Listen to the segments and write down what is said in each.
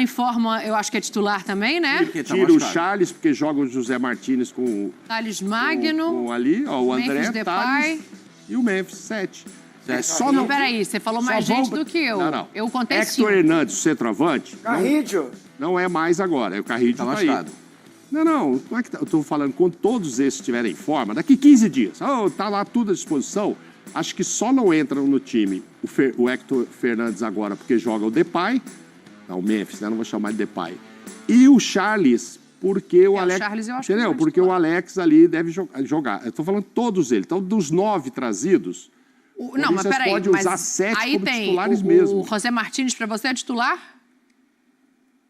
em forma, eu acho que é titular também, né? Tira o Charles, porque joga o José Martínez com Thales Magno. com ali, ó, o André, Memphis Depay. Thales e o Memphis, 7. Só não... Peraí, você falou mais gente do que eu. Não. Eu contei 5. Hector Hernandes, o centroavante. Carrídio. Não é mais agora, é o Carrídio Tá tá machucado. aí. Não é que eu tô falando, quando todos esses estiverem em forma, daqui 15 dias, tá lá tudo à disposição, acho que só não entram no time o Hector Fernandes agora, porque joga o Depay, o Memphis, né? Não vou chamar de Depay. E o Charles, porque o Alex... O Charles eu acho entendeu? que Porque o Alex ali deve jogar. Eu tô falando todos eles. Então, dos 9 trazidos, não, mas peraí, pode usar 7 aí como tem titulares mesmo. O José Martínez para você é titular?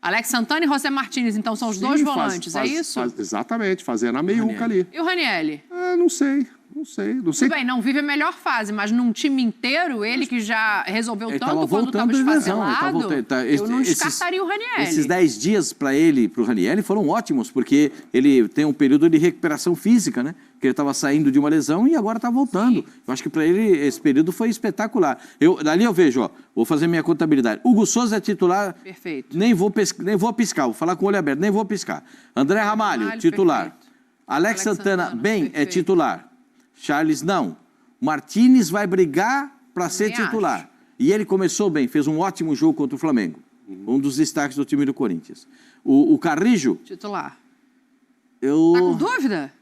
Alex Santana e José Martínez, então são os dois volantes, é isso? Exatamente, fazendo a meiuca ali. E o Ranieri? Não sei. Tudo bem, não vive a melhor fase, mas num time inteiro, ele que já resolveu tanto quando estava esfacelado, eu não descartaria o Ranieri. Esses 10 dias para ele, para o Ranieri, foram ótimos, porque ele tem um período de recuperação física, né? Porque ele estava saindo de uma lesão e agora está voltando. Sim. Eu acho que para ele esse período foi espetacular. Dali eu vejo, ó, vou fazer minha contabilidade. Hugo Souza é titular. Perfeito. Nem vou piscar, vou falar com o olho aberto, nem vou piscar. André Ramalho, titular. Perfeito. Alex Santana, é titular. Charles, não. Martínez vai brigar para ser titular. Acho. E ele começou bem, fez um ótimo jogo contra o Flamengo. Um dos destaques do time do Corinthians. O Carrijo... Titular. Tá com dúvida?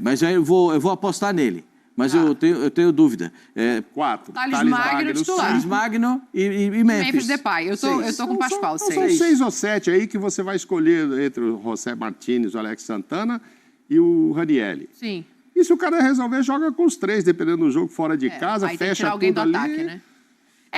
Mas eu vou apostar nele. Mas eu tenho dúvida. 4. Thales Magno titular. Thales Magno e Memphis. Memphis Depay. Eu tô com o Pascoal, 6. São 6 ou 7 aí que você vai escolher entre o José Martínez, o Alex Santana e o Ranieri. Sim. E se o cara resolver, joga com os 3, dependendo do jogo, fora de casa, aí fecha alguém tudo do ali. ataque, né?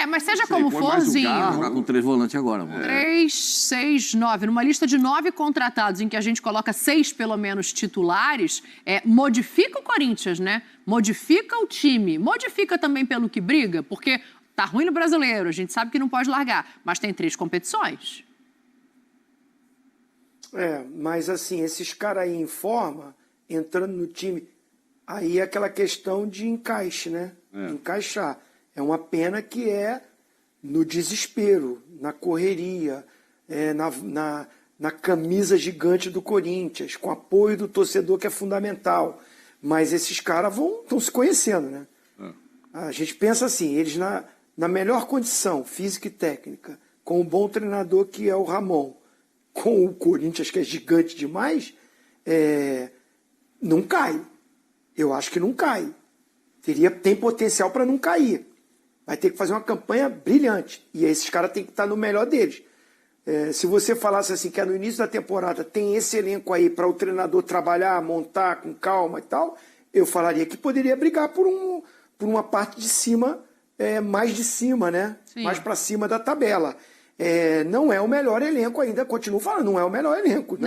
Mas seja como for, Zinho... Jogar com 3 volantes agora, mano. 3, 6, 9. Numa lista de 9 contratados, em que a gente coloca 6, pelo menos, titulares, modifica o Corinthians, né? Modifica o time. Modifica também pelo que briga, porque tá ruim no Brasileiro, a gente sabe que não pode largar, mas tem 3 competições. Mas assim, esses caras aí em forma, entrando no time... Aí é aquela questão de encaixe, né? Encaixar. É uma pena que é no desespero, na correria, na camisa gigante do Corinthians, com apoio do torcedor, que é fundamental. Mas esses caras estão se conhecendo, né? A gente pensa assim, eles na melhor condição física e técnica, com um bom treinador que é o Ramon, com o Corinthians, que é gigante demais, não cai. Eu acho que não cai. Tem potencial para não cair. Vai ter que fazer uma campanha brilhante. E esses caras têm que estar no melhor deles. Se você falasse assim, que no início da temporada tem esse elenco aí para o treinador trabalhar, montar com calma e tal, eu falaria que poderia brigar por uma parte de cima, mais de cima, né? Sim. Mais para cima da tabela. Não é o melhor elenco ainda, continuo falando, não é o melhor elenco.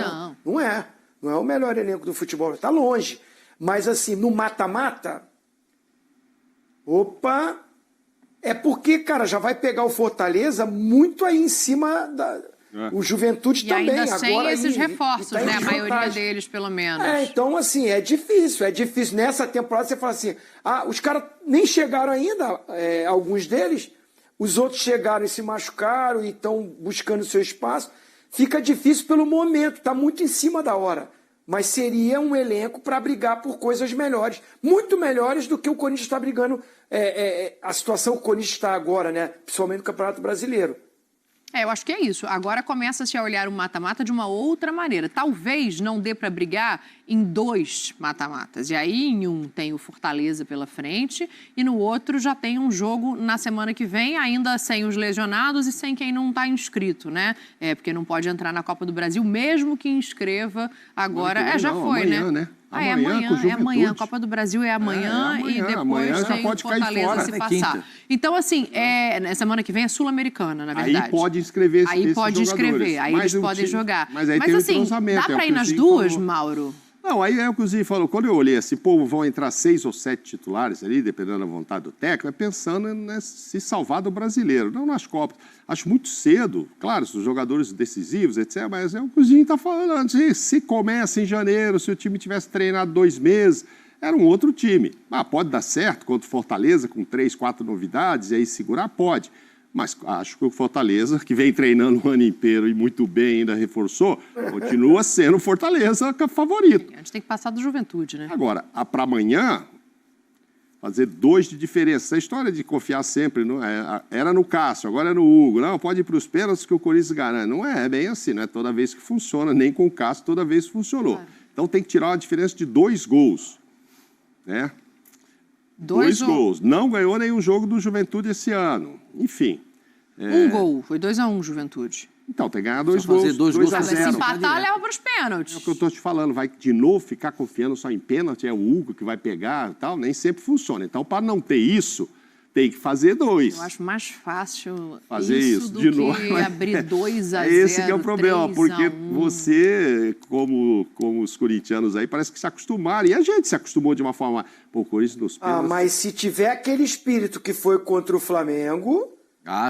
Não é. Não é o melhor elenco do futebol, está longe. Mas assim, no mata-mata, é porque, cara, já vai pegar o Fortaleza muito aí em cima o Juventude também. E ainda sem agora esses reforços, né? A maioria deles, pelo menos. Então, assim, é difícil. Nessa temporada você fala assim, os caras nem chegaram ainda, alguns deles, os outros chegaram e se machucaram e estão buscando seu espaço. Fica difícil pelo momento, está muito em cima da hora. Mas seria um elenco para brigar por coisas melhores, muito melhores do que o Corinthians está brigando, a situação que o Corinthians está agora, né? Principalmente no Campeonato Brasileiro. Eu acho que é isso. Agora começa-se a olhar o mata-mata de uma outra maneira. Talvez não dê para brigar em 2 mata-matas. E aí, em um tem o Fortaleza pela frente e no outro já tem um jogo na semana que vem, ainda sem os lesionados e sem quem não está inscrito, né? Porque não pode entrar na Copa do Brasil, mesmo que inscreva agora. Já foi, amanhã, né? É amanhã. A Copa do Brasil é amanhã, e depois amanhã tem o Fortaleza se passar. Então, assim, na semana que vem é Sul-Americana, na verdade. Aí pode inscrever esses jogadores. Aí eles podem jogar. Mas aí tem assim, dá para ir nas duas, Mauro? Não, aí é o que o Zinho falou. Quando eu olhei assim, vão entrar 6 ou 7 titulares ali, dependendo da vontade do técnico, pensando em se salvar do brasileiro, não nas Copas. Acho muito cedo, claro, os jogadores decisivos, etc., mas é o que o Zinho está falando. Se começa em janeiro, se o time tivesse treinado 2 meses, era um outro time. Pode dar certo contra o Fortaleza, com 3, 4 novidades, e aí segurar? Pode. Mas acho que o Fortaleza, que vem treinando o ano inteiro e muito bem, ainda reforçou, continua sendo o Fortaleza favorito. A gente tem que passar do Juventude, né? Agora, para amanhã, fazer 2 de diferença. Essa história de confiar sempre, não é, era no Cássio, agora é no Hugo. Não, pode ir para os pênaltis que o Corinthians garante. Não é bem assim, não é toda vez que funciona, nem com o Cássio toda vez funcionou. Claro. Então tem que tirar uma diferença de 2 gols. Né? 2 gols. Não ganhou nenhum jogo do Juventude esse ano. Enfim. Um gol, foi 2-1 Juventude. Então, tem que ganhar 2 gols. Fazer 2 gols a 0. Se empatar, leva para os pênaltis. É o que eu estou te falando. Vai de novo ficar confiando só em pênalti, é o Hugo que vai pegar e tal. Nem sempre funciona. Então, para não ter isso, tem que fazer 2. Eu acho mais fácil fazer isso do de que novo. abrir 2-0. Esse que é o problema, porque você, como os corintianos aí, parece que se acostumaram. E a gente se acostumou de uma forma... Pô, o Corinthians nos pênaltis... mas se tiver aquele espírito que foi contra o Flamengo...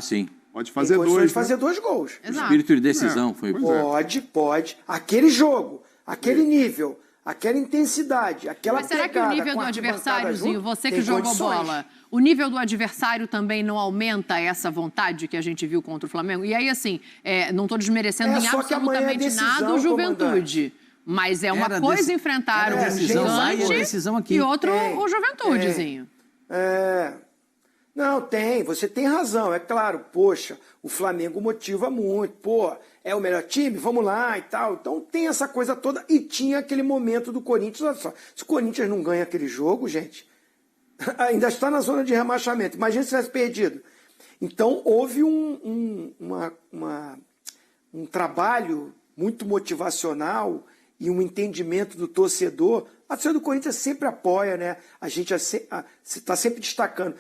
sim. Pode fazer 2. Pode fazer 2 gols. Exato. Espírito de decisão foi. Pode. Aquele jogo, aquele nível, aquela intensidade, aquela Mas será que o nível do adversáriozinho, você que jogou bola, o nível do adversário também não aumenta essa vontade que a gente viu contra o Flamengo? E aí, assim, não estou desmerecendo em absolutamente nada o Juventude. Mas é uma coisa enfrentar um gigante e outro o Juventudezinho. Não, você tem razão, é claro, poxa, o Flamengo motiva muito, é o melhor time, vamos lá e tal, então tem essa coisa toda, e tinha aquele momento do Corinthians, olha só, se o Corinthians não ganha aquele jogo, gente, ainda está na zona de rebaixamento, imagina se tivesse perdido. Então houve um trabalho muito motivacional e um entendimento do torcedor. A torcida do Corinthians sempre apoia, né? A gente está sempre destacando.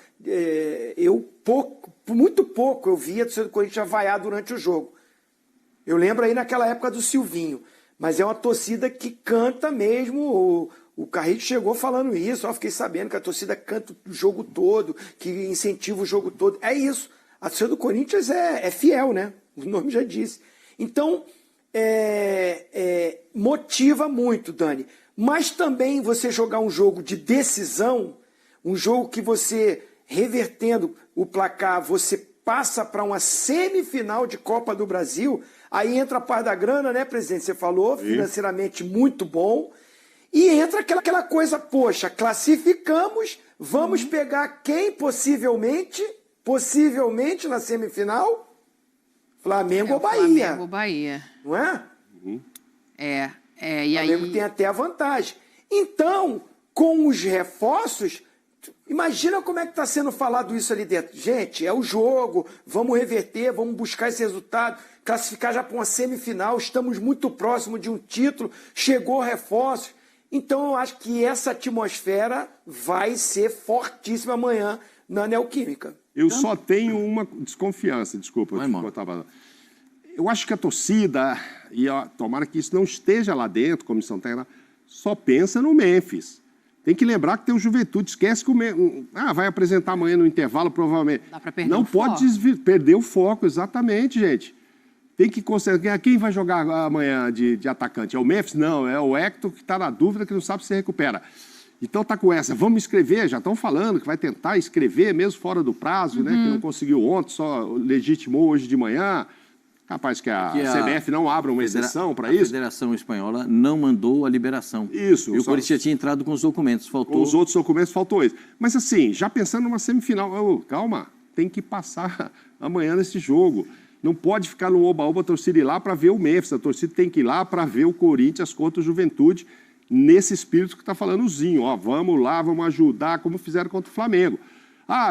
Muito pouco eu vi a torcida do Corinthians vaiar durante o jogo. Eu lembro aí naquela época do Silvinho. Mas é uma torcida que canta mesmo. O Carrito chegou falando isso. Eu fiquei sabendo que a torcida canta o jogo todo, que incentiva o jogo todo. É isso. A torcida do Corinthians é fiel, né? O nome já disse. Então, motiva muito, Dani. Mas também você jogar um jogo de decisão, um jogo que você, revertendo o placar, você passa para uma semifinal de Copa do Brasil, aí entra a parte da grana, né, presidente? Você falou, financeiramente muito bom, e entra aquela coisa, poxa, classificamos, vamos pegar quem possivelmente na semifinal? Flamengo ou Bahia. Flamengo ou Bahia. Não é? E o Flamengo tem até a vantagem. Então, com os reforços, imagina como é que está sendo falado isso ali dentro. Gente, é o jogo, vamos reverter, vamos buscar esse resultado, classificar já para uma semifinal, estamos muito próximo de um título, chegou reforços. Então, eu acho que essa atmosfera vai ser fortíssima amanhã na Neoquímica. Eu só tenho uma desconfiança, desculpa, eu acho que a torcida, e tomara que isso não esteja lá dentro, comissão técnica, só pensa no Memphis. Tem que lembrar que tem o Juventude, esquece que o Memphis vai apresentar amanhã no intervalo, provavelmente. Dá pra perder não o pode perder o foco, exatamente, gente. Tem que considerar quem vai jogar amanhã de atacante. É o Memphis? Não, é o Hector que está na dúvida, que não sabe se recupera. Então tá com essa, vamos escrever, já estão falando que vai tentar escrever mesmo fora do prazo, né? Que não conseguiu ontem, só legitimou hoje de manhã. Capaz que a CBF não abra uma exceção para isso. A Federação Espanhola não mandou a liberação. Isso. E o Corinthians já tinha entrado com os documentos, faltou... Com os outros documentos, faltou isso. Mas assim, já pensando numa semifinal, calma, tem que passar amanhã nesse jogo. Não pode ficar no oba-oba a torcida ir lá para ver o Memphis. A torcida tem que ir lá para ver o Corinthians contra o Juventude, nesse espírito que está falando o Zinho. Vamos lá, vamos ajudar, como fizeram contra o Flamengo.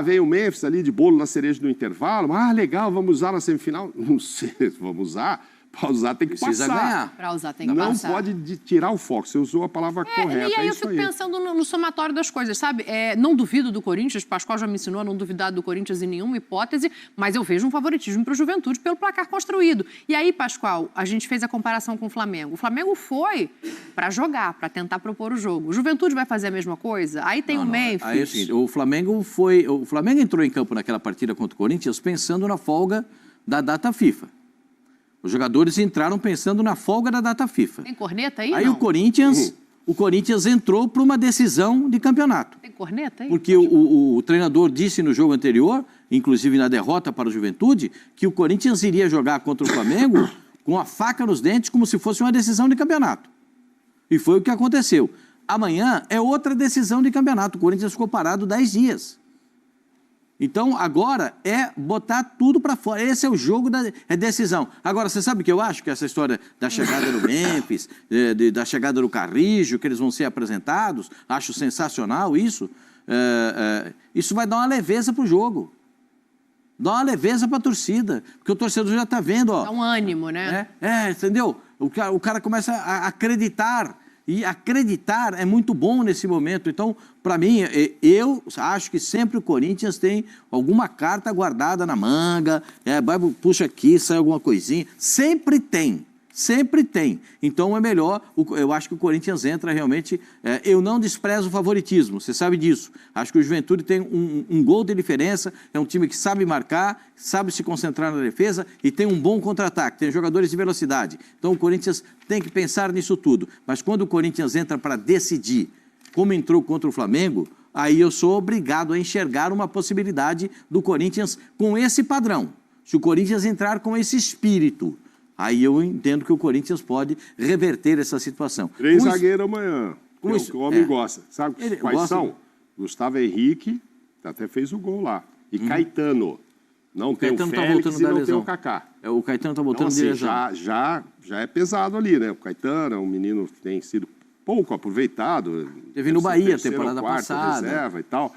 Veio o Memphis ali de bolo na cereja do intervalo. Legal, vamos usar na semifinal. Não sei, vamos usar. Para usar tem que Precisa passar. ganhar. Para usar tem que não passar. Não pode tirar o foco. Você usou a palavra correta. E aí eu fico pensando no somatório das coisas, sabe? Não duvido do Corinthians, Pascoal já me ensinou a não duvidar do Corinthians em nenhuma hipótese, mas eu vejo um favoritismo para o Juventude pelo placar construído. E aí, Pascoal, a gente fez a comparação com o Flamengo. O Flamengo foi para jogar, para tentar propor o jogo. O Juventude vai fazer a mesma coisa? Aí tem o Memphis. Aí é o seguinte, o Flamengo entrou em campo naquela partida contra o Corinthians pensando na folga da data FIFA. Os jogadores entraram pensando na folga da data FIFA. Tem corneta aí? Aí não? o Corinthians o Corinthians entrou para uma decisão de campeonato. Tem corneta aí? Porque o treinador disse no jogo anterior, inclusive na derrota para o Juventude, que o Corinthians iria jogar contra o Flamengo com a faca nos dentes, como se fosse uma decisão de campeonato. E foi o que aconteceu. Amanhã é outra decisão de campeonato. O Corinthians ficou parado 10 dias. Então, agora é botar tudo para fora. Esse é o jogo da decisão. Agora, você sabe o que eu acho? Que essa história da chegada do Memphis, da chegada do Carrijo, que eles vão ser apresentados, acho sensacional isso. Isso vai dar uma leveza para o jogo. Dá uma leveza para a torcida. Porque o torcedor já está vendo. Ó, dá um ânimo, né? Entendeu? O cara começa a acreditar. E acreditar é muito bom nesse momento. Então, para mim, eu acho que sempre o Corinthians tem alguma carta guardada na manga, puxa aqui, sai alguma coisinha. Sempre tem. Sempre tem. Então, é melhor, eu acho que o Corinthians entra realmente... eu não desprezo o favoritismo, você sabe disso. Acho que o Juventude tem um gol de diferença, é um time que sabe marcar, sabe se concentrar na defesa e tem um bom contra-ataque, tem jogadores de velocidade. Então, o Corinthians tem que pensar nisso tudo. Mas quando o Corinthians entra para decidir, como entrou contra o Flamengo, aí eu sou obrigado a enxergar uma possibilidade do Corinthians com esse padrão. Se o Corinthians entrar com esse espírito... Aí eu entendo que o Corinthians pode reverter essa situação. 3 zagueiros amanhã, que o homem gosta. Sabe quais são? Gustavo Henrique, até fez o gol lá. E Caetano. Não tem o Félix e não tem o Kaká. O Caetano está voltando então, de lesão. Já é pesado ali, né? O Caetano é um menino que tem sido pouco aproveitado. Teve no Bahia temporada passada. Reserva e tal.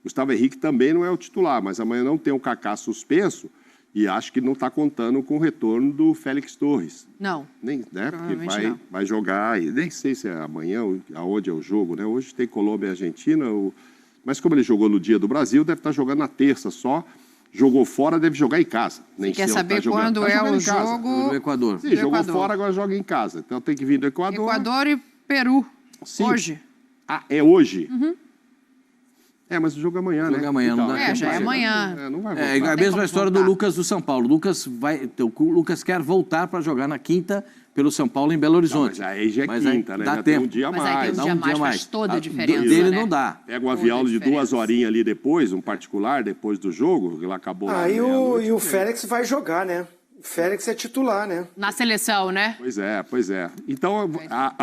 Gustavo Henrique também não é o titular, mas amanhã não tem o Kaká suspenso. E acho que não está contando com o retorno do Félix Torres. Não. Nem, né? Porque vai jogar, nem sei se é amanhã, aonde é o jogo, né? Hoje tem Colômbia e Argentina, mas como ele jogou no dia do Brasil, deve estar jogando na terça só. Jogou fora, deve jogar em casa. Nem quer saber quando é o jogo do Equador. Sim, jogou fora, agora joga em casa. Então tem que vir do Equador. Equador e Peru. Sim. Hoje. Ah, é hoje? Uhum. Mas o jogo é amanhã, né? O jogo é amanhã, não dá tempo. Já é amanhã. Não vai é a mesma história do Lucas do São Paulo. O Lucas quer voltar para jogar na quinta pelo São Paulo em Belo Horizonte. Mas aí já é quinta, né? Dá já tempo. Tem um dia a mais. Mas aí tem um dia mais, faz toda a diferença, dele né? não dá. Pega um avião de 2 horinhas ali depois, um particular, depois do jogo, que lá acabou. E o Félix vai jogar, né? O Félix é titular, né? Na seleção, né? Pois é. Então,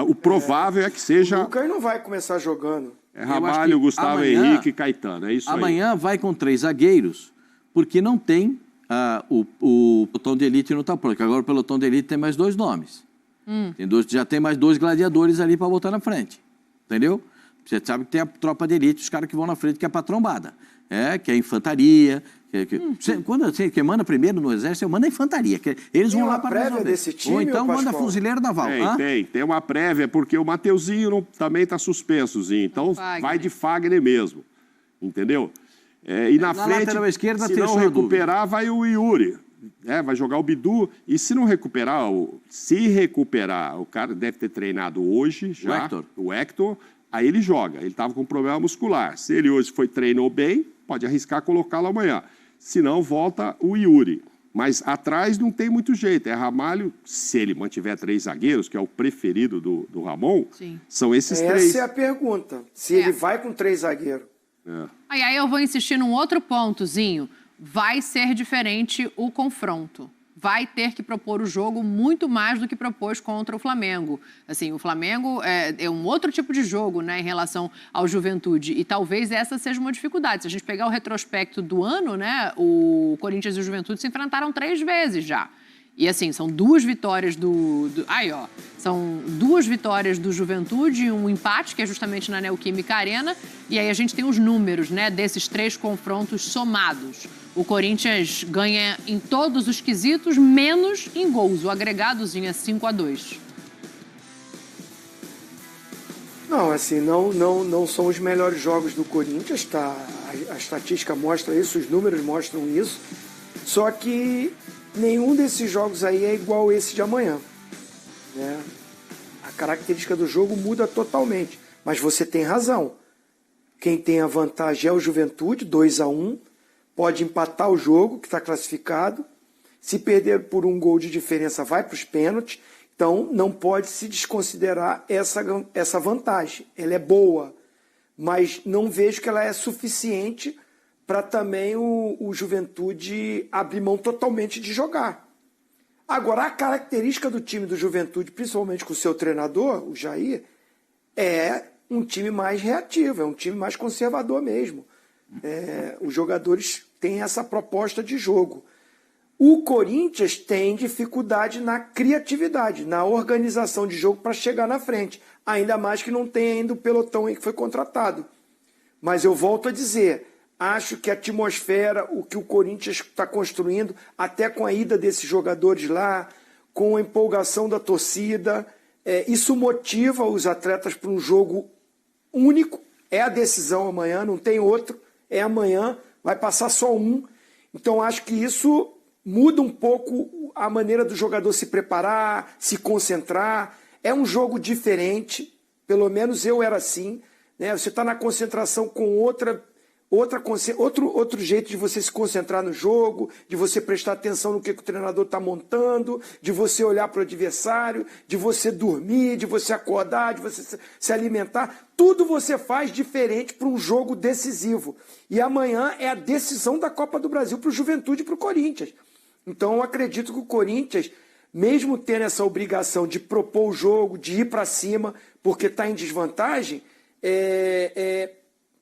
o provável é que seja... O Lucas não vai começar jogando. É Ramalho, Gustavo Henrique e Caetano, é isso amanhã vai com 3 zagueiros, porque não tem o pelotão de elite não está pronto. Agora o pelotão de elite tem mais 2 nomes. Já tem mais 2 gladiadores ali para botar na frente. Entendeu? Você sabe que tem a tropa de elite, os caras que vão na frente, que é a patrombada. Que é a infantaria. Quando quem manda primeiro no exército, manda a infantaria. Eles vão lá para resolver. Desse time, ou então manda fuzileiro naval. Tem uma prévia, porque o Mateuzinho também está suspensozinho. Então vai de Fagner mesmo. Entendeu? E na frente, esquerda, se não recuperar, vai o Yuri. Vai jogar o Bidu. E se não recuperar, o cara deve ter treinado hoje já. O Hector. Aí ele joga. Ele estava com problema muscular. Se ele hoje treinou bem, pode arriscar colocá-lo amanhã. Se não, volta o Yuri. Mas atrás não tem muito jeito. É Ramalho, se ele mantiver 3 zagueiros, que é o preferido do Ramon, são esses 3. Essa é a pergunta. Se ele vai com 3 zagueiros. Aí eu vou insistir num outro pontozinho. Vai ser diferente o confronto. Vai ter que propor o jogo muito mais do que propôs contra o Flamengo. Assim, o Flamengo é um outro tipo de jogo, né, em relação ao Juventude. E talvez essa seja uma dificuldade. Se a gente pegar o retrospecto do ano, né, o Corinthians e o Juventude se enfrentaram 3 vezes já. E assim, são 2 vitórias são 2 vitórias do Juventude e um empate, que é justamente na Neoquímica Arena. E aí a gente tem os números, né, desses 3 confrontos somados. O Corinthians ganha em todos os quesitos, menos em gols. O agregadozinho é 5-2. Não, assim, não são os melhores jogos do Corinthians, tá? A estatística mostra isso, os números mostram isso. Só que nenhum desses jogos aí é igual esse de amanhã, né? A característica do jogo muda totalmente. Mas você tem razão. Quem tem a vantagem é o Juventude, 2-1. Pode empatar o jogo, que está classificado. Se perder por um gol de diferença, vai para os pênaltis. Então, não pode se desconsiderar essa vantagem. Ela é boa, mas não vejo que ela é suficiente para também o Juventude abrir mão totalmente de jogar. Agora, a característica do time do Juventude, principalmente com o seu treinador, o Jair, é um time mais reativo, é um time mais conservador mesmo. Os jogadores têm essa proposta de jogo. O Corinthians tem dificuldade na criatividade, na organização de jogo para chegar na frente. Ainda mais que não tem ainda o pelotão aí que foi contratado. Mas eu volto a dizer, acho que a atmosfera, o que o Corinthians está construindo, até com a ida desses jogadores lá, com a empolgação da torcida, isso motiva os atletas para um jogo único. É a decisão amanhã, não tem outro. É amanhã, vai passar só um. Então acho que isso muda um pouco a maneira do jogador se preparar, se concentrar. É um jogo diferente, pelo menos eu era assim, né? Você está na concentração com outro jeito de você se concentrar no jogo, de você prestar atenção no que o treinador está montando, de você olhar para o adversário, de você dormir, de você acordar, de você se alimentar. Tudo você faz diferente para um jogo decisivo. E amanhã é a decisão da Copa do Brasil para o Juventude e para o Corinthians. Então eu acredito que o Corinthians, mesmo tendo essa obrigação de propor o jogo, de ir para cima, porque está em desvantagem,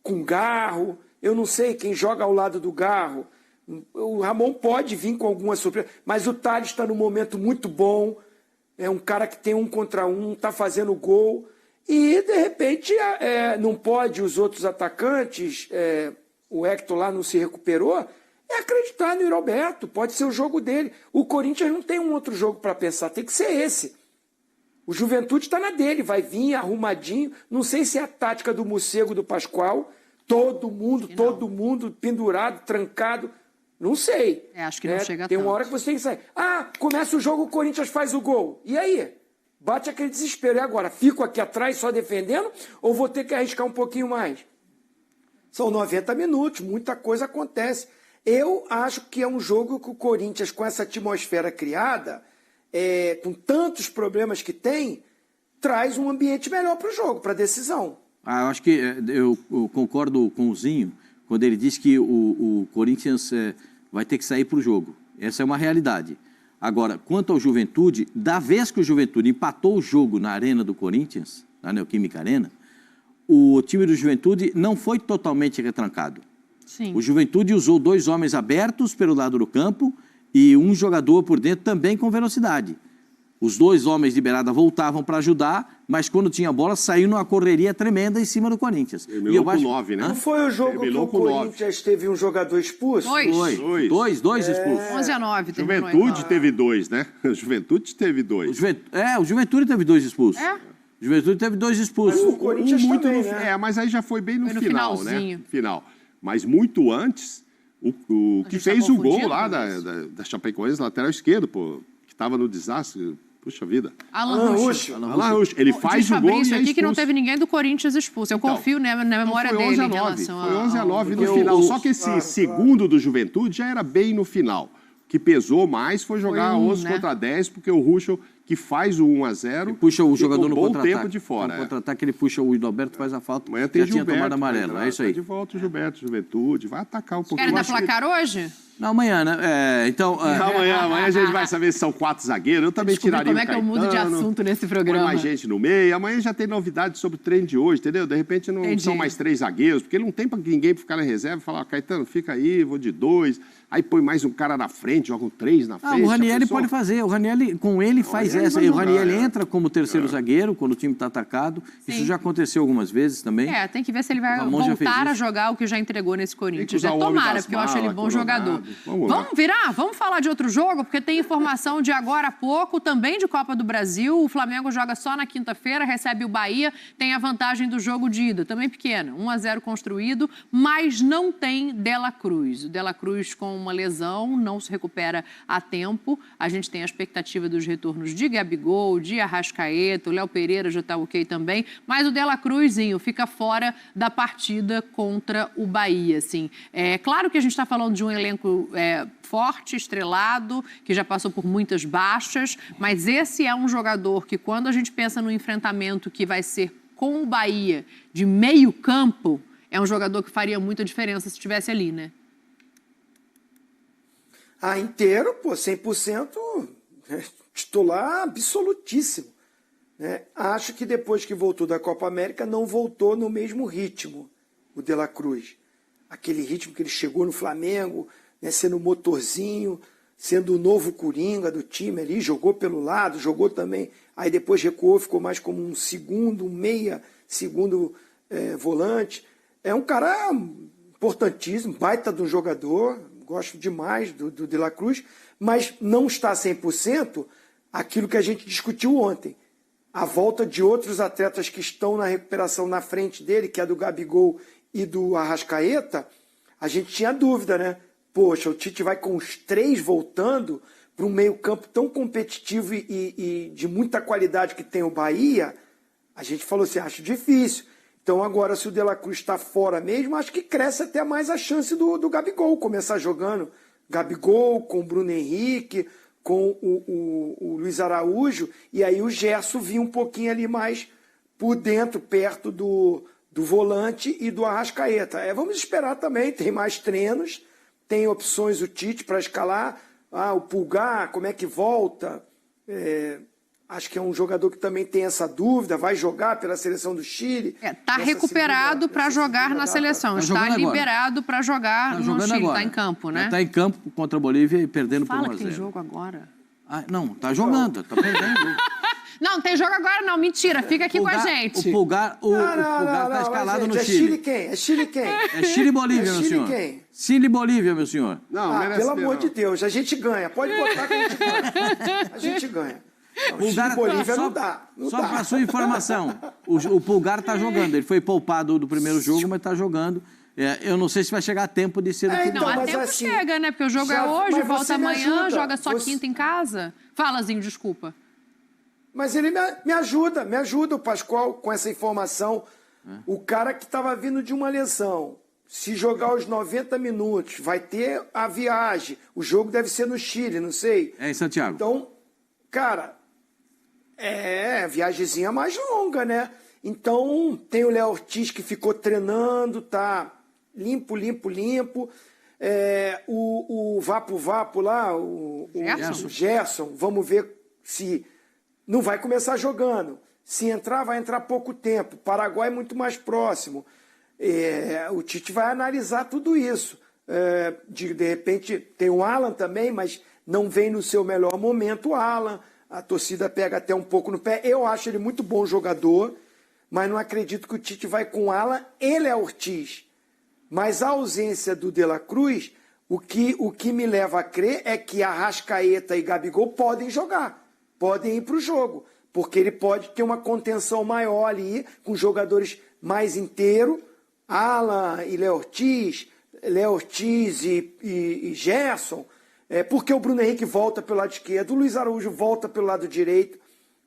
com Garro, eu não sei quem joga ao lado do Garro, o Ramon pode vir com alguma surpresa, mas o Thales está num momento muito bom, é um cara que tem 1 contra 1, está fazendo gol, e de repente não pode os outros atacantes, o Hector lá não se recuperou, é acreditar no Yuri Alberto, pode ser o jogo dele. O Corinthians não tem um outro jogo para pensar, tem que ser esse. O Juventude está na dele, vai vir arrumadinho, não sei se é a tática do Mocego, do Pascoal, todo mundo pendurado, trancado, não sei. Acho que não chega Tem tanto. uma hora que você tem que sair. Começa o jogo, o Corinthians faz o gol. E aí? Bate aquele desespero. E agora? Fico aqui atrás só defendendo ou vou ter que arriscar um pouquinho mais? São 90 minutos, muita coisa acontece. Eu acho que é um jogo que o Corinthians, com essa atmosfera criada, com tantos problemas que tem, traz um ambiente melhor para o jogo, para a decisão. Eu acho que eu concordo com o Zinho quando ele diz que o Corinthians vai ter que sair para o jogo. Essa é uma realidade. Agora, quanto ao Juventude, da vez que o Juventude empatou o jogo na arena do Corinthians, na Neoquímica Arena, o time do Juventude não foi totalmente retrancado. Sim. O Juventude usou 2 homens abertos pelo lado do campo e um jogador por dentro também com velocidade. Os 2 homens de beirada voltavam para ajudar, mas quando tinha bola, saiu numa correria tremenda em cima do Corinthians. Terminou com 9, né? Não foi o jogo Terminou que o com Corinthians teve um jogador expulso? Dois expulsos. 11-9. terminou Juventude teve 2, né? Juventude teve 2. O Juventude teve 2 expulsos. O Juventude teve 2 expulsos. Mas o Corinthians também, né? Mas aí já foi bem no Foi no final, finalzinho. né? Final. Mas muito antes, o que gente tá fez o gol confundindo lá com da Chapecoense, lateral esquerdo, pô, que estava no desastre. Puxa vida. Alan Ruschel. Alan Ruschel. Ele faz o gol e é Fabrício aqui que não expulso. teve ninguém do Corinthians expulso. Eu confio na memória Foi dele 11 a em 9. relação Foi 11 a 9 no Porque final. o- Só que esse segundo do Juventude já era bem no final. O que pesou mais foi jogar Foi 11 né? contra 10, porque o Ruschel, que faz o 1-0, Puxa o jogador no bom contra-ataque. tempo de fora. No contra-ataque ele puxa o Alberto, faz a falta. Amanhã tem já tinha Gilberto. tomado amarelo, vai é isso entrar. aí. Tá de volta o Gilberto, Juventude. Vai atacar um pouquinho. Querem dar Eu acho que- placar hoje? Não, amanhã, né? Então... Amanhã a gente vai saber se são 4 zagueiros. Eu também Descobrir tiraria como o é que eu mudo de Caetano, assunto nesse põe programa. mais gente no meio. Amanhã já tem novidades sobre o treino de hoje, entendeu? De repente não Entendi. são mais 3 zagueiros, porque não tem para ninguém ficar na reserva e falar, Caetano, fica aí, vou de 2. Aí põe mais um cara na frente, jogam 3 na frente. o já Ranieri pensou? pode fazer. O Ranieri, com ele, faz Ranieri essa. vai E o jogar, Ranieri entra como terceiro É. zagueiro quando o time está atacado. Isso Sim. já aconteceu algumas vezes também. Tem que ver se ele vai O Ramon já fez voltar a isso. jogar o que já entregou nesse Corinthians. usar o homem Tomara, das porque eu acho ele malas, bom Coronado. jogador. Vamos lá. Vamos virar? Vamos falar de outro jogo? Porque tem informação de agora a pouco, também de Copa do Brasil. O Flamengo joga só na quinta-feira, recebe o Bahia, tem a vantagem do jogo de ida, também pequena, 1-0 construído, mas não tem Dela Cruz. O Dela Cruz com uma lesão, não se recupera a tempo. A gente tem a expectativa dos retornos de Gabigol, de Arrascaeta, o Léo Pereira já está ok também, mas o Dela Cruzinho fica fora da partida contra o Bahia, assim. É claro que a gente está falando de um elenco zagueiro forte, estrelado, que já passou por muitas baixas, mas esse é um jogador que, quando a gente pensa no enfrentamento que vai ser com o Bahia de meio campo, é um jogador que faria muita diferença se estivesse ali, né? Inteiro, 100%, titular absolutíssimo. Né? Acho que depois que voltou da Copa América, não voltou no mesmo ritmo, o De La Cruz. Aquele ritmo que ele chegou no Flamengo, né, sendo o motorzinho, sendo o novo coringa do time ali, jogou pelo lado, jogou também, aí depois recuou, ficou mais como um meia segundo volante. É um cara importantíssimo, baita de um jogador, gosto demais do De La Cruz, mas não está 100% aquilo que a gente discutiu ontem. A volta de outros atletas que estão na recuperação na frente dele, que é do Gabigol e do Arrascaeta, a gente tinha dúvida, né? Poxa, o Tite vai com os 3 voltando para um meio-campo tão competitivo e de muita qualidade que tem o Bahia. A gente falou assim, acho difícil. Então agora, se o De La Cruz está fora mesmo, acho que cresce até mais a chance do Gabigol começar jogando. Gabigol com o Bruno Henrique, com o Luiz Araújo, e aí o Gerson vinha um pouquinho ali mais por dentro, perto do volante e do Arrascaeta. Vamos esperar também, tem mais treinos, tem opções o Tite para escalar, o Pulgar, como é que volta? Acho que é um jogador que também tem essa dúvida, vai jogar pela seleção do Chile. Está recuperado para jogar na seleção, está liberado para jogar no Chile, está em campo, né? Está em campo contra a Bolívia e perdendo por 1 a 0. Fala que tem jogo agora. Não, está jogando, está perdendo. Não, tem jogo agora não, mentira, fica aqui com a gente. O Pulgar está escalado no Chile. É Chile quem? É Chile quem? É Chile e Bolívia, meu senhor. Quem? Chile e Bolívia, meu senhor. Não, pelo amor de Deus, a gente ganha. Pode botar que a gente ganha. A gente ganha. Não, Chile e Bolívia não dá. Só para sua informação, o Pulgar está jogando. Ele foi poupado do primeiro jogo, mas está jogando. Eu não sei se vai chegar a tempo de ser... Não, a tempo assim, chega, né? Porque o jogo é hoje, volta amanhã, joga só quinta em casa. Fala, Zinho, desculpa. Mas ele me ajuda, o Pascoal, com essa informação. O cara que estava vindo de uma lesão, se jogar os 90 minutos, vai ter a viagem. O jogo deve ser no Chile, não sei. É em Santiago. Então, cara, viagemzinha mais longa, né? Então, tem o Léo Ortiz que ficou treinando, tá limpo. O Vapo lá, o Gerson, vamos ver se... Não vai começar jogando. Se entrar, vai entrar pouco tempo. Paraguai é muito mais próximo. O Tite vai analisar tudo isso. De repente, tem o Alan também, mas não vem no seu melhor momento o Alan. A torcida pega até um pouco no pé. Eu acho ele muito bom jogador, mas não acredito que o Tite vai com o Alan. Ele é Ortiz. Mas a ausência do De La Cruz, o que me leva a crer é que Arrascaeta e Gabigol podem jogar. Podem ir para o jogo, porque ele pode ter uma contenção maior ali, com jogadores mais inteiros, Alan e Léo Ortiz e Gerson, porque o Bruno Henrique volta pelo lado esquerdo, o Luiz Araújo volta pelo lado direito,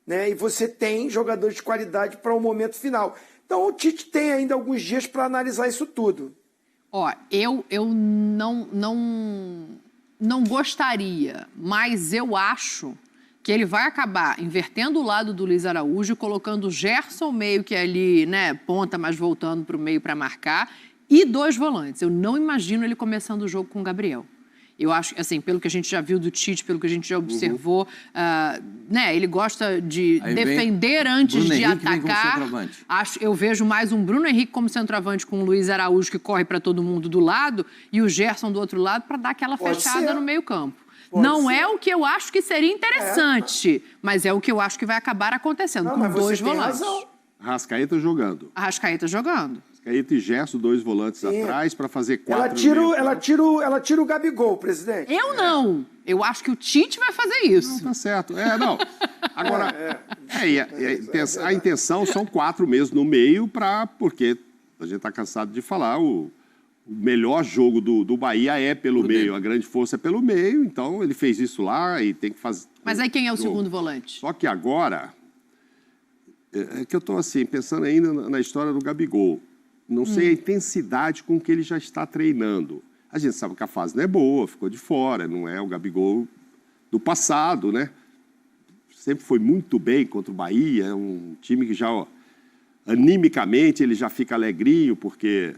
né? E você tem jogadores de qualidade para o momento final. Então o Tite tem ainda alguns dias para analisar isso tudo. Eu não gostaria, mas eu acho que ele vai acabar invertendo o lado do Luiz Araújo, colocando o Gerson meio que ali, né, ponta, mas voltando para o meio para marcar, e 2 volantes. Eu não imagino ele começando o jogo com o Gabriel. Eu acho, assim, pelo que a gente já viu do Tite, pelo que a gente já observou, né, ele gosta de defender antes de atacar. Eu vejo mais um Bruno Henrique como centroavante com o Luiz Araújo, que corre para todo mundo do lado, e o Gerson do outro lado para dar aquela fechada no meio-campo. Não é o que eu acho que seria interessante, mas é o que eu acho que vai acabar acontecendo, com 2 volantes. Arrascaeta jogando. Arrascaeta jogando. Arrascaeta e Gerson, 2 volantes atrás para fazer 4. Ela tira o Gabigol, presidente. Eu não. Eu acho que o Tite vai fazer isso. Não, tá certo. Não. Agora, a intenção são 4 mesmo no meio, porque a gente está cansado de falar, o melhor jogo do Bahia é pelo meio, a grande força é pelo meio, então ele fez isso lá e tem que fazer... Mas aí quem é o segundo volante? Só que agora, é que eu estou assim, pensando ainda na história do Gabigol, não sei a intensidade com que ele já está treinando. A gente sabe que a fase não é boa, ficou de fora, não é o Gabigol do passado, né? Sempre foi muito bem contra o Bahia, é um time que já, ó, animicamente, ele já fica alegrinho, porque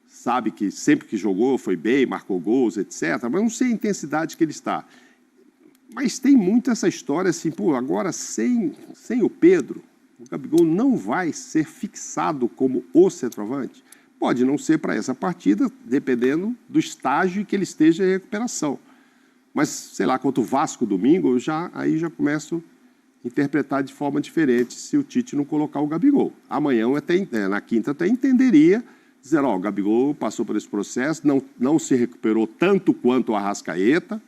sabe que sempre que jogou foi bem, marcou gols, etc. Mas não sei a intensidade que ele está. Mas tem muito essa história assim, pô, agora sem o Pedro, o Gabigol não vai ser fixado como o centroavante. Pode não ser para essa partida, dependendo do estágio em que ele esteja em recuperação. Mas, sei lá, contra o Vasco domingo, aí já começo a interpretar de forma diferente se o Tite não colocar o Gabigol. Amanhã, na quinta, até entenderia, dizer, ó, o Gabigol passou por esse processo, não se recuperou tanto quanto o Arrascaeta.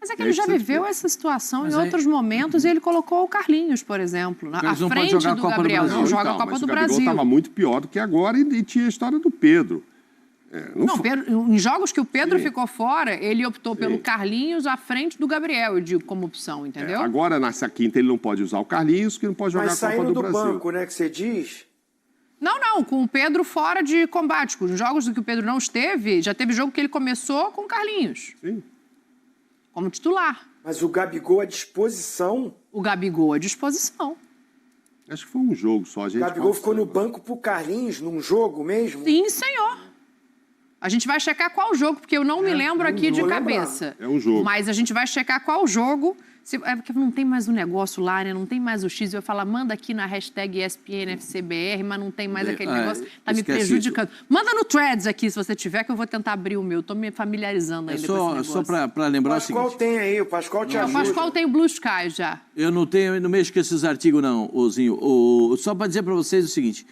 Mas é que ele já viveu essa situação em outros momentos e ele colocou o Carlinhos, por exemplo, à frente do Gabriel. Não joga a Copa do Brasil. O Gabigol estava muito pior do que agora e tinha a história do Pedro. Pedro, em jogos que o Pedro ficou fora, ele optou pelo Carlinhos à frente do Gabriel, eu digo, como opção, entendeu? Agora, nessa quinta, ele não pode usar o Carlinhos, que não pode jogar a Copa do Brasil. Mas saindo do banco, né, que você diz... Não, com o Pedro fora de combate. Com os jogos do que o Pedro não esteve, já teve jogo que ele começou com o Carlinhos. Sim. Como titular. Mas o Gabigol à disposição... O Gabigol à disposição. Acho que foi um jogo só. O Gabigol ficou no banco pro Carlinhos, num jogo mesmo? Sim, senhor. A gente vai checar qual jogo, porque eu não me lembro aqui de cabeça. É um jogo. Mas a gente vai checar qual jogo. É porque não tem mais o negócio lá, né? Não tem mais o X. Eu falo, manda aqui na hashtag ESPNFCBR, mas não tem mais aquele negócio. Tá me prejudicando. Isso. Manda no Threads aqui, se você tiver, que eu vou tentar abrir o meu. Tô me familiarizando ainda com esse negócio. Só para lembrar o seguinte... O Pascoal tem aí, o Pascoal te ajuda. O Pascoal tem o Blue Sky já. Eu não mexo com esses artigos, não, Ozinho. Só para dizer para vocês o seguinte,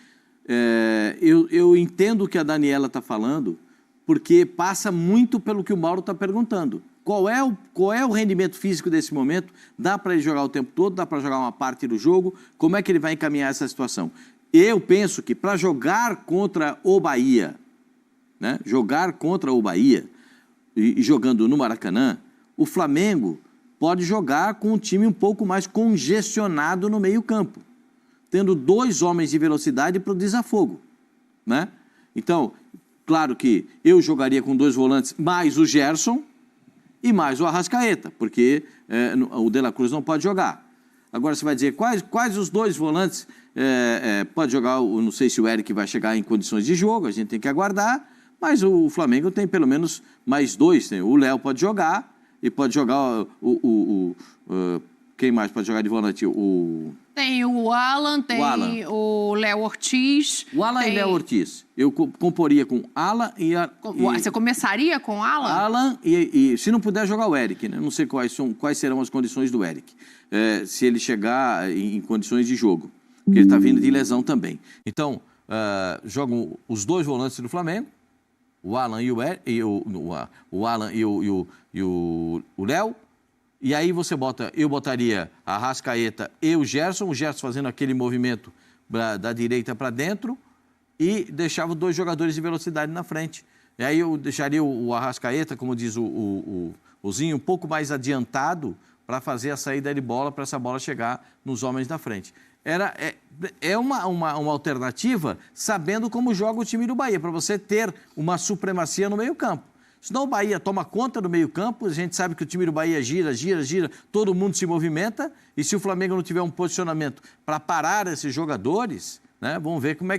eu entendo o que a Daniela está falando, porque passa muito pelo que o Mauro está perguntando. Qual é o rendimento físico desse momento? Dá para ele jogar o tempo todo? Dá para jogar uma parte do jogo? Como é que ele vai encaminhar essa situação? Eu penso que para jogar contra o Bahia, né? Jogar contra o Bahia e jogando no Maracanã, o Flamengo pode jogar com um time um pouco mais congestionado no meio-campo, tendo 2 homens de velocidade para o desafogo, né? Então, claro que eu jogaria com 2 volantes mais o Gerson e mais o Arrascaeta, porque o De La Cruz não pode jogar. Agora você vai dizer quais os 2 volantes pode jogar, não sei se o Eric vai chegar em condições de jogo, a gente tem que aguardar, mas o Flamengo tem pelo menos mais 2, né? O Léo pode jogar e pode jogar quem mais pode jogar de volante? Tem o Alan, tem o Léo Ortiz. O Alan e Léo Ortiz. Eu comporia com Alan e... Você começaria com Alan? Alan e se não puder jogar o Eric, né? Não sei quais serão as condições do Eric. Se ele chegar em condições de jogo. Porque ele está vindo de lesão também. Então, jogam os 2 volantes do Flamengo, o Alan e o Alan e o Léo. E aí eu botaria a Arrascaeta e o Gerson fazendo aquele movimento da direita para dentro e deixava 2 jogadores de velocidade na frente. E aí eu deixaria o Arrascaeta, como diz o Zinho, um pouco mais adiantado para fazer a saída de bola, para essa bola chegar nos homens da frente. É uma alternativa sabendo como joga o time do Bahia, para você ter uma supremacia no meio-campo. Senão o Bahia toma conta do meio-campo, a gente sabe que o time do Bahia gira, todo mundo se movimenta, e se o Flamengo não tiver um posicionamento para parar esses jogadores, né, vamos ver como é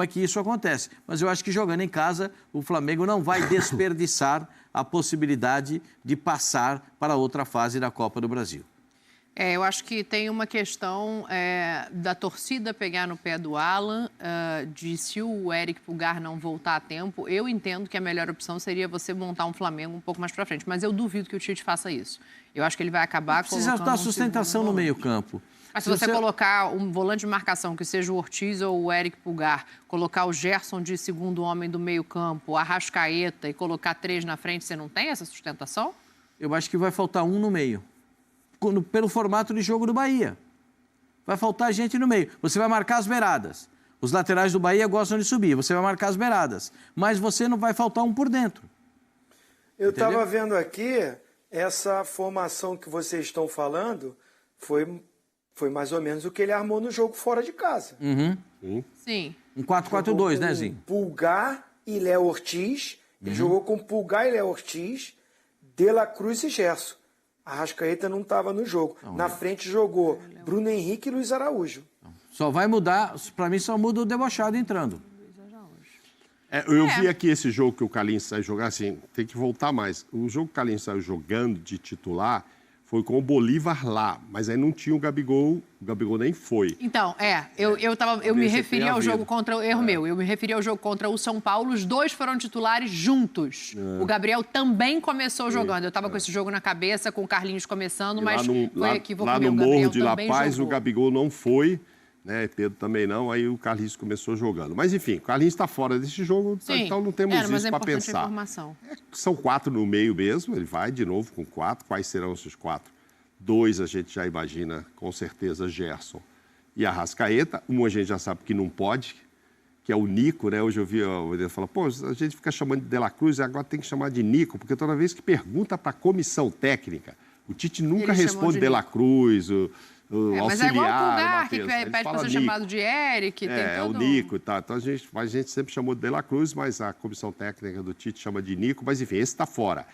que isso acontece. Mas eu acho que jogando em casa, o Flamengo não vai desperdiçar a possibilidade de passar para outra fase da Copa do Brasil. Eu acho que tem uma questão da torcida pegar no pé do Alan, de se o Eric Pulgar não voltar a tempo. Eu entendo que a melhor opção seria você montar um Flamengo um pouco mais para frente, mas eu duvido que o Tite faça isso. Eu acho que ele vai acabar colocando... Precisa dar sustentação no meio-campo. Mas se você colocar um volante de marcação, que seja o Ortiz ou o Eric Pulgar, colocar o Gerson de segundo homem do meio-campo, a Arrascaeta e colocar 3 na frente, você não tem essa sustentação? Eu acho que vai faltar um no meio. Pelo formato de jogo do Bahia. Vai faltar gente no meio. Você vai marcar as beiradas. Os laterais do Bahia gostam de subir. Você vai marcar as beiradas. Mas você não vai faltar um por dentro. Eu estava vendo aqui, essa formação que vocês estão falando foi mais ou menos o que ele armou no jogo fora de casa. Uhum. Sim. Um 4-4-2, né, Zinho? Pulgar e Léo Ortiz Ele jogou com Pulgar e Léo Ortiz, De La Cruz e Gerson. Arrascaeta não estava no jogo. Na frente jogou Bruno Henrique e Luiz Araújo. Só vai mudar, para mim só muda o debochado entrando. Eu vi aqui esse jogo que o Carlinhos saiu jogar, assim, tem que voltar mais. O jogo que o Carlinhos saiu jogando de titular foi com o Bolívar lá, mas aí não tinha o Gabigol nem foi. Então, eu me referi ao jogo contra o erro meu. Eu me referi ao jogo contra o São Paulo. Os dois foram titulares juntos. O Gabriel também começou jogando. Eu estava com esse jogo na cabeça, com o Carlinhos começando, mas foi equívoco lá meu. no Morro de La Paz, jogou. o Gabigol não foi, né? Pedro também não. Aí o Carlinhos começou jogando. Mas enfim, o Carlinhos está fora desse jogo, Sim, então não temos isso para pensar. A informação. São 4 no meio mesmo. Ele vai de novo com 4. Quais serão esses 4? 2 a gente já imagina, com certeza, Gerson e Arrascaeta. Um a gente já sabe que não pode, que é o Nico, né? Hoje eu vi ele falar, pô, a gente fica chamando de De La Cruz e agora tem que chamar de Nico, porque toda vez que pergunta para a comissão técnica, o Tite nunca responde De La Cruz, o auxiliar. Mas é igual o Pulgar, que Matheus, pede para ser chamado de Eric. É o Nico e tal. Então a gente sempre chamou de La Cruz, mas a comissão técnica do Tite chama de Nico. Mas enfim, esse está fora.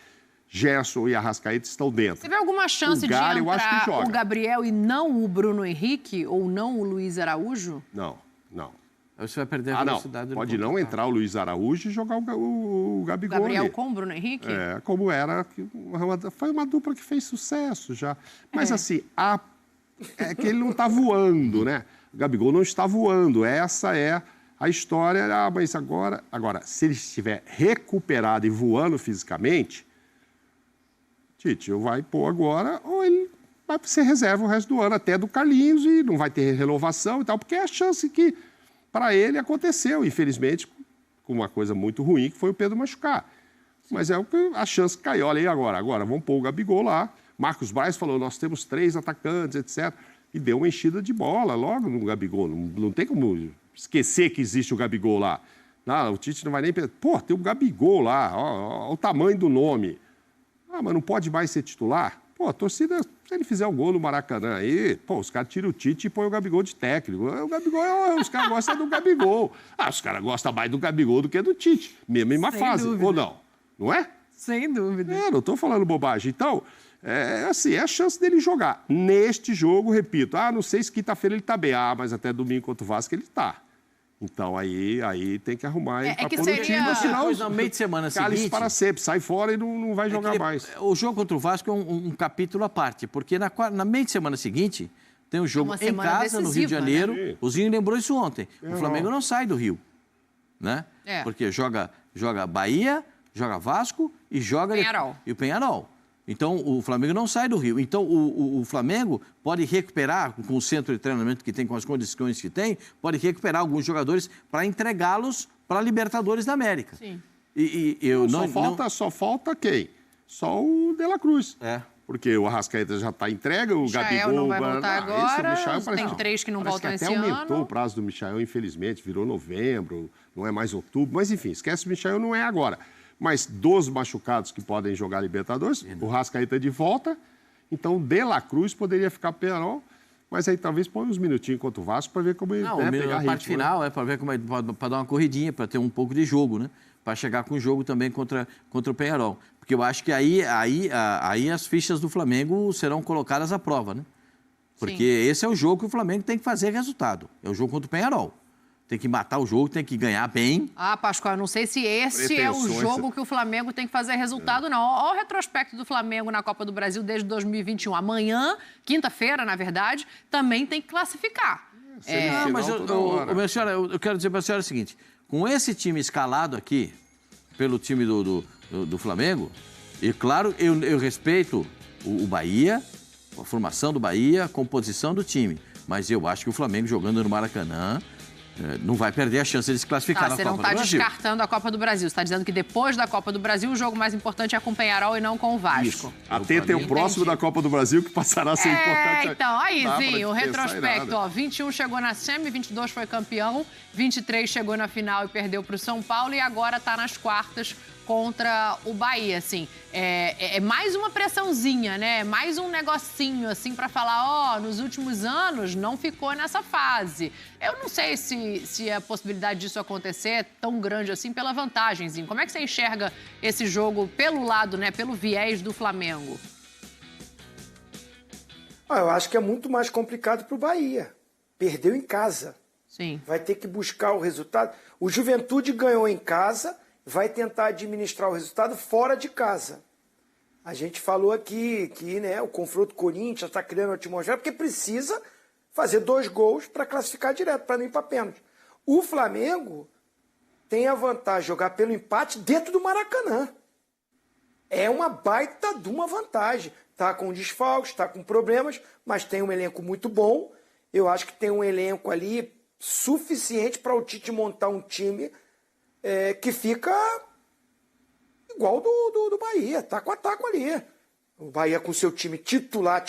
Gerson e Arrascaeta estão dentro. Você vê alguma chance de Galo, eu acho que entrar joga. o Gabriel e não o Bruno Henrique ou não o Luiz Araújo? Não. Aí você vai perder a velocidade. Pode não entrar o Luiz Araújo e jogar o Gabigol Gabriel ali. com o Bruno Henrique? Como era. Foi uma dupla que fez sucesso já. Mas assim, é que ele não está voando, né? O Gabigol não está voando. Essa é a história. Mas agora, se ele estiver recuperado e voando fisicamente, Tite, ou vai pôr agora, ou ele vai ser reserva o resto do ano, até do Carlinhos, e não vai ter renovação e tal, porque é a chance que, para ele, aconteceu, infelizmente, com uma coisa muito ruim, que foi o Pedro machucar. Mas é a chance que caiu. Olha aí agora, vamos pôr o Gabigol lá. Marcos Braz falou, nós temos 3 atacantes, etc. E deu uma enchida de bola logo no Gabigol. Não tem como esquecer que existe o Gabigol lá. Não, o Tite não vai nem pensar, pô, tem o Gabigol lá, ó, o tamanho do nome. Mas não pode mais ser titular? Pô, a torcida, se ele fizer um gol no Maracanã aí, pô, os caras tiram o Tite e põem o Gabigol de técnico. O Gabigol, os caras gostam do Gabigol. Os caras gostam mais do Gabigol do que do Tite. Mesma fase, dúvida. ou não? Não é? Sem dúvida. Não estou falando bobagem. Então, é a chance dele jogar. Neste jogo, repito, não sei se quinta-feira ele está bem. Mas até domingo contra o Vasco ele está. Então, aí tem que arrumar ele para pôr no time, senão no meio de semana seguinte, para sempre, sai fora e não vai jogar mais. O jogo contra o Vasco é um capítulo à parte, porque na meio de semana seguinte tem um jogo em casa, no Rio de Janeiro. Né? O Zinho lembrou isso ontem. O Flamengo não sai do Rio, né? Porque joga Bahia, joga Vasco e joga... Peñarol. E o Peñarol. Então, o Flamengo não sai do Rio. Então, o Flamengo pode recuperar, com o centro de treinamento que tem, com as condições que tem, pode recuperar alguns jogadores para entregá-los para a Libertadores da América. Sim. Só falta quem? Só o De La Cruz. Porque o Arrascaeta já está entregue, o Gabigol... não vai voltar agora, tem 3 que não voltam esse ano. Até aumentou o prazo do Michael, infelizmente, virou novembro, não é mais outubro. Mas, enfim, esquece o Michael, não é agora. Mas dos machucados que podem jogar Libertadores, o Arrascaeta de volta, então o De La Cruz poderia ficar Peñarol, mas aí talvez põe uns minutinhos contra o Vasco para ver como ele pegar a parte final para ver como para dar uma corridinha, para ter um pouco de jogo, né? Para chegar com o jogo também contra o Peñarol. Porque eu acho que aí as fichas do Flamengo serão colocadas à prova, né? Porque esse é o jogo que o Flamengo tem que fazer resultado. É o jogo contra o Peñarol. Tem que matar o jogo, tem que ganhar bem. Pascoal, eu não sei se esse é o jogo que o Flamengo tem que fazer resultado, não. Olha o retrospecto do Flamengo na Copa do Brasil desde 2021. Amanhã, quinta-feira, na verdade, também tem que classificar. Mas, minha senhora, eu quero dizer para a senhora o seguinte. Com esse time escalado aqui, pelo time do Flamengo, e claro, eu respeito o Bahia, a formação do Bahia, a composição do time. Mas eu acho que o Flamengo jogando no Maracanã... não vai perder a chance de se classificar na Copa do Brasil. Você não está descartando a Copa do Brasil. Você está dizendo que depois da Copa do Brasil, o jogo mais importante é com o Peñarol e não com o Vasco. Isso. Até tem o próximo da Copa do Brasil que passará a ser importante. Então, aí, Zinho, o retrospecto. 21 chegou na semi, 22 foi campeão, 23 chegou na final e perdeu para o São Paulo e agora está nas quartas contra o Bahia, assim. É mais uma pressãozinha, né? Mais um negocinho, assim, para falar, nos últimos anos não ficou nessa fase. Eu não sei se a possibilidade disso acontecer é tão grande assim pela vantagemzinha. Como é que você enxerga esse jogo pelo lado, né, pelo viés do Flamengo? Eu acho que é muito mais complicado para o Bahia. Perdeu em casa. Sim. Vai ter que buscar o resultado. O Juventude ganhou em casa, vai tentar administrar o resultado fora de casa. A gente falou aqui que, né, o confronto Corinthians está criando uma atmosfera porque precisa fazer 2 gols para classificar direto, para não ir para pênalti. O Flamengo tem a vantagem de jogar pelo empate dentro do Maracanã. É uma baita de uma vantagem. Está com desfalques, está com problemas, mas tem um elenco muito bom. Eu acho que tem um elenco ali suficiente para o Tite montar um time que fica igual do Bahia, taco a taco ali. O Bahia com seu time titular,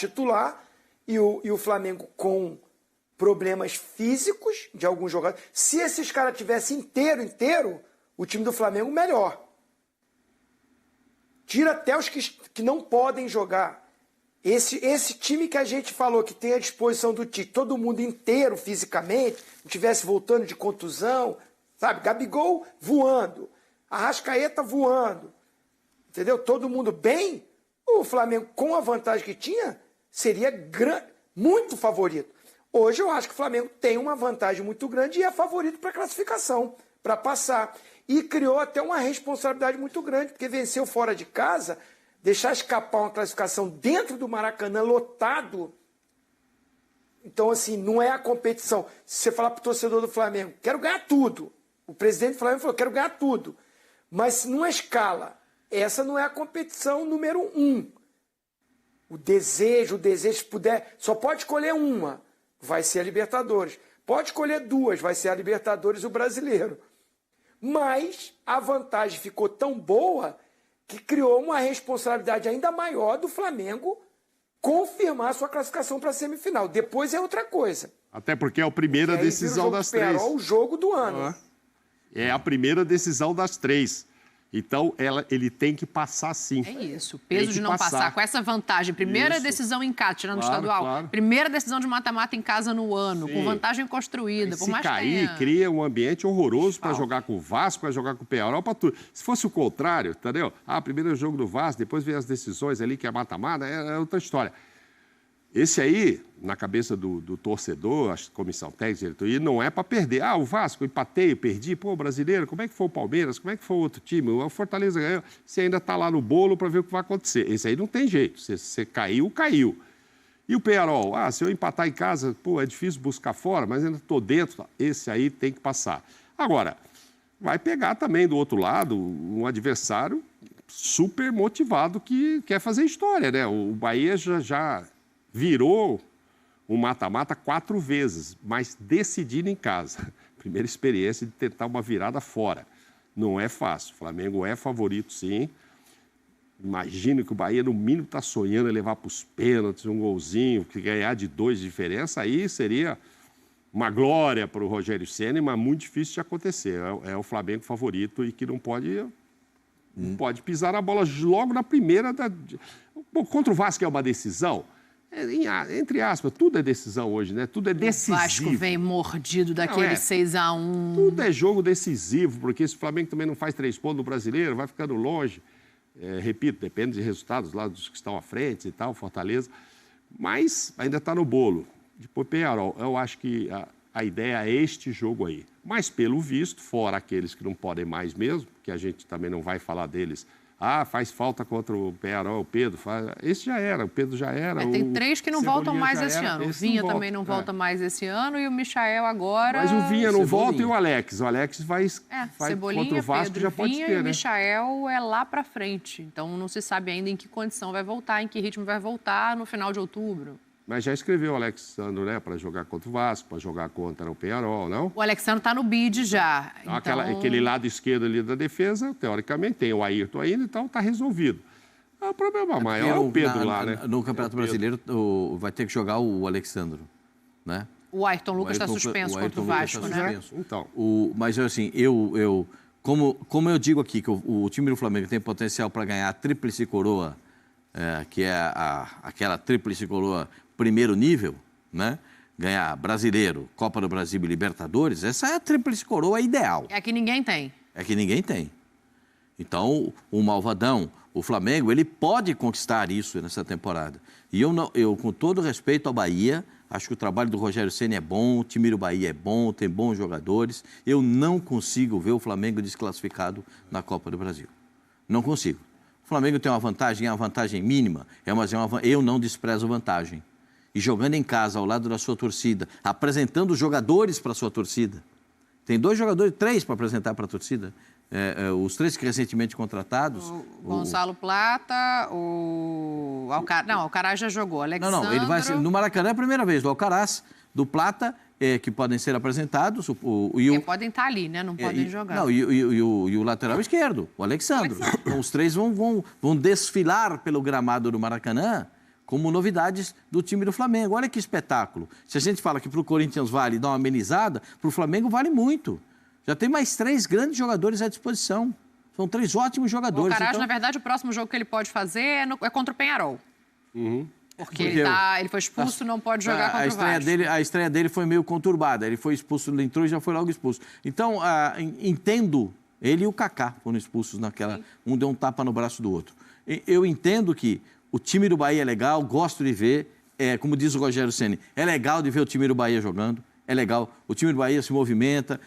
e o Flamengo com problemas físicos de alguns jogadores. Se esses caras tivessem inteiro, o time do Flamengo melhor. Tira até os que não podem jogar. Esse time que a gente falou que tem à disposição do Tite, todo mundo inteiro fisicamente, não tivesse voltando de contusão, sabe? Gabigol voando, Arrascaeta voando, entendeu? Todo mundo bem, o Flamengo, com a vantagem que tinha, seria muito favorito. Hoje eu acho que o Flamengo tem uma vantagem muito grande e é favorito para classificação, para passar. E criou até uma responsabilidade muito grande, porque venceu fora de casa, deixar escapar uma classificação dentro do Maracanã lotado. Então, assim, não é a competição. Se você falar para o torcedor do Flamengo, quero ganhar tudo. O presidente do Flamengo falou, quero ganhar tudo. Mas numa escala, essa não é a competição número 1. O desejo, se puder, só pode escolher uma, vai ser a Libertadores. Pode escolher 2, vai ser a Libertadores e o Brasileiro. Mas a vantagem ficou tão boa que criou uma responsabilidade ainda maior do Flamengo confirmar sua classificação para a semifinal. Depois é outra coisa. Até porque é a primeira decisão das 3. O jogo do ano. É a primeira decisão das 3. Então, ele tem que passar sim. É isso, o peso de não passar. Com essa vantagem, primeira decisão em casa, tirando o estadual, claro. Primeira decisão de mata-mata em casa no ano, sim. Com vantagem construída. Se cair, cria um ambiente horroroso para jogar com o Vasco, para jogar com o Peñarol, para tudo. Se fosse o contrário, entendeu? Primeiro jogo do Vasco, depois vem as decisões ali, que é mata-mata, é outra história. Esse aí, na cabeça do torcedor, a comissão técnica, diretoria, não é para perder. O Vasco, empatei, perdi. Pô, brasileiro, como é que foi o Palmeiras? Como é que foi o outro time? O Fortaleza ganhou. Você ainda está lá no bolo para ver o que vai acontecer. Esse aí não tem jeito. Você caiu, caiu. E o Peñarol? Se eu empatar em casa, pô, é difícil buscar fora, mas ainda estou dentro. Esse aí tem que passar. Agora, vai pegar também do outro lado um adversário super motivado que quer fazer história, né? O Bahia já virou um mata-mata 4 vezes, mas decidindo em casa. Primeira experiência de tentar uma virada fora. Não é fácil. O Flamengo é favorito, sim. Imagino que o Bahia, no mínimo, está sonhando em levar para os pênaltis, um golzinho, que ganhar de 2 de diferença, aí seria uma glória para o Rogério Ceni, mas muito difícil de acontecer. É o Flamengo favorito e que não pode pisar na bola logo na primeira. Contra o Vasco é uma decisão. Entre aspas, tudo é decisão hoje, né? Tudo é decisivo. O Vasco vem mordido daquele 6-1. Tudo é jogo decisivo, porque se o Flamengo também não faz 3 pontos no Brasileiro, vai ficando longe. Repito, depende de resultados lá dos que estão à frente e tal, Fortaleza. Mas ainda está no bolo. Depois, Peñarol, eu acho que a ideia é este jogo aí. Mas, pelo visto, fora aqueles que não podem mais mesmo, que a gente também não vai falar deles... faz falta contra o Peñarol, o Pedro. Esse já era, o Pedro já era. Tem 3 que não voltam mais esse ano. O Vinha também não volta mais esse ano e o Michael agora... Mas o Vinha não volta e o Alex. O Alex vai Cebolinha, contra o Vasco, Pedro, já pode Vinha, ter, né? E o Michael é lá pra frente. Então não se sabe ainda em que condição vai voltar, em que ritmo vai voltar no final de outubro. Mas já escreveu o Alexandre, né? Para jogar contra o Vasco, para jogar contra o Peñarol, não? O Alexandre está no bid já. Então... Aquele lado esquerdo ali da defesa, teoricamente, tem o Ayrton ainda, então está resolvido. O problema maior é o Pedro lá, né? No Campeonato Brasileiro vai ter que jogar o Alexandre, né? O Ayrton Lucas está suspenso contra o Vasco, né? Então. Mas, assim, eu Como eu digo aqui, que o time do Flamengo tem potencial para ganhar a tríplice coroa, que é aquela tríplice coroa primeiro nível, né? Ganhar Brasileiro, Copa do Brasil e Libertadores, essa é a tríplice coroa ideal. É que ninguém tem. É que ninguém tem. Então, o Malvadão, o Flamengo, ele pode conquistar isso nessa temporada. E eu, com todo respeito ao Bahia, acho que o trabalho do Rogério Ceni é bom, o time do Bahia é bom, tem bons jogadores. Eu não consigo ver o Flamengo desclassificado na Copa do Brasil. Não consigo. O Flamengo tem uma vantagem mínima, eu não desprezo vantagem. E jogando em casa, ao lado da sua torcida, apresentando jogadores para a sua torcida. Tem 3 para apresentar para a torcida. Os 3 que recentemente contratados. O Gonçalo Plata, o Alcaraz. Não, o Alcaraz já jogou. Alexandre... Não, ele vai ser, no Maracanã é a primeira vez. Do Alcaraz, do Plata, que podem ser apresentados. Podem estar ali, né? Não podem jogar. Não, e o lateral esquerdo, o Alexandre. Então, os 3 vão desfilar pelo gramado do Maracanã como novidades do time do Flamengo. Olha que espetáculo. Se a gente fala que para o Corinthians vale dar uma amenizada, para o Flamengo vale muito. Já tem mais 3 grandes jogadores à disposição. São 3 ótimos jogadores. O Alcaraz, na verdade, o próximo jogo que ele pode fazer é contra o Penharol. Porque ele foi expulso, não pode jogar contra o Vasco. A estreia dele foi meio conturbada. Ele foi expulso, ele entrou e já foi logo expulso. Então, entendo, ele e o Kaká foram expulsos naquela... Um deu um tapa no braço do outro. Eu entendo que o time do Bahia é legal, gosto de ver. Como diz o Rogério Ceni, é legal de ver o time do Bahia jogando. É legal, o time do Bahia se movimenta,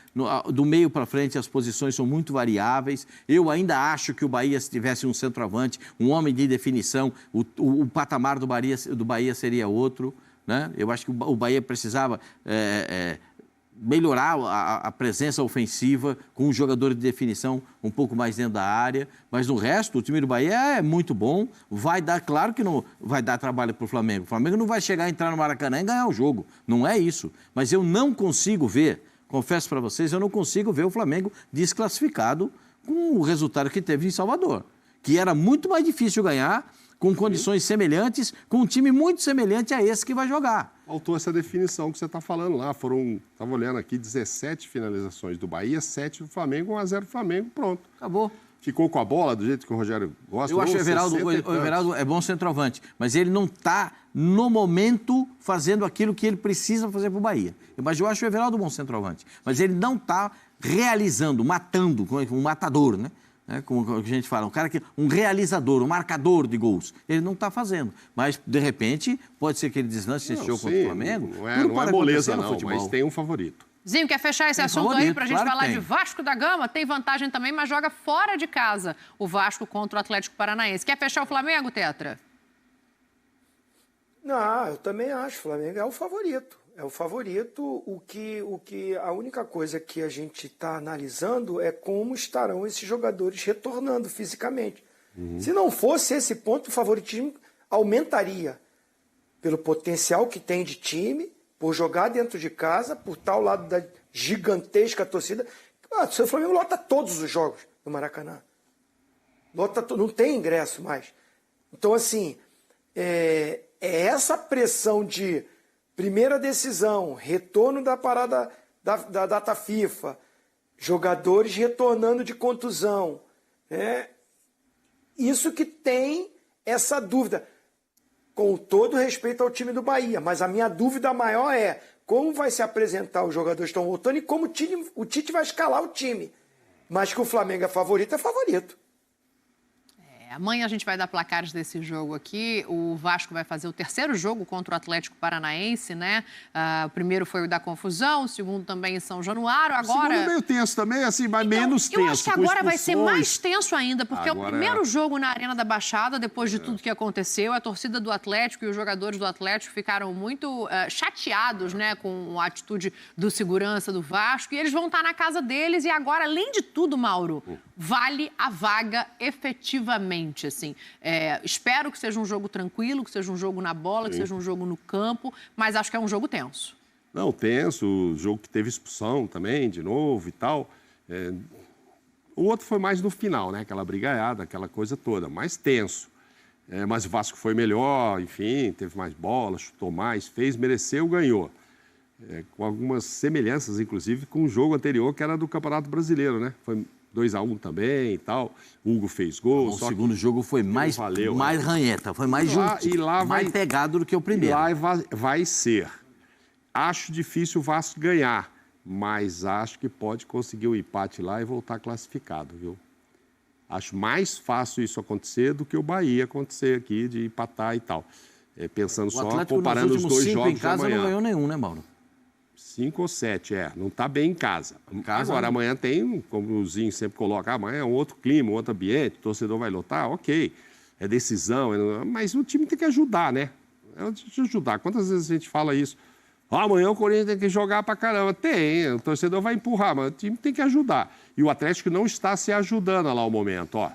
do meio para frente as posições são muito variáveis. Eu ainda acho que o Bahia, se tivesse um centroavante, um homem de definição, o patamar do Bahia seria outro, né? Eu acho que o Bahia precisava melhorar a presença ofensiva com um jogador de definição um pouco mais dentro da área, mas no resto o time do Bahia é muito bom, claro que não vai dar trabalho para o Flamengo. O Flamengo não vai chegar a entrar no Maracanã e ganhar o jogo, não é isso. Mas eu não consigo ver, confesso para vocês, eu não consigo ver o Flamengo desclassificado com o resultado que teve em Salvador, que era muito mais difícil ganhar, com condições semelhantes, com um time muito semelhante a esse que vai jogar. Faltou essa definição que você está falando lá. Estava olhando aqui, 17 finalizações do Bahia, 7 do Flamengo, 1-0 Flamengo, pronto. Acabou. Ficou com a bola do jeito que o Rogério gosta. Eu acho que o Everaldo é bom centroavante, mas ele não está, no momento, fazendo aquilo que ele precisa fazer para o Bahia. Mas eu acho o Everaldo bom centroavante, mas ele não está realizando, matando, um matador, né? Como a gente fala, um realizador, um marcador de gols. Ele não está fazendo. Mas, de repente, pode ser que ele deslance esse jogo contra o Flamengo. Não é moleza, não, mas tem um favorito. Zinho, quer fechar esse assunto aí para a gente falar de Vasco da Gama? Tem vantagem também, mas joga fora de casa o Vasco contra o Atlético Paranaense. Quer fechar o Flamengo, Tetra? Não, eu também acho. O Flamengo é o favorito. É o favorito. A única coisa que a gente está analisando é como estarão esses jogadores retornando fisicamente. Se não fosse esse ponto, o favoritismo aumentaria pelo potencial que tem de time, por jogar dentro de casa, por estar ao lado da gigantesca torcida. O Flamengo lota todos os jogos do Maracanã. Não tem ingresso mais. Então, assim, é essa pressão de primeira decisão, retorno da parada da data FIFA, jogadores retornando de contusão. Isso que tem essa dúvida. Com todo respeito ao time do Bahia, mas a minha dúvida maior é como vai se apresentar os jogadores que estão voltando e como o Tite vai escalar o time. Mas que o Flamengo é favorito, é favorito. Amanhã a gente vai dar placares desse jogo aqui. O Vasco vai fazer o 3º jogo contra o Atlético Paranaense, né? O primeiro foi o da confusão, o segundo também em São Januário. Agora... O segundo é meio tenso também, assim, mas menos tenso. Eu acho que agora vai ser mais tenso ainda, porque é o primeiro jogo na Arena da Baixada, depois de tudo que aconteceu. A torcida do Atlético e os jogadores do Atlético ficaram muito chateados, né, com a atitude do segurança do Vasco. E eles vão estar na casa deles. E agora, além de tudo, Mauro, vale a vaga efetivamente. Assim, espero que seja um jogo tranquilo, que seja um jogo na bola, que seja um jogo no campo, mas acho que é um jogo tenso. Não, tenso, o jogo que teve expulsão também, de novo e tal. O outro foi mais no final, né? Aquela brigaiada, aquela coisa toda, mais tenso. Mas o Vasco foi melhor, enfim, teve mais bola, chutou mais, fez, mereceu, ganhou. Com algumas semelhanças, inclusive, com o jogo anterior, que era do Campeonato Brasileiro, né? Foi 2-1 também e tal. O Hugo fez gol. O segundo jogo foi mais ranheta, foi mais mais pegado do que o primeiro. E lá vai ser. Acho difícil o Vasco ganhar, mas acho que pode conseguir o empate lá e voltar classificado, viu? Acho mais fácil isso acontecer do que o Bahia acontecer aqui, de empatar e tal. Pensando só, comparando os dois jogos em casa de amanhã. não ganhou nenhum, né, Mauro? 5 ou 7, não está bem em casa. Agora, amanhã tem, como o Zinho sempre coloca, amanhã é um outro clima, um outro ambiente, o torcedor vai lotar, ok. É decisão, mas o time tem que ajudar, né? Deixa eu ajudar. Quantas vezes a gente fala isso? Amanhã o Corinthians tem que jogar pra caramba. Tem, o torcedor vai empurrar, mas o time tem que ajudar. E o Atlético não está se ajudando lá ao momento, ó.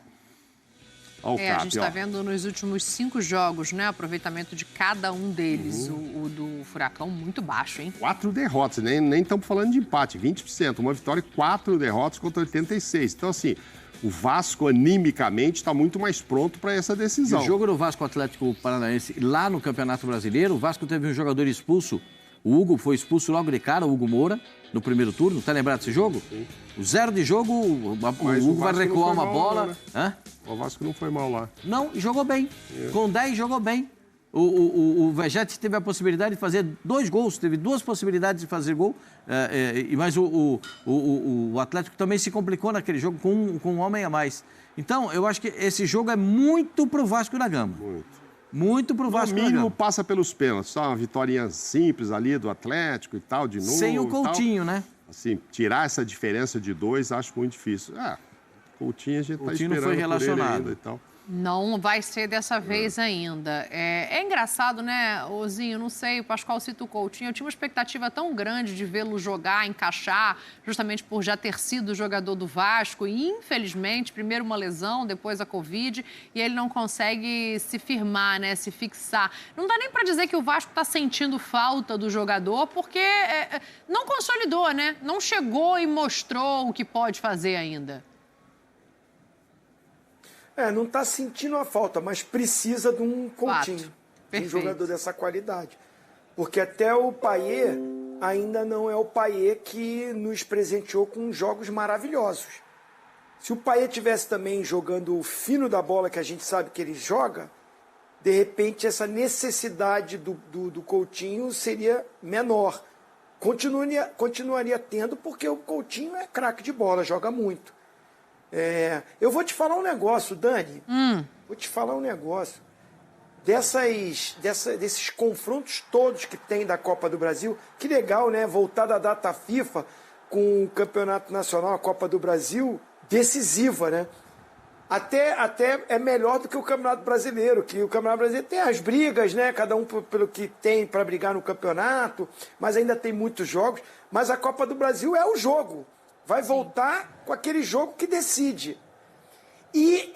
A gente está vendo nos últimos 5 jogos, né? O aproveitamento de cada um deles. O do Furacão muito baixo, hein? 4 derrotas, nem estamos falando de empate, 20%. Uma vitória e 4 derrotas contra 86. Então, assim, o Vasco, animicamente, está muito mais pronto para essa decisão. E o jogo do Vasco Atlético Paranaense, lá no Campeonato Brasileiro, o Vasco teve um jogador expulso. O Hugo foi expulso logo de cara, o Hugo Moura, no primeiro turno. Tá lembrado desse jogo? Sim. O 0 de jogo, o Hugo vai recuar uma bola. Lá, né? O Vasco não foi mal lá. Não, e jogou bem. Com 10, jogou bem. O Vegete teve a possibilidade de fazer 2 gols, teve 2 possibilidades de fazer gol. Mas o Atlético também se complicou naquele jogo com um homem a mais. Então, eu acho que esse jogo é muito pro Vasco da Gama. Muito pro Vasco da Gama. No mínimo passa pelos pênaltis. Só uma vitória simples ali do Atlético e tal, de novo. Sem o Coutinho, né? Assim, tirar essa diferença de 2, acho muito difícil. Coutinho a gente está esperando não foi relacionado. ainda e tal. Não vai ser dessa vez ainda. É engraçado, né, Ozinho? Não sei, o Pascoal cita o Coutinho. Eu tinha uma expectativa tão grande de vê-lo jogar, encaixar, justamente por já ter sido jogador do Vasco. E, infelizmente, primeiro uma lesão, depois a Covid, e ele não consegue se firmar, né, se fixar. Não dá nem para dizer que o Vasco está sentindo falta do jogador, porque não consolidou, né? Não chegou e mostrou o que pode fazer ainda. Não está sentindo a falta, mas precisa de um Coutinho, de um jogador dessa qualidade. Porque até o Payet ainda não é o Payet que nos presenteou com jogos maravilhosos. Se o Payet tivesse também jogando o fino da bola que a gente sabe que ele joga, de repente essa necessidade do Coutinho seria menor. Continuaria tendo, porque o Coutinho é craque de bola, joga muito. Eu vou te falar um negócio, Dani. Vou te falar um negócio. Desses confrontos todos que tem da Copa do Brasil, que legal, né? Voltar da data FIFA com o Campeonato Nacional, a Copa do Brasil, decisiva, né? Até é melhor do que o Campeonato Brasileiro, que o Campeonato Brasileiro tem as brigas, né? Cada um pelo que tem para brigar no campeonato, mas ainda tem muitos jogos. Mas a Copa do Brasil é o jogo. Vai voltar com aquele jogo que decide. E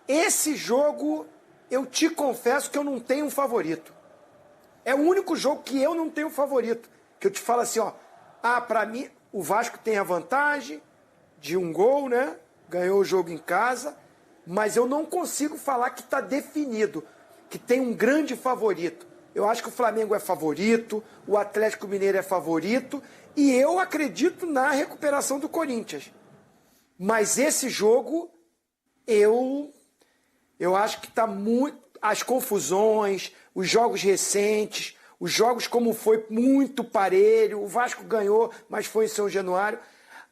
esse jogo, eu te confesso que eu não tenho um favorito. É o único jogo que eu não tenho favorito. Que eu te falo assim, ó. Para mim, o Vasco tem a vantagem de 1 gol, né? Ganhou o jogo em casa. Mas eu não consigo falar que está definido. Que tem um grande favorito. Eu acho que o Flamengo é favorito, o Atlético Mineiro é favorito e eu acredito na recuperação do Corinthians. Mas esse jogo, eu acho que está muito... As confusões, os jogos recentes, os jogos como foi muito parelho, o Vasco ganhou, mas foi em São Januário.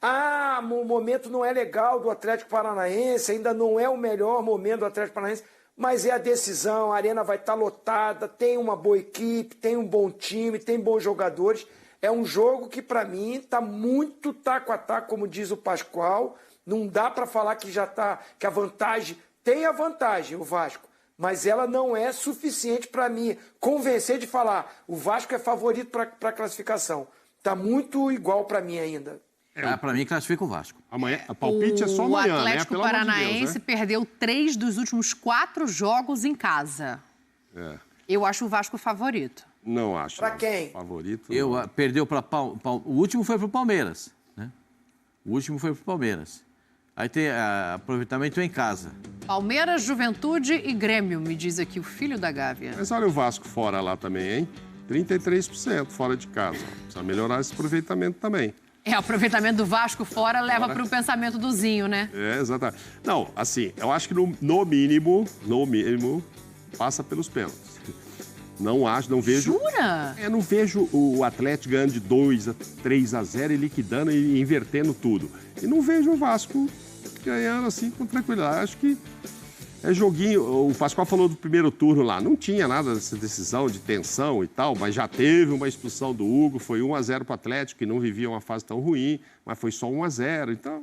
O momento não é legal do Atlético Paranaense, ainda não é o melhor momento do Atlético Paranaense. Mas é a decisão, a arena vai estar lotada, tem uma boa equipe, tem um bom time, tem bons jogadores. É um jogo que, para mim, está muito taco a taco, como diz o Pascoal. Não dá para falar que que a vantagem... Tem a vantagem, o Vasco, mas ela não é suficiente para mim convencer de falar o Vasco é favorito para a classificação. Está muito igual para mim ainda. Para mim, classifica o Vasco. Amanhã, a palpite é só amanhã, O Atlético né? Paranaense Deus, né? perdeu 3 dos últimos 4 jogos em casa. Eu acho o Vasco favorito. Não acho. Para quem? Favorito. Perdeu para... O último foi para o Palmeiras, né? O último foi para o Palmeiras. Aí tem aproveitamento em casa. Palmeiras, Juventude e Grêmio, me diz aqui o filho da Gávea. Mas olha o Vasco fora lá também, hein? 33% fora de casa. Precisa melhorar esse aproveitamento também. O aproveitamento do Vasco fora leva para o pensamento do Zinho, né? Exatamente. Não, assim, eu acho que no mínimo, passa pelos pênaltis. Não vejo... Jura? Eu não vejo o Atlético ganhando de 2-3-0 e liquidando e invertendo tudo. E não vejo o Vasco ganhando assim com tranquilidade. Acho que é joguinho. O Pascoal falou do primeiro turno lá. Não tinha nada dessa decisão de tensão e tal, mas já teve uma expulsão do Hugo. Foi 1-0 para o Atlético, que não vivia uma fase tão ruim, mas foi só 1-0. Então,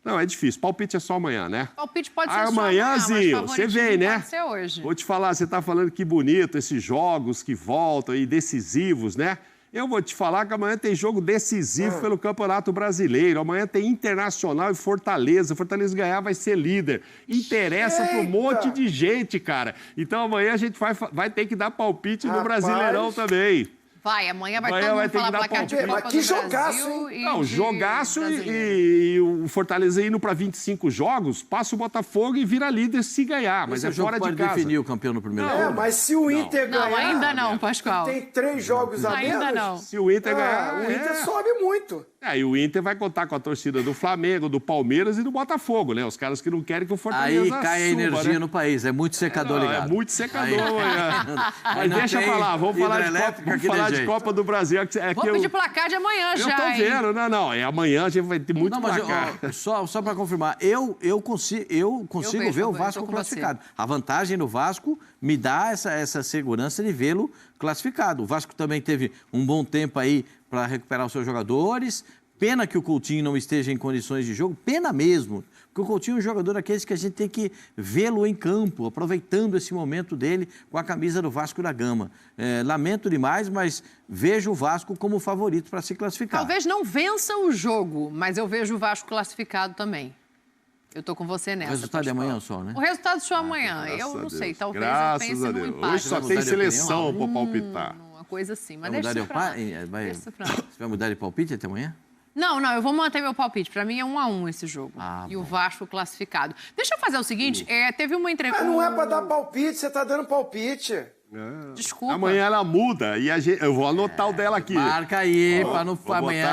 não, é difícil. Palpite é só amanhã, né? Palpite pode ser amanhãzinho, você vem, né? Pode ser hoje. Vou te falar, você está falando que bonito esses jogos que voltam e decisivos, né? Eu vou te falar que amanhã tem jogo decisivo pelo Campeonato Brasileiro. Amanhã tem Internacional e Fortaleza. Fortaleza ganhar vai ser líder. Interessa para um monte de gente, cara. Então amanhã a gente vai ter que dar palpite no Brasileirão também. Vai, amanhã vai todo mundo falar placar de Copa do Brasil. Não, jogaço e o Fortaleza indo para 25 jogos, passa o Botafogo e vira líder se ganhar, mas é fora de casa. Pode definir o campeão no primeiro turno. Mas se o Inter ganhar... Não, ainda não, Pascoal. Tem 3 jogos a menos... Ainda não. Se o Inter ganhar... O Inter sobe muito. E o Inter vai contar com a torcida do Flamengo, do Palmeiras e do Botafogo, né? Os caras que não querem que o Fortaleza Aí cai a energia, né, no país. É muito secador ligado. É muito secador. Mas deixa eu falar. Vamos falar de Copa do Brasil. Vou pedir placar de amanhã já, Eu tô vendo. Não. Amanhã a gente vai ter muito placar. Só para confirmar. Eu consigo ver o Vasco classificado. A vantagem do Vasco me dá essa segurança de vê-lo classificado. O Vasco também teve um bom tempo aí para recuperar os seus jogadores. Pena que o Coutinho não esteja em condições de jogo, pena mesmo. Porque o Coutinho é um jogador daqueles que a gente tem que vê-lo em campo, aproveitando esse momento dele com a camisa do Vasco da Gama. Lamento demais, mas vejo o Vasco como favorito para se classificar. Talvez não vença o jogo, mas eu vejo o Vasco classificado também. Eu tô com você nessa. O resultado é amanhã só, né? O resultado só amanhã. Eu não sei, talvez eu pense no empate. Hoje só tem seleção para palpitar. Uma coisa assim, mas vai deixa Você vai mudar de palpite até amanhã? Não, eu vou manter meu palpite. Para mim é 1-1 esse jogo. E o Vasco classificado. Deixa eu fazer o seguinte, teve uma entrevista... Mas não é para dar palpite, você tá dando palpite. Desculpa. Amanhã ela muda e eu vou anotar o dela aqui. Marca aí, para não amanhã.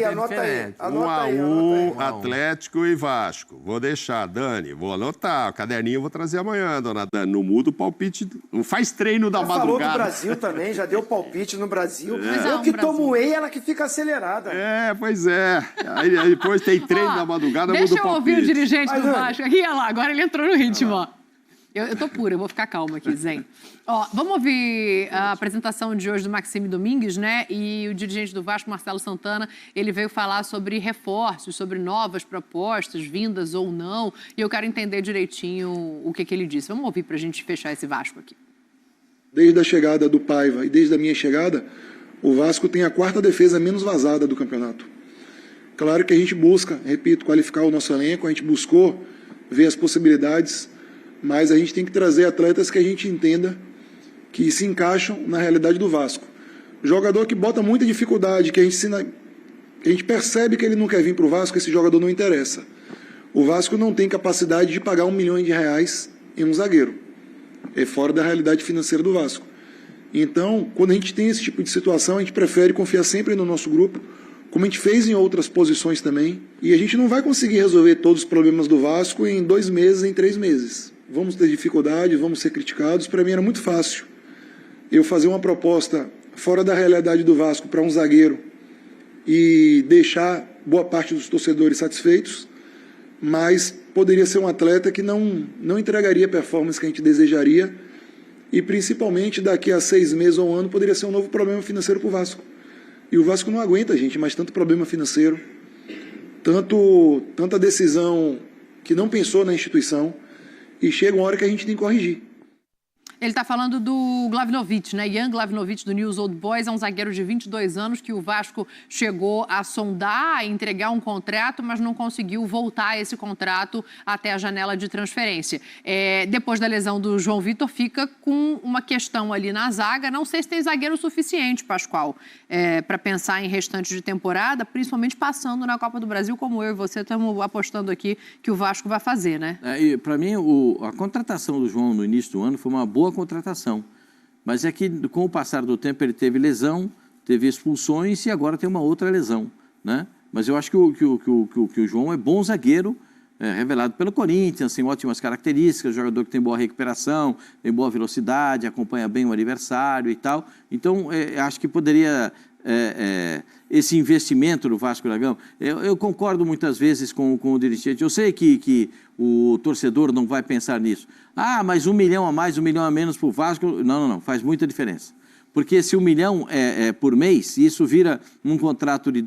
Anota aí. 1-1, Atlético e Vasco. Vou deixar, Dani, vou anotar. O caderninho eu vou trazer amanhã, dona Dani. Não muda o palpite, não faz treino da madrugada. Falou do Brasil também, já deu palpite no Brasil. Eu que tomo whey, ela que fica acelerada. Pois é. Aí depois tem treino da madrugada, muda o palpite. Deixa eu ouvir o dirigente do Vasco. Aqui, olha lá, agora ele entrou no ritmo, ó. Eu tô pura, eu vou ficar calma aqui, Zen. Vamos ouvir a apresentação de hoje do Maxime Domingues, né? E o dirigente do Vasco, Marcelo Santana, ele veio falar sobre reforços, sobre novas propostas, vindas ou não. E eu quero entender direitinho o que ele disse. Vamos ouvir pra gente fechar esse Vasco aqui. Desde a chegada do Paiva e desde a minha chegada, o Vasco tem a 4ª defesa menos vazada do campeonato. Claro que a gente busca, repito, qualificar o nosso elenco, a gente buscou ver as possibilidades, mas a gente tem que trazer atletas que a gente entenda que se encaixam na realidade do Vasco. Jogador que bota muita dificuldade, que a gente percebe que ele não quer vir para o Vasco, esse jogador não interessa. O Vasco não tem capacidade de pagar R$1 milhão em um zagueiro. É fora da realidade financeira do Vasco. Então, quando a gente tem esse tipo de situação, a gente prefere confiar sempre no nosso grupo, como a gente fez em outras posições também. E a gente não vai conseguir resolver todos os problemas do Vasco em 2 meses, em 3 meses. Vamos ter dificuldades, vamos ser criticados. Para mim era muito fácil eu fazer uma proposta fora da realidade do Vasco para um zagueiro e deixar boa parte dos torcedores satisfeitos, mas poderia ser um atleta que não entregaria a performance que a gente desejaria e principalmente daqui a 6 meses ou 1 ano poderia ser um novo problema financeiro para o Vasco. E o Vasco não aguenta, gente, mais tanto problema financeiro, tanta decisão que não pensou na instituição. E chega uma hora que a gente tem que corrigir. Ele está falando do Glavinovic, né? Jan Glavinovic, do News Old Boys, é um zagueiro de 22 anos que o Vasco chegou a sondar, a entregar um contrato, mas não conseguiu voltar esse contrato até a janela de transferência. Depois da lesão do João Vitor, fica com uma questão ali na zaga. Não sei se tem zagueiro suficiente, Pascoal, para pensar em restante de temporada, principalmente passando na Copa do Brasil, como eu e você estamos apostando aqui que o Vasco vai fazer, né? Para mim, a contratação do João no início do ano foi uma boa contratação, mas é que com o passar do tempo ele teve lesão, teve expulsões e agora tem uma outra lesão. né? Mas eu acho que o João é bom zagueiro, revelado pelo Corinthians, tem ótimas características, jogador que tem boa recuperação, tem boa velocidade, acompanha bem o adversário e tal. Então, acho que poderia... esse investimento no Vasco da Gama, eu concordo muitas vezes com o dirigente. Eu sei que o torcedor não vai pensar nisso. Ah, mas 1 milhão a mais, 1 milhão a menos para o Vasco... Não, faz muita diferença. Porque se 1 milhão é por mês, e isso vira um contrato de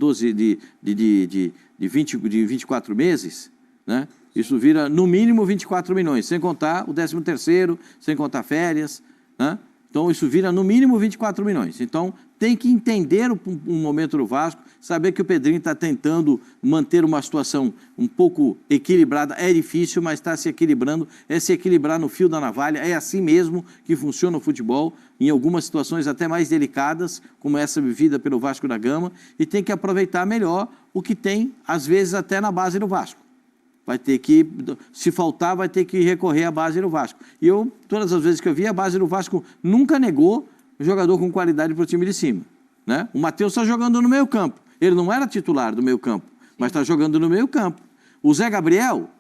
24 meses... né? Isso vira, no mínimo, 24 milhões, sem contar o 13º, sem contar férias, né? Então, isso vira, no mínimo, 24 milhões. Então, tem que entender um momento do Vasco, saber que o Pedrinho está tentando manter uma situação um pouco equilibrada. É difícil, mas está se equilibrando. É se equilibrar no fio da navalha. É assim mesmo que funciona o futebol, em algumas situações até mais delicadas, como essa vivida pelo Vasco da Gama, e tem que aproveitar melhor o que tem, às vezes, até na base do Vasco. Vai ter que, se faltar, vai ter que recorrer à base do Vasco. E eu, todas as vezes que eu vi, a base do Vasco nunca negou jogador com qualidade para o time de cima, né? O Matheus está jogando no meio campo. Ele não era titular do meio campo, mas está jogando no meio campo. O Zé Gabriel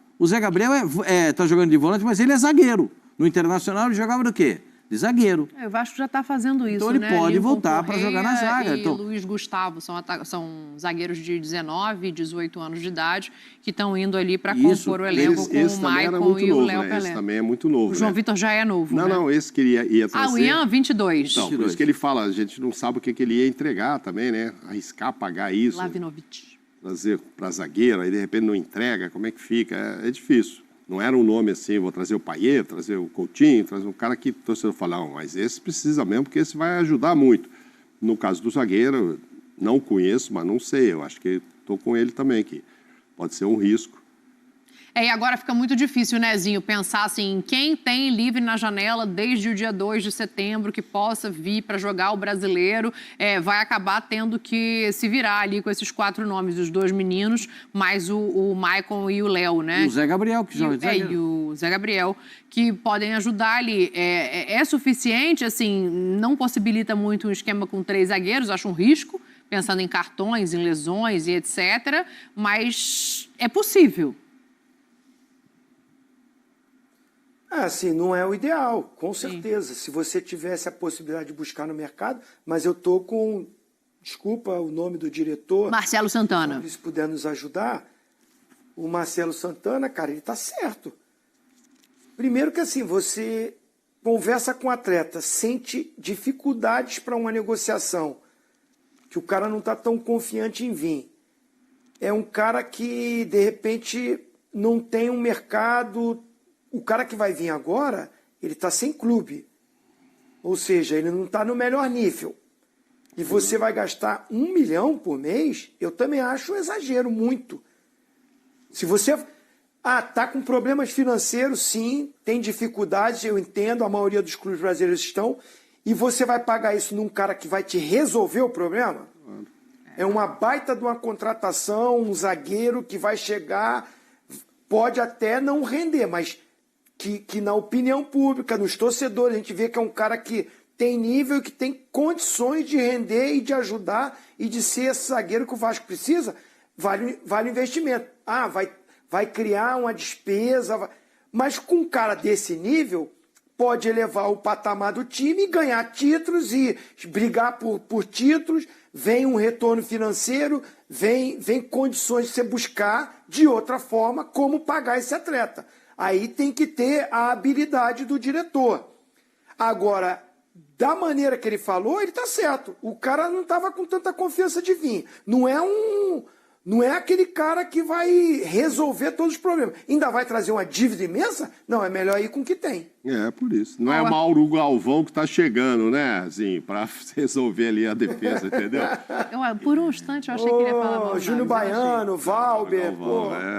está jogando de volante, mas ele é zagueiro. No Internacional ele jogava do quê? De zagueiro. O Vasco já está fazendo isso, então ele pode Lincoln voltar para Correa jogar na zaga. E então... Luiz Gustavo são zagueiros de 19 e 18 anos de idade que estão indo ali para compor o elenco com o Maicon e o Léo Pelé. Esse também é muito novo. O João Vitor já é novo, né? Não, esse que ele ia trazer... Ah, o Ian, 22. Então, por isso que ele fala, a gente não sabe o que ele ia entregar também, né? Arriscar, pagar isso. Lavinovic. Trazer para zagueiro, aí de repente não entrega, como é que fica? É difícil. Não era um nome assim, vou trazer o Payet, trazer o Coutinho, trazer um cara que o torcedor fala, não, mas esse precisa mesmo, porque esse vai ajudar muito. No caso do zagueiro, não conheço, mas não sei, eu acho que estou com ele também, que pode ser um risco. E agora fica muito difícil, né, Zinho, pensar assim, em quem tem livre na janela desde o dia 2 de setembro que possa vir para jogar o Brasileiro, vai acabar tendo que se virar ali com esses 4 nomes, os 2 meninos, mais o Maicon e o Léo, né? E o Zé Gabriel, que joga de zagueiro. E o Zé Gabriel, que podem ajudar ali. É suficiente, assim, não possibilita muito um esquema com 3 zagueiros, acho um risco, pensando em cartões, em lesões e etc., mas é possível. Assim, não é o ideal, com certeza. Sim. Se você tivesse a possibilidade de buscar no mercado, mas eu estou com, desculpa o nome do diretor... Marcelo Santana. Se puder nos ajudar, o Marcelo Santana, cara, ele está certo. Primeiro que assim, você conversa com o atleta, sente dificuldades para uma negociação, que o cara não está tão confiante em vir. É um cara que, de repente, não tem um mercado... O cara que vai vir agora, ele está sem clube. Ou seja, ele não está no melhor nível. E você vai gastar 1 milhão por mês, eu também acho um exagero, muito. Se você... está com problemas financeiros, sim, tem dificuldades, eu entendo, a maioria dos clubes brasileiros estão, e você vai pagar isso num cara que vai te resolver o problema? É uma baita de uma contratação, um zagueiro que vai chegar, pode até não render, mas... Que na opinião pública, nos torcedores, a gente vê que é um cara que tem nível, que tem condições de render e de ajudar e de ser esse zagueiro que o Vasco precisa, vale o investimento. Vai criar uma despesa, mas com um cara desse nível, pode elevar o patamar do time e ganhar títulos e brigar por títulos, vem um retorno financeiro, vem condições de você buscar de outra forma como pagar esse atleta. Aí tem que ter a habilidade do diretor. Agora, da maneira que ele falou, ele está certo. O cara não estava com tanta confiança de vir. Não é aquele cara que vai resolver todos os problemas. Ainda vai trazer uma dívida imensa? Não, é melhor ir com o que tem. É, por isso. Não é o Mauro Galvão que está chegando, né, assim, para resolver ali a defesa, entendeu? Por um instante eu achei que ele ia falar Mauro Júnior Baiano, Valber.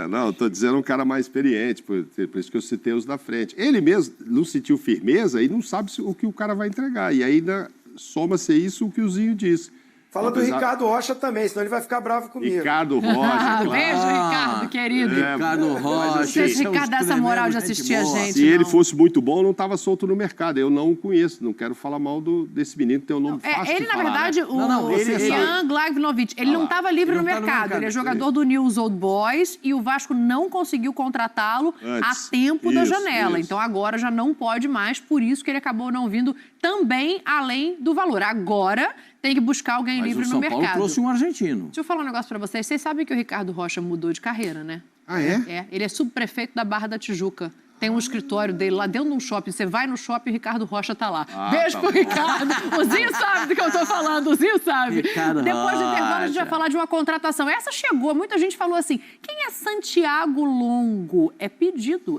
Não, estou dizendo um cara mais experiente, por isso que eu citei os da frente. Ele mesmo não sentiu firmeza e não sabe o que o cara vai entregar. E ainda soma-se isso o que o Zinho disse. Fala do Ricardo Rocha também, senão ele vai ficar bravo comigo. Ricardo Rocha, claro. Beijo, Ricardo, querido. Ricardo Rocha. Não sei se o Ricardo dá essa moral de assistir a gente. Se ele fosse muito bom, não estava solto no mercado. Eu não o conheço, não quero falar mal desse menino, tem um nome fácil Ele, de na falar, verdade, né? o Jan Glagnovic, ele não estava livre no mercado. Ele é jogador do News Old Boys e o Vasco não conseguiu contratá-lo a tempo da janela. Então agora já não pode mais, por isso que ele acabou não vindo também além do valor. Agora tem que buscar alguém livre no mercado. Mas o São Paulo trouxe um argentino. Deixa eu falar um negócio pra vocês. Vocês sabem que o Ricardo Rocha mudou de carreira, né? Ah, é? Ele é subprefeito da Barra da Tijuca. Tem um escritório dele lá dentro de um shopping. Você vai no shopping e o Ricardo Rocha tá lá. Beijo pro Ricardo. O Zinho sabe do que eu tô falando. O Zinho sabe. Ricardo Depois do Rocha. intervalo, a gente vai falar de uma contratação. Essa chegou. Muita gente falou assim, quem é Santiago Longo? É pedido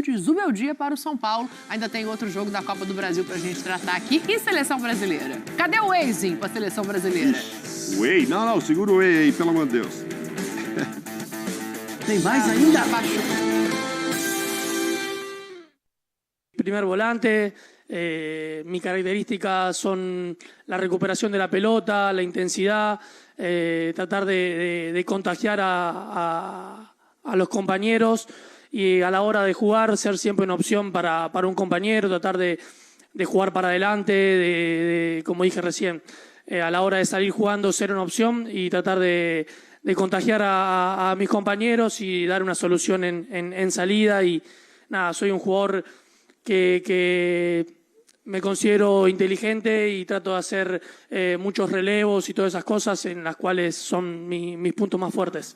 de Zubeldia para o São Paulo. Ainda tem outro jogo da Copa do Brasil pra gente tratar aqui. E seleção brasileira? Cadê o Eizinho pra seleção brasileira? Whey? Não, segura o Whey aí, pelo amor de Deus. Tem mais ainda? Primer volante, mis características son la recuperación de la pelota, la intensidad, tratar de contagiar a los compañeros y a la hora de jugar ser siempre una opción para un compañero, tratar de jugar para adelante, como dije recién, a la hora de salir jugando ser una opción y tratar de contagiar a mis compañeros y dar una solución en salida. Y nada, soy un jugador que me considero inteligente y trato de hacer muchos relevos y todas esas cosas en las cuales son mis puntos más fuertes.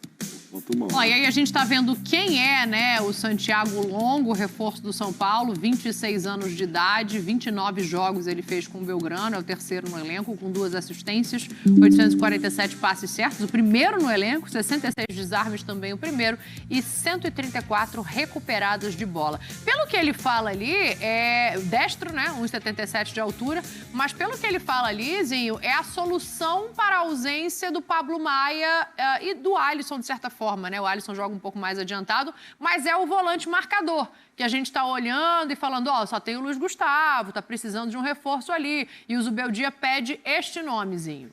Ó, e aí a gente tá vendo quem é, né, o Santiago Longo, reforço do São Paulo, 26 anos de idade, 29 jogos ele fez com o Belgrano, é o terceiro no elenco, com 2 assistências, 847 passes certos, o primeiro no elenco, 66 desarmes também o primeiro, e 134 recuperadas de bola. Pelo que ele fala ali, é destro, né, 1,77 de altura, mas pelo que ele fala ali, Zinho, é a solução para a ausência do Pablo Maia e do Alisson, de certa forma, né? O Alisson joga um pouco mais adiantado, mas é o volante marcador, que a gente está olhando e falando, ó, só tem o Luiz Gustavo, tá precisando de um reforço ali. E o Zubeldia pede este nomezinho.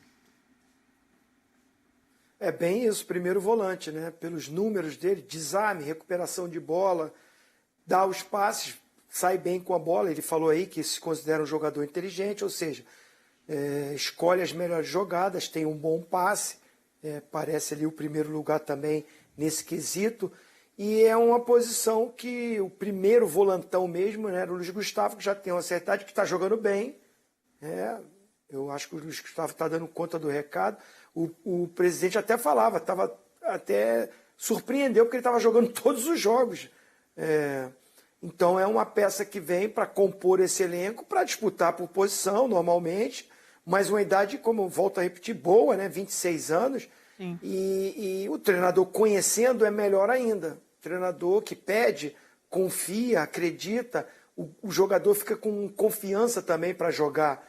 É bem isso, primeiro volante, né? Pelos números dele, desarme, recuperação de bola, dá os passes, sai bem com a bola. Ele falou aí que se considera um jogador inteligente, ou seja, escolhe as melhores jogadas, tem um bom passe, parece ali o primeiro lugar também nesse quesito. E é uma posição que o primeiro volantão mesmo, né, era o Luiz Gustavo, que já tem uma certa idade, que está jogando bem. Eu acho que o Luiz Gustavo está dando conta do recado. O presidente até falava, até surpreendeu, porque ele estava jogando todos os jogos. Então é uma peça que vem para compor esse elenco, para disputar por posição, normalmente, mas uma idade, como eu volto a repetir, boa, né? 26 anos. Sim. E o treinador conhecendo é melhor ainda. O treinador que pede, confia, acredita, o jogador fica com confiança também para jogar,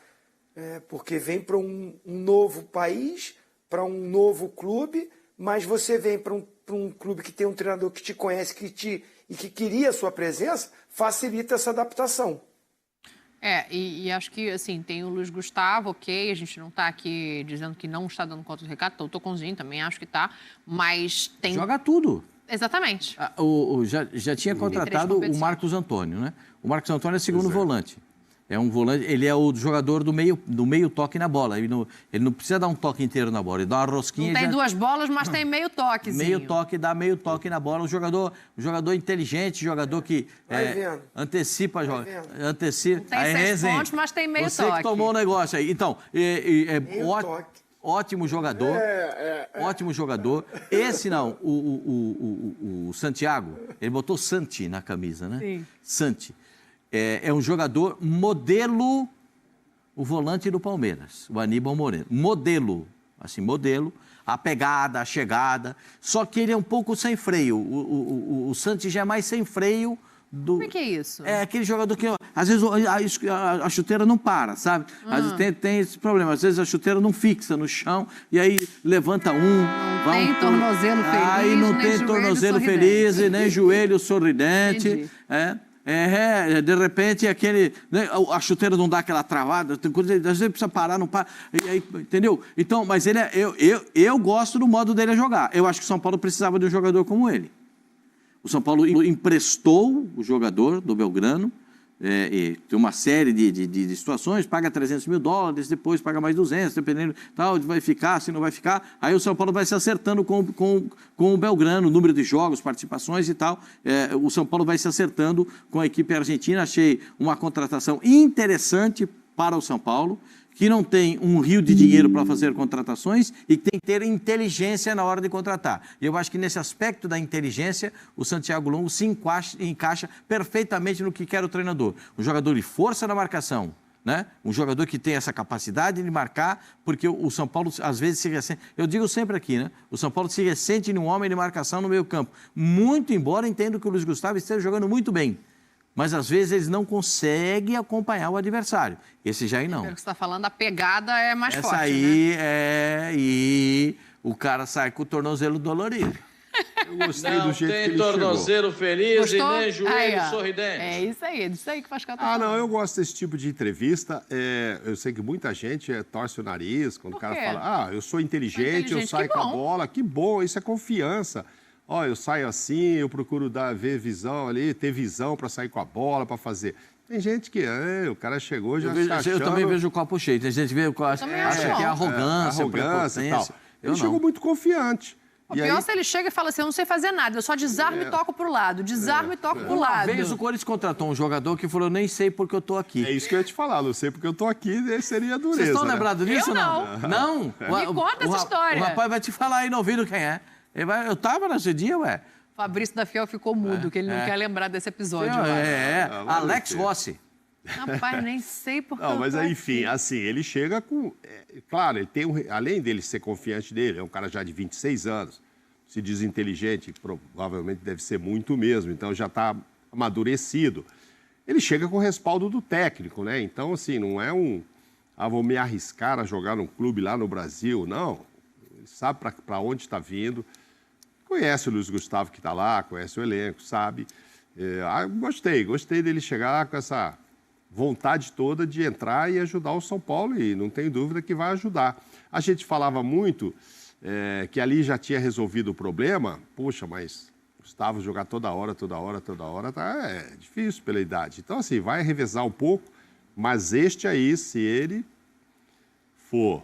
porque vem para um novo país, para um novo clube, mas você vem para um clube que tem um treinador que te conhece e que queria a sua presença, facilita essa adaptação. E acho que, assim, tem o Luiz Gustavo, ok, a gente não tá aqui dizendo que não está dando conta do recado, então eu tô com o Zinho, também acho que tá, mas tem... Joga tudo. Exatamente. Já tinha contratado o Marcos Antônio, né? O Marcos Antônio é segundo volante. É um volante, ele é o jogador do meio toque na bola. Ele não precisa dar um toque inteiro na bola, ele dá uma rosquinha. Não tem 2 bolas, mas tem meio toquezinho. Dá meio toque na bola. Um jogador inteligente, jogador que antecipa. Antecipa. Tem 6 pontos, mas tem meio toque. Você que tomou o negócio aí. Então, ótimo jogador. Ótimo jogador. Esse não, o Santiago, ele botou Santi na camisa, né? Sim. Santi. É um jogador modelo, o volante do Palmeiras, o Aníbal Moreno. Modelo, a pegada, a chegada. Só que ele é um pouco sem freio. O Santi já é mais sem freio do... Como é que é isso? É aquele jogador que, às vezes, a chuteira não para, sabe? Às vezes tem esse problema. Às vezes a chuteira não fixa no chão e aí levanta Não tem tornozelo feliz, aí não tem tornozelo feliz e nem joelho sorridente. De repente, aquele, né, a chuteira não dá aquela travada, às vezes precisa parar, não para, e aí, entendeu? Então, mas eu gosto do modo dele a jogar. Eu acho que o São Paulo precisava de um jogador como ele. O São Paulo emprestou o jogador do Belgrano, e tem uma série de situações, paga $300 mil, depois paga mais 200, dependendo tal, vai ficar, se não vai ficar. Aí o São Paulo vai se acertando com o Belgrano, número de jogos, participações e tal. O São Paulo vai se acertando com a equipe argentina. Achei uma contratação interessante para o São Paulo, que não tem um rio de dinheiro para fazer contratações e que tem que ter inteligência na hora de contratar. E eu acho que nesse aspecto da inteligência, o Santiago Longo se encaixa perfeitamente no que quer o treinador. Um jogador de força na marcação, né? Um jogador que tem essa capacidade de marcar, porque o São Paulo às vezes se ressente. Eu digo sempre aqui, né? O São Paulo se ressente num homem de marcação no meio campo. Muito embora entendo que o Luiz Gustavo esteja jogando muito bem. Mas às vezes eles não conseguem acompanhar o adversário. Esse Jair não. Pelo que você está falando, a pegada é mais forte, essa aí e o cara sai com o tornozelo dolorido. Eu gostei do jeito que ele tornozelo feliz Gostou? e nem joelho Aí, sorridente. É isso aí que faz cada não, eu gosto desse tipo de entrevista. Eu sei que muita gente torce o nariz quando o cara fala, eu sou inteligente, eu saio com a bola. Que bom, isso é confiança. Eu saio assim, eu procuro ver visão ali, ter visão para sair com a bola, para fazer. Tem gente que, o cara chegou já eu também vejo o copo cheio. Tem gente que acha que é arrogância e tal. Ele chegou muito confiante. O pior se ele chega e fala assim, eu não sei fazer nada, eu só desarmo e toco pro lado, desarmo e toco pro lado. Uma vez o Corinthians contratou um jogador que falou, nem sei porque eu tô aqui. É isso que eu ia te falar, não sei porque eu tô aqui, seria dureza. Vocês estão lembrados disso? Eu não. Não? Me conta essa história. O rapaz vai te falar aí no ouvido quem é. Eu tava nesse dia, ué. Fabrício da Fiel ficou mudo, que ele não quer lembrar desse episódio. Alex Rossi. Rapaz, nem sei porque não, mas enfim, assim, ele chega com... claro, ele tem além dele ser confiante dele, é um cara já de 26 anos, se diz inteligente, provavelmente deve ser muito mesmo, então já está amadurecido. Ele chega com o respaldo do técnico, né? Então, assim, não é vou me arriscar a jogar num clube lá no Brasil, não. Ele sabe para onde está vindo. Conhece o Luiz Gustavo que está lá, conhece o elenco, sabe. Gostei dele chegar com essa vontade toda de entrar e ajudar o São Paulo, e não tenho dúvida que vai ajudar. A gente falava muito que ali já tinha resolvido o problema. Poxa, mas Gustavo jogar toda hora, é difícil pela idade. Então, assim, vai revezar um pouco, mas este aí, se ele for...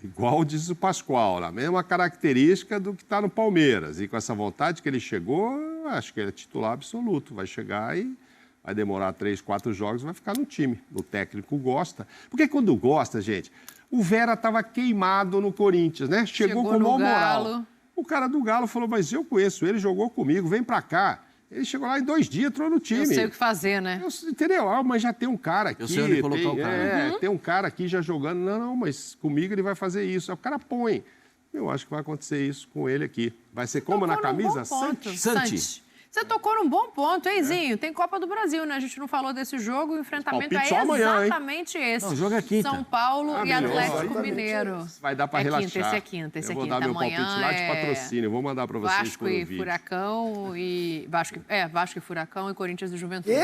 igual diz o Pascoal, a mesma característica do que está no Palmeiras. E com essa vontade que ele chegou, acho que ele é titular absoluto. Vai chegar e vai demorar 3, 4 jogos, vai ficar no time. O técnico gosta. Porque quando gosta, gente, o Vera estava queimado no Corinthians, né? Chegou com mau moral. O cara do Galo falou, mas eu conheço ele, jogou comigo, vem pra cá. Ele chegou lá em 2 dias, entrou no time. Eu sei o que fazer, né? Entendeu? Mas já tem um cara aqui. Eu sei onde colocar o cara. Tem um cara aqui já jogando. Não, mas comigo ele vai fazer isso. Aí o cara põe. Eu acho que vai acontecer isso com ele aqui. Vai ser como na camisa? Santi. Você tocou num bom ponto, hein, Zinho? Tem Copa do Brasil, né? A gente não falou desse jogo, o enfrentamento é exatamente esse. Não, o jogo é quinta. São Paulo e Atlético Mineiro. Vai dar para relaxar. Esse é quinta. Eu vou dar meu palpite lá de patrocínio. Eu vou mandar para vocês. Vasco e Furacão e... Vasco e Furacão e Corinthians e Juventude.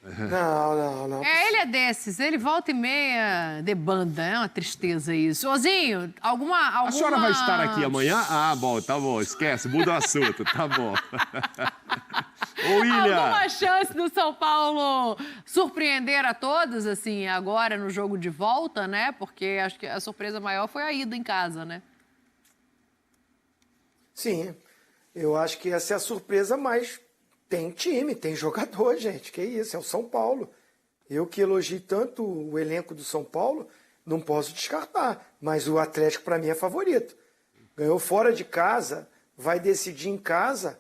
Não. Ele é desses. Ele volta e meia de banda. É uma tristeza isso. Ô, alguma... A senhora vai estar aqui amanhã? Bom, tá bom. Esquece, muda o assunto. Tá bom. Ô, William. Alguma chance do São Paulo surpreender a todos, assim, agora no jogo de volta, né? Porque acho que a surpresa maior foi a ida em casa, né? Sim, eu acho que essa é a surpresa, mas tem time, tem jogador, gente. Que isso, é o São Paulo. Eu que elogio tanto o elenco do São Paulo, não posso descartar. Mas o Atlético, para mim, é favorito. Ganhou fora de casa, vai decidir em casa.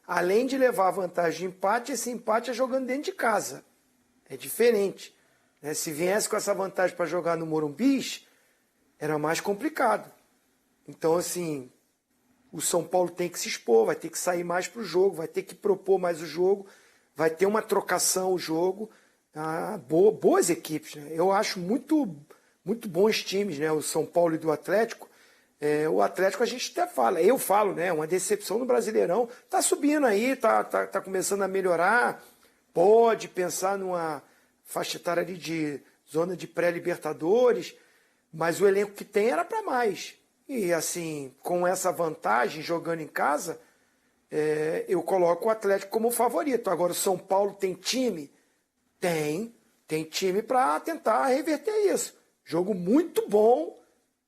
Além de levar a vantagem de empate, esse empate é jogando dentro de casa. É diferente. Se viesse com essa vantagem para jogar no Morumbi, era mais complicado. Então, assim, o São Paulo tem que se expor, vai ter que sair mais para o jogo, vai ter que propor mais o jogo, vai ter uma trocação o jogo. Boas equipes, né? Eu acho muito bons times, né? O São Paulo e do Atlético. O Atlético, a gente até fala, eu falo, né? Uma decepção no Brasileirão. Tá subindo aí, tá começando a melhorar. Pode pensar numa faixa etária ali de zona de pré-libertadores, mas o elenco que tem era para mais. E assim, com essa vantagem, jogando em casa, eu coloco o Atlético como favorito. Agora, o São Paulo tem time? Tem time para tentar reverter isso. Jogo muito bom,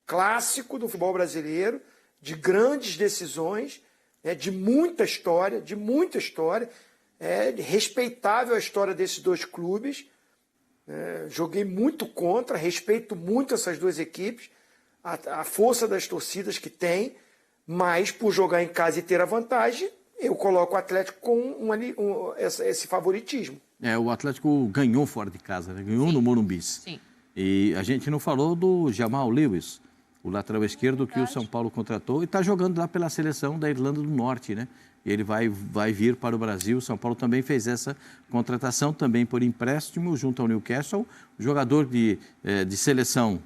clássico do futebol brasileiro, de grandes decisões, de muita história, respeitável a história desses dois clubes. Joguei muito contra, respeito muito essas duas equipes, a força das torcidas que tem, mas por jogar em casa e ter a vantagem, eu coloco o Atlético com esse favoritismo. O Atlético ganhou fora de casa, né? Ganhou no Morumbi. Sim. E a gente não falou do Jamal Lewis, o lateral esquerdo que o São Paulo contratou e está jogando lá pela seleção da Irlanda do Norte, né? E ele vai vir para o Brasil. O São Paulo também fez essa contratação, também por empréstimo, junto ao Newcastle. O jogador de seleção,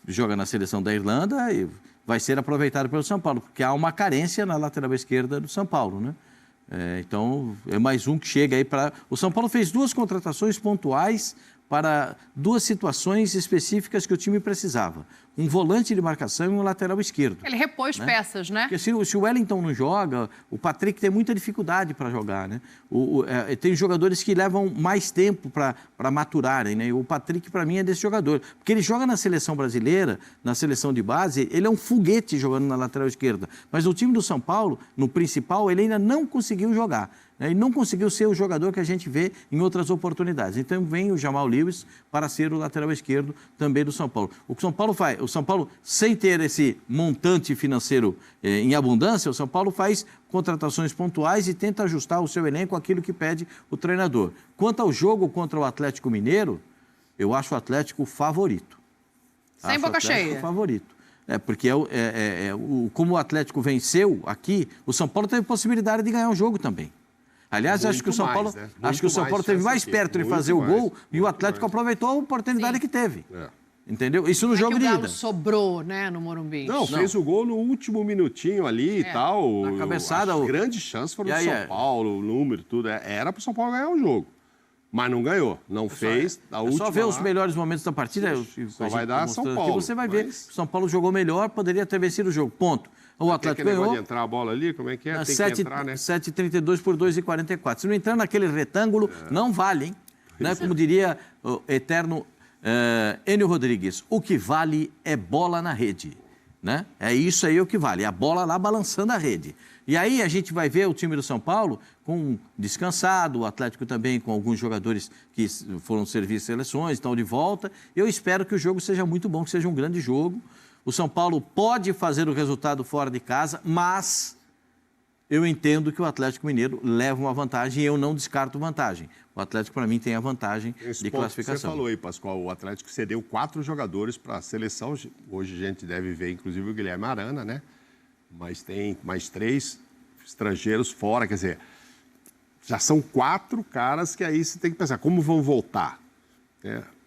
que joga na seleção da Irlanda, e vai ser aproveitado pelo São Paulo, porque há uma carência na lateral esquerda do São Paulo, né? Então, é mais um que chega aí para... O São Paulo fez 2 contratações pontuais para 2 situações específicas que o time precisava. Um volante de marcação e um lateral esquerdo. Ele repôs peças, né? Porque se o Wellington não joga, o Patrick tem muita dificuldade para jogar, né? Tem jogadores que levam mais tempo para maturarem, né? E o Patrick, para mim, é desse jogador. Porque ele joga na seleção brasileira, na seleção de base, ele é um foguete jogando na lateral esquerda. Mas o time do São Paulo, no principal, ele ainda não conseguiu jogar. E não conseguiu ser o jogador que a gente vê em outras oportunidades. Então vem o Jamal Lewis para ser o lateral esquerdo também do São Paulo. O que o São Paulo, sem ter esse montante financeiro em abundância, o São Paulo faz contratações pontuais e tenta ajustar o seu elenco àquilo que pede o treinador. Quanto ao jogo contra o Atlético Mineiro, eu acho o Atlético favorito. Sem boca cheia. Favorito. Porque como o Atlético venceu aqui, o São Paulo teve possibilidade de ganhar o jogo também. Aliás, acho que o São Paulo teve mais perto de fazer o gol e o Atlético aproveitou a oportunidade que teve. Entendeu? Isso no jogo de ida. O Galo sobrou, né, no Morumbi. Não, fez o gol no último minutinho ali e tal. Na cabeçada. As grandes chances foram do São Paulo, o número, tudo. Era para o São Paulo ganhar o jogo. Mas não ganhou. Não fez. Só ver os melhores momentos da partida. Só vai dar São Paulo. Aqui você vai ver. O São Paulo jogou melhor, poderia ter vencido o jogo. Ponto. O Atlético ganhou. Pode entrar a bola ali? Como é que é? Tem que entrar, né? 7,32 por 2,44. Se não entrar naquele retângulo, não vale, hein? Né? Como diria o eterno Enio Rodrigues, o que vale é bola na rede. Né? É isso aí o que vale, a bola lá balançando a rede. E aí a gente vai ver o time do São Paulo com descansado, o Atlético também com alguns jogadores que foram servir seleções, estão de volta. Eu espero que o jogo seja muito bom, que seja um grande jogo. O São Paulo pode fazer o resultado fora de casa, mas eu entendo que o Atlético Mineiro leva uma vantagem e eu não descarto vantagem. O Atlético, para mim, tem a vantagem de classificação. Você falou aí, Pascoal, o Atlético cedeu 4 jogadores para a seleção. Hoje a gente deve ver, inclusive, o Guilherme Arana, né? Mas tem mais 3 estrangeiros fora, quer dizer, já são 4 caras que aí você tem que pensar, como vão voltar?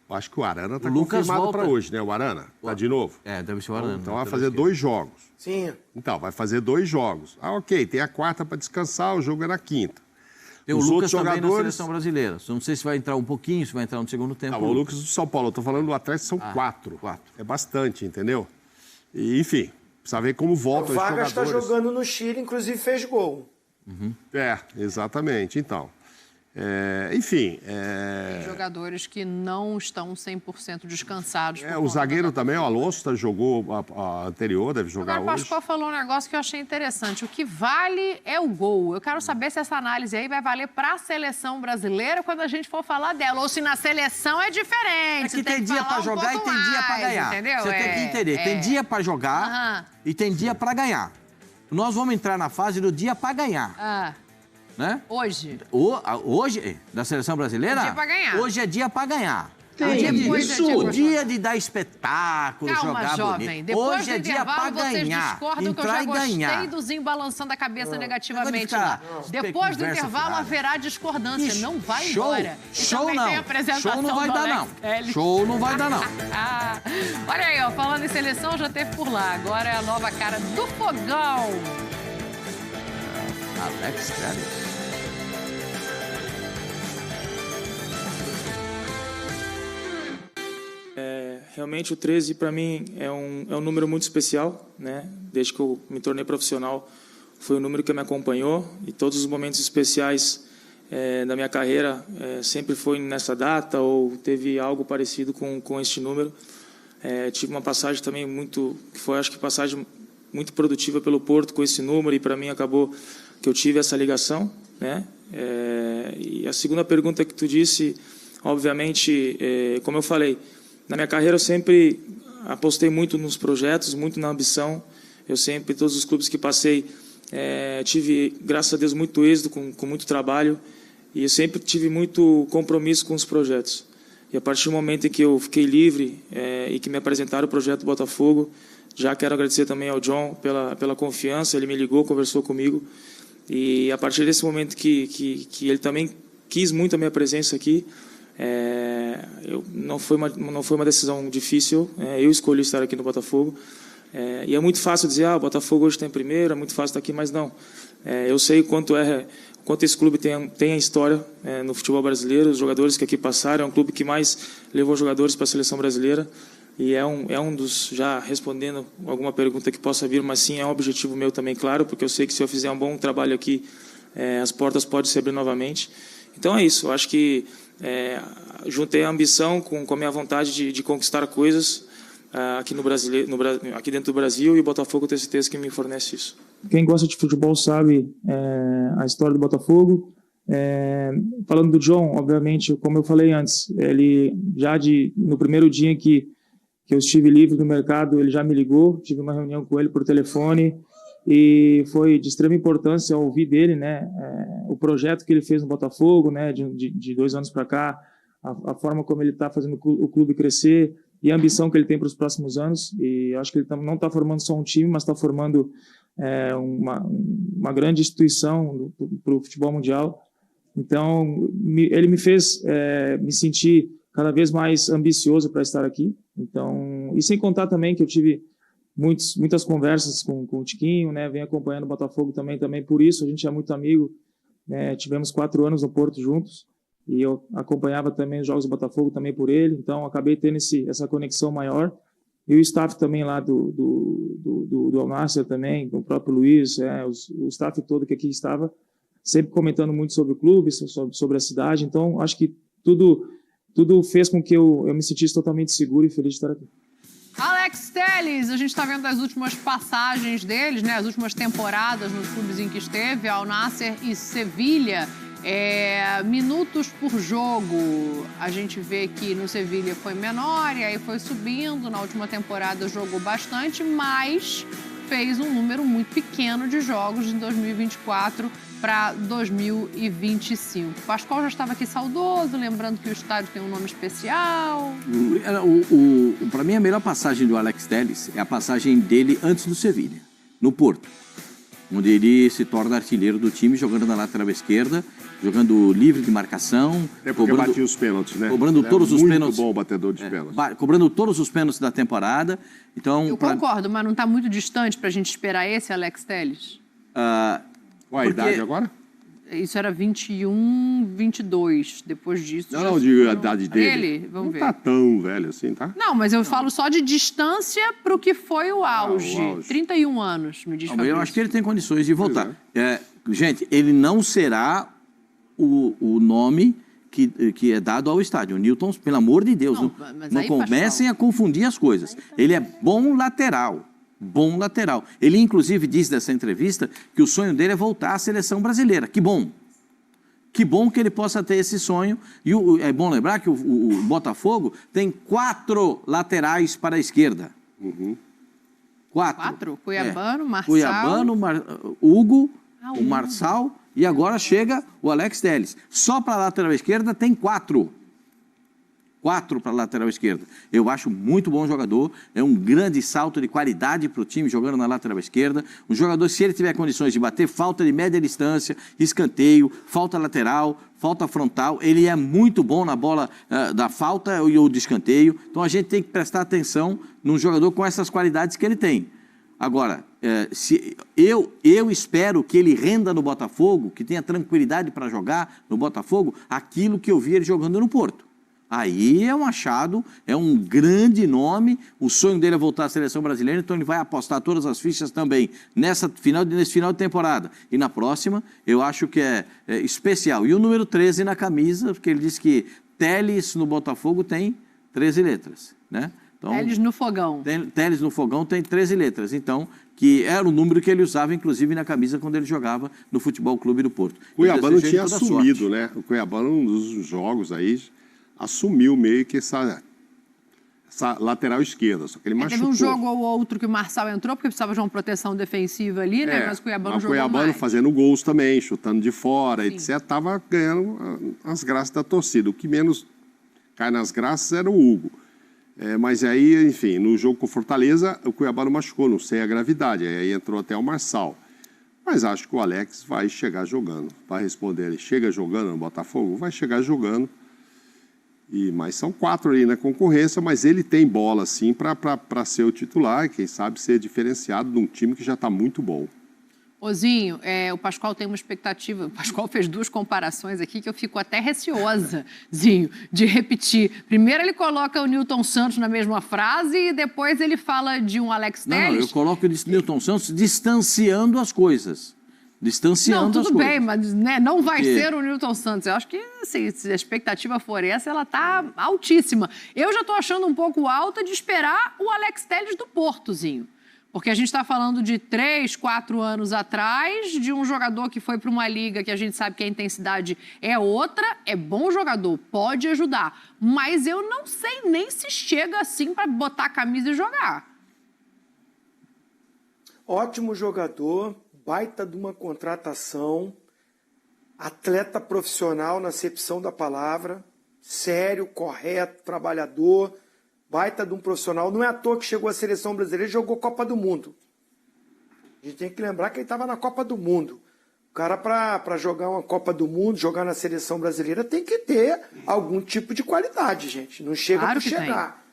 Acho que o Arana está confirmado para hoje, né? O Arana está de novo. Deve ser o Arana. Então vai fazer 2 jogos. Sim. Então, vai fazer 2 jogos. Ok, tem a 4ª para descansar, o jogo é na 5ª. Tem o Lucas também na seleção brasileira. Não sei se vai entrar um pouquinho, se vai entrar no segundo tempo. O Lucas do São Paulo, eu estou falando do Atlético, são 4. É bastante, entendeu? E, enfim, precisa ver como volta os jogadores. O Vargas está jogando no Chile, inclusive fez gol. Exatamente. Então, enfim... Tem jogadores que não estão 100% descansados. O zagueiro também, o Alonso, jogou a anterior, deve jogar Agora, hoje. O Pascoal falou um negócio que eu achei interessante. O que vale é o gol. Eu quero saber se essa análise aí vai valer para a seleção brasileira quando a gente for falar dela. Ou se na seleção é diferente. É que tem dia para jogar e tem dia para ganhar. Entendeu? Você tem que entender. Tem dia para jogar e tem dia para ganhar. Nós vamos entrar na fase do dia para ganhar. Né? Hoje? Hoje, da seleção brasileira? É dia pra ganhar. Hoje é dia para ganhar. O dia de dar espetáculo, Calma, jogar jovem. bonito. Depois Hoje do é dia pra intervalo, vocês ganhar. discordam que eu já Entrar e gostei ganhar. do Zinho balançando a cabeça negativamente ficar- lá. Depois do conversa intervalo, fiada. haverá discordância. Ixi, Não vai show. embora. E Show também tem a não. apresentação Show não vai do dar, Alex não. Telles. Show não vai dar, não. Olha aí, ó, falando em seleção, já teve por lá. Agora é a nova cara do Fogão. Alex Telles. Realmente o 13 para mim é um número muito especial, né? Desde que eu me tornei profissional, foi o número que me acompanhou e todos os momentos especiais da minha carreira sempre foi nessa data ou teve algo parecido com este número. Tive uma passagem também que foi, acho que passagem muito produtiva pelo Porto com esse número e para mim acabou que eu tive essa ligação, né? E a segunda pergunta que tu disse, obviamente, como eu falei, na minha carreira eu sempre apostei muito nos projetos, muito na ambição. Eu sempre, todos os clubes que passei, tive, graças a Deus, muito êxito, com muito trabalho. E eu sempre tive muito compromisso com os projetos. E a partir do momento em que eu fiquei livre e que me apresentaram o projeto Botafogo, já quero agradecer também ao John pela confiança. Ele me ligou, conversou comigo. E a partir desse momento que ele também quis muito a minha presença aqui, não foi uma decisão difícil. Eu escolhi estar aqui no Botafogo. E é muito fácil dizer, o Botafogo hoje está em primeiro, é muito fácil estar aqui, mas não. Eu sei quanto esse clube tem a história no futebol brasileiro, os jogadores que aqui passaram, é um clube que mais levou jogadores para a seleção brasileira. E é um dos, já respondendo alguma pergunta que possa vir, mas sim, é um objetivo meu também, claro, porque eu sei que se eu fizer um bom trabalho aqui, as portas podem se abrir novamente. Então é isso, eu acho que juntei a ambição com a minha vontade de conquistar coisas aqui dentro do Brasil, e o Botafogo tem certeza que me fornece isso. Quem gosta de futebol sabe a história do Botafogo. Falando do John, obviamente, como eu falei antes, ele já no primeiro dia que eu estive livre no mercado, ele já me ligou, tive uma reunião com ele por telefone e foi de extrema importância ouvir dele, né, o projeto que ele fez no Botafogo, né, de 2 anos para cá, a forma como ele está fazendo o clube crescer e a ambição que ele tem para os próximos anos. E eu acho que ele não está formando só um time, mas está formando uma grande instituição para o futebol mundial. Então, ele me fez me sentir cada vez mais ambicioso para estar aqui. Então, e sem contar também que eu tive muitas conversas com o Tiquinho, né? Venho acompanhando o Botafogo também por isso, a gente é muito amigo, né? Tivemos 4 anos no Porto juntos e eu acompanhava também os jogos do Botafogo também por ele, então acabei tendo essa conexão maior. E o staff também lá do Alnasser também, com o próprio Luiz, o staff todo que aqui estava, sempre comentando muito sobre o clube, sobre a cidade. Então, acho que tudo fez com que eu me sentisse totalmente seguro e feliz de estar aqui. Alex Telles, a gente está vendo as últimas passagens deles, né? As últimas temporadas nos clubes em que esteve, Al Nassr e Sevilha. Minutos por jogo, a gente vê que no Sevilha foi menor e aí foi subindo. Na última temporada jogou bastante, mas fez um número muito pequeno de jogos de 2024 para 2025. Pascoal já estava aqui saudoso, lembrando que o estádio tem um nome especial. Para mim, a melhor passagem do Alex Telles é a passagem dele antes do Sevilha, no Porto, onde ele se torna artilheiro do time, jogando na lateral esquerda, jogando livre de marcação. Porque batia os pênaltis, né? Cobrando todos os pênaltis. Muito bom batedor de pênaltis. Cobrando todos os pênaltis da temporada. Então, eu concordo, mas não está muito distante para a gente esperar esse Alex Telles? Qual a idade agora? Isso era 21, 22. Depois disso... Não, digo a idade dele. Ele? Vamos ver. Não tá tão velho assim, tá? Não, mas eu falo só de distância para o que foi o auge. 31 anos, me diz Fabrício. Eu acho que ele tem condições de voltar. Gente, ele não será o nome que é dado ao estádio. O Newton, pelo amor de Deus, não comecem a confundir as coisas. Ele é bom lateral. Bom lateral. Ele, inclusive, diz nessa entrevista que o sonho dele é voltar à seleção brasileira. Que bom. Que bom que ele possa ter esse sonho. E é bom lembrar que o Botafogo tem 4 laterais para a esquerda. 4? Cuiabano, Marçal... Cuiabano, Hugo, o Marçal e agora chega o Alex Telles. Só para a lateral esquerda tem 4. 4 para a lateral esquerda. Eu acho muito bom jogador, é um grande salto de qualidade para o time jogando na lateral esquerda. Um jogador, se ele tiver condições de bater falta de média distância, escanteio, falta lateral, falta frontal, ele é muito bom na bola da falta e o de escanteio. Então a gente tem que prestar atenção num jogador com essas qualidades que ele tem. Agora, eu espero que ele renda no Botafogo, que tenha tranquilidade para jogar no Botafogo, aquilo que eu vi ele jogando no Porto. Aí é um achado, é um grande nome, o sonho dele é voltar à seleção brasileira, então ele vai apostar todas as fichas também nesse final de temporada. E na próxima, eu acho que é especial. E o número 13 na camisa, porque ele disse que Telles no Botafogo tem 13 letras, né? Então, Telles no fogão. Telles no fogão tem 13 letras, então, que era o número que ele usava, inclusive, na camisa quando ele jogava no Futebol Clube do Porto. O Cuiabá não tinha assumido, né? O Cuiabá, num dos jogos aí, assumiu meio que essa lateral esquerda, só que ele machucou. Teve um jogo ou outro que o Marçal entrou, porque precisava de uma proteção defensiva ali, né? Mas o Cuiabá não jogou mais. O Cuiabá fazendo gols também, chutando de fora, etc. Estava ganhando as graças da torcida. O que menos cai nas graças era o Hugo. Mas aí, enfim, no jogo com o Fortaleza, o Cuiabá não machucou, não sei a gravidade. Aí entrou até o Marçal. Mas acho que o Alex vai chegar jogando. Para responder, ele chega jogando no Botafogo? Vai chegar jogando. Mas são 4 ali na concorrência, mas ele tem bola, sim, para ser o titular e, quem sabe, ser diferenciado de um time que já está muito bom. Ozinho, o Pascoal tem uma expectativa. O Pascoal fez 2 comparações aqui que eu fico até receosa, Zinho, de repetir. Primeiro ele coloca o Nilton Santos na mesma frase e depois ele fala de um Alex Telles. Não, eu coloco o Nilton Santos distanciando as coisas. Distanciando as coisas. Não, tudo bem, mas né, não vai ser o Nilton Santos. Eu acho que assim, se a expectativa for essa, ela está altíssima. Eu já estou achando um pouco alta de esperar o Alex Telles do Portozinho. Porque a gente está falando de 3, 4 anos atrás, de um jogador que foi para uma liga que a gente sabe que a intensidade é outra, é bom jogador, pode ajudar. Mas eu não sei nem se chega assim para botar a camisa e jogar. Ótimo jogador, baita de uma contratação, atleta profissional na acepção da palavra, sério, correto, trabalhador, baita de um profissional. Não é à toa que chegou à seleção brasileira e jogou Copa do Mundo. A gente tem que lembrar que ele estava na Copa do Mundo. O cara, para jogar uma Copa do Mundo, jogar na seleção brasileira, tem que ter algum tipo de qualidade, gente. Não chega Claro para chegar.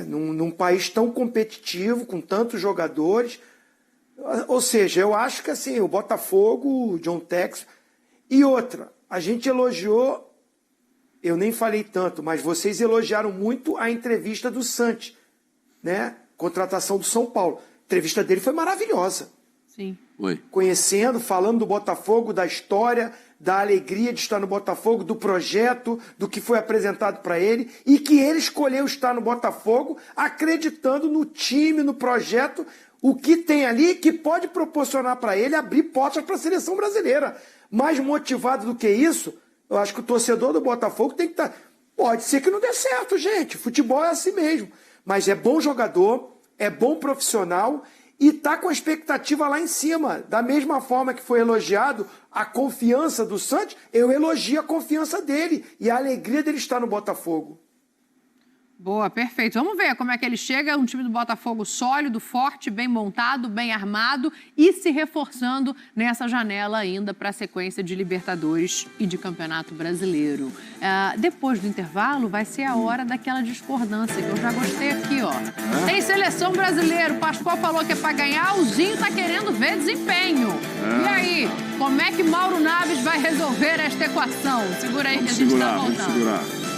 Num país tão competitivo, com tantos jogadores. Ou seja, eu acho que assim, o Botafogo, o John Tex... E outra, a gente elogiou... Eu nem falei tanto, mas vocês elogiaram muito a entrevista do Santi, né? Contratação do São Paulo. A entrevista dele foi maravilhosa. Sim. Oi. Conhecendo, falando do Botafogo, da história, da alegria de estar no Botafogo, do projeto, do que foi apresentado para ele e que ele escolheu estar no Botafogo, acreditando no time, no projeto, o que tem ali que pode proporcionar para ele abrir portas para a seleção brasileira. Mais motivado do que isso, eu acho que o torcedor do Botafogo tem que estar... Pode ser que não dê certo, gente. Futebol é assim mesmo. Mas é bom jogador, é bom profissional e está com a expectativa lá em cima. Da mesma forma que foi elogiado a confiança do Santos, eu elogio a confiança dele e a alegria dele estar no Botafogo. Boa, perfeito. Vamos ver como é que ele chega. Um time do Botafogo sólido, forte, bem montado, bem armado e se reforçando nessa janela ainda para a sequência de Libertadores e de Campeonato Brasileiro. Depois do intervalo vai ser a hora daquela discordância que eu já gostei aqui, ó. Tem seleção brasileira, o Pascoal falou que é para ganhar, o Zinho tá querendo ver desempenho. E aí, como é que Mauro Naves vai resolver esta equação? Segura aí que a gente está voltando. Vamos segurar.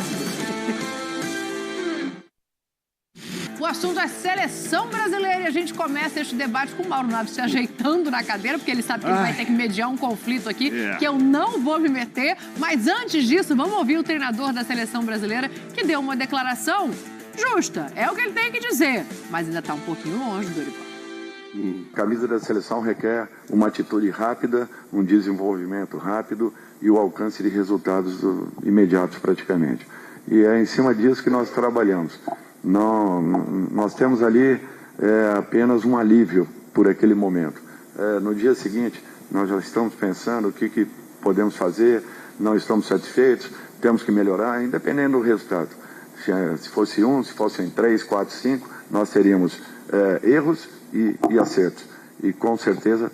O assunto é seleção brasileira e a gente começa este debate com o Mauro Naves se ajeitando na cadeira, porque ele sabe que ele vai ter que mediar um conflito aqui, que eu não vou me meter. Mas antes disso, vamos ouvir o treinador da seleção brasileira, que deu uma declaração justa. É o que ele tem que dizer, mas ainda está um pouquinho longe, Dorival. A camisa da seleção requer uma atitude rápida, um desenvolvimento rápido e o alcance de resultados imediatos praticamente. E é em cima disso que nós trabalhamos. Nós temos ali apenas um alívio por aquele momento. No dia seguinte, nós já estamos pensando o que podemos fazer, não estamos satisfeitos, temos que melhorar, independente do resultado. Se fosse 1, se fossem 3, 4, 5, nós teríamos erros e acertos. E com certeza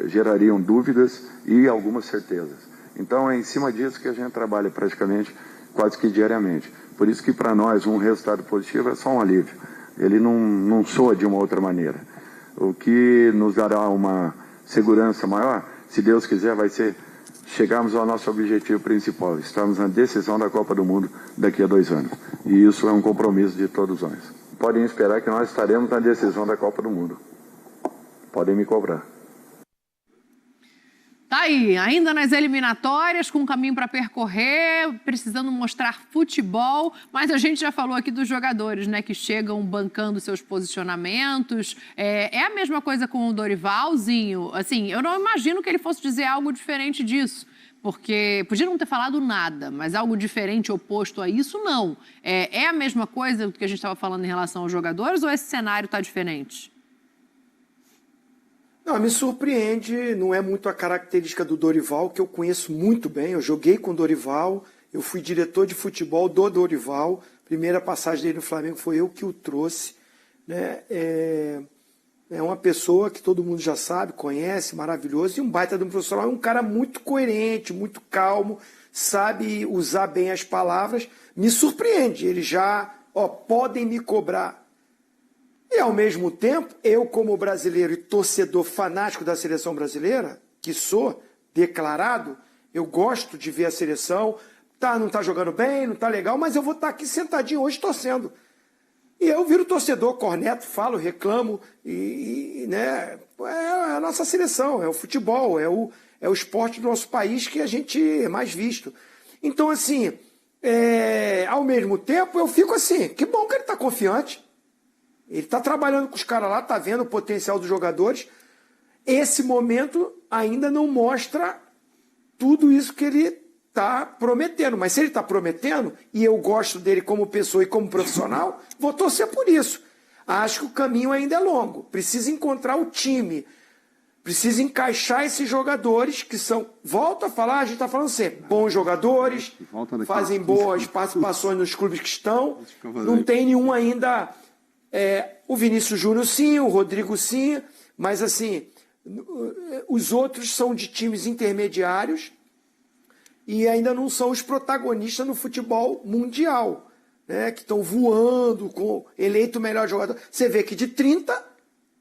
gerariam dúvidas e algumas certezas. Então é em cima disso que a gente trabalha praticamente quase que diariamente. Por isso que para nós um resultado positivo é só um alívio. Ele não soa de uma outra maneira. O que nos dará uma segurança maior, se Deus quiser, vai ser chegarmos ao nosso objetivo principal, estarmos na decisão da Copa do Mundo daqui a 2 anos. E isso é um compromisso de todos nós. Podem esperar que nós estaremos na decisão da Copa do Mundo. Podem me cobrar. Tá aí, ainda nas eliminatórias, com um caminho para percorrer, precisando mostrar futebol, mas a gente já falou aqui dos jogadores, né, que chegam bancando seus posicionamentos. É a mesma coisa com o Dorivalzinho. Assim, eu não imagino que ele fosse dizer algo diferente disso, porque podia não ter falado nada, mas algo diferente, oposto a isso, não. É a mesma coisa do que a gente estava falando em relação aos jogadores, ou esse cenário está diferente? Não, me surpreende, não é muito a característica do Dorival, que eu conheço muito bem. Eu joguei com o Dorival, eu fui diretor de futebol do Dorival. Primeira passagem dele no Flamengo foi eu que o trouxe, né? É uma pessoa que todo mundo já sabe, conhece, maravilhoso, e um baita de um profissional. É um cara muito coerente, muito calmo, sabe usar bem as palavras. Me surpreende, ele já, podem me cobrar. E, ao mesmo tempo, eu, como brasileiro e torcedor fanático da seleção brasileira, que sou declarado, eu gosto de ver a seleção, não tá jogando bem, não tá legal, mas eu vou estar aqui sentadinho hoje torcendo. E eu viro torcedor, corneto, falo, reclamo, né, é a nossa seleção, é o futebol, é o esporte do nosso país que a gente é mais visto. Então, assim, ao mesmo tempo, eu fico assim, que bom que ele está confiante. Ele está trabalhando com os caras lá, está vendo o potencial dos jogadores. Esse momento ainda não mostra tudo isso que ele está prometendo. Mas se ele está prometendo, e eu gosto dele como pessoa e como profissional, vou torcer por isso. Acho que o caminho ainda é longo. Precisa encontrar o time. Precisa encaixar esses jogadores que são... Volto a falar, a gente está falando sempre. Bons jogadores, fazem boas participações nos clubes que estão. Não tem nenhum ainda... o Vinícius Júnior sim, o Rodrigo sim, mas assim, os outros são de times intermediários e ainda não são os protagonistas no futebol mundial, né, que estão voando, com eleito melhor jogador. Você vê que de 30,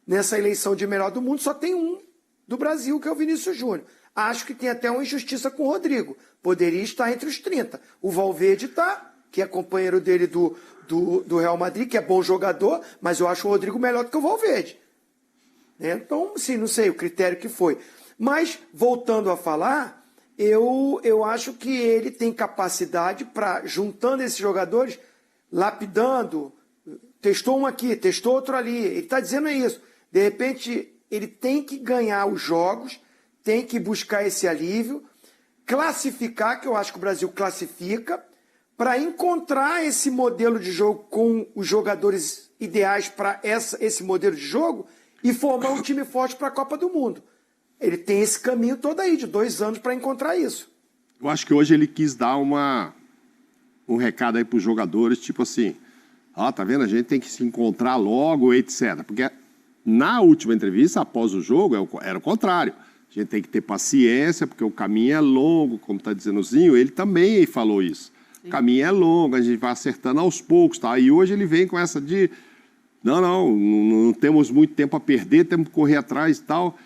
nessa eleição de melhor do mundo, só tem um do Brasil, que é o Vinícius Júnior. Acho que tem até uma injustiça com o Rodrigo. Poderia estar entre os 30. O Valverde está, que é companheiro dele do Real Madrid, que é bom jogador, mas eu acho o Rodrigo melhor do que o Valverde. Então, sim, não sei o critério que foi. Mas, voltando a falar, eu acho que ele tem capacidade para, juntando esses jogadores, lapidando, testou um aqui, testou outro ali, ele está dizendo isso. De repente, ele tem que ganhar os jogos, tem que buscar esse alívio, classificar, que eu acho que o Brasil classifica, para encontrar esse modelo de jogo com os jogadores ideais para esse modelo de jogo e formar um time forte para a Copa do Mundo. Ele tem esse caminho todo aí, de 2 anos, para encontrar isso. Eu acho que hoje ele quis dar um recado aí para os jogadores, tipo assim, tá vendo? A gente tem que se encontrar logo, etc. Porque na última entrevista, após o jogo, era o contrário. A gente tem que ter paciência, porque o caminho é longo, como está dizendo o Zinho, ele também falou isso. O caminho é longo, a gente vai acertando aos poucos, tá? E hoje ele vem com essa de... Não temos muito tempo a perder, temos que correr atrás e tal.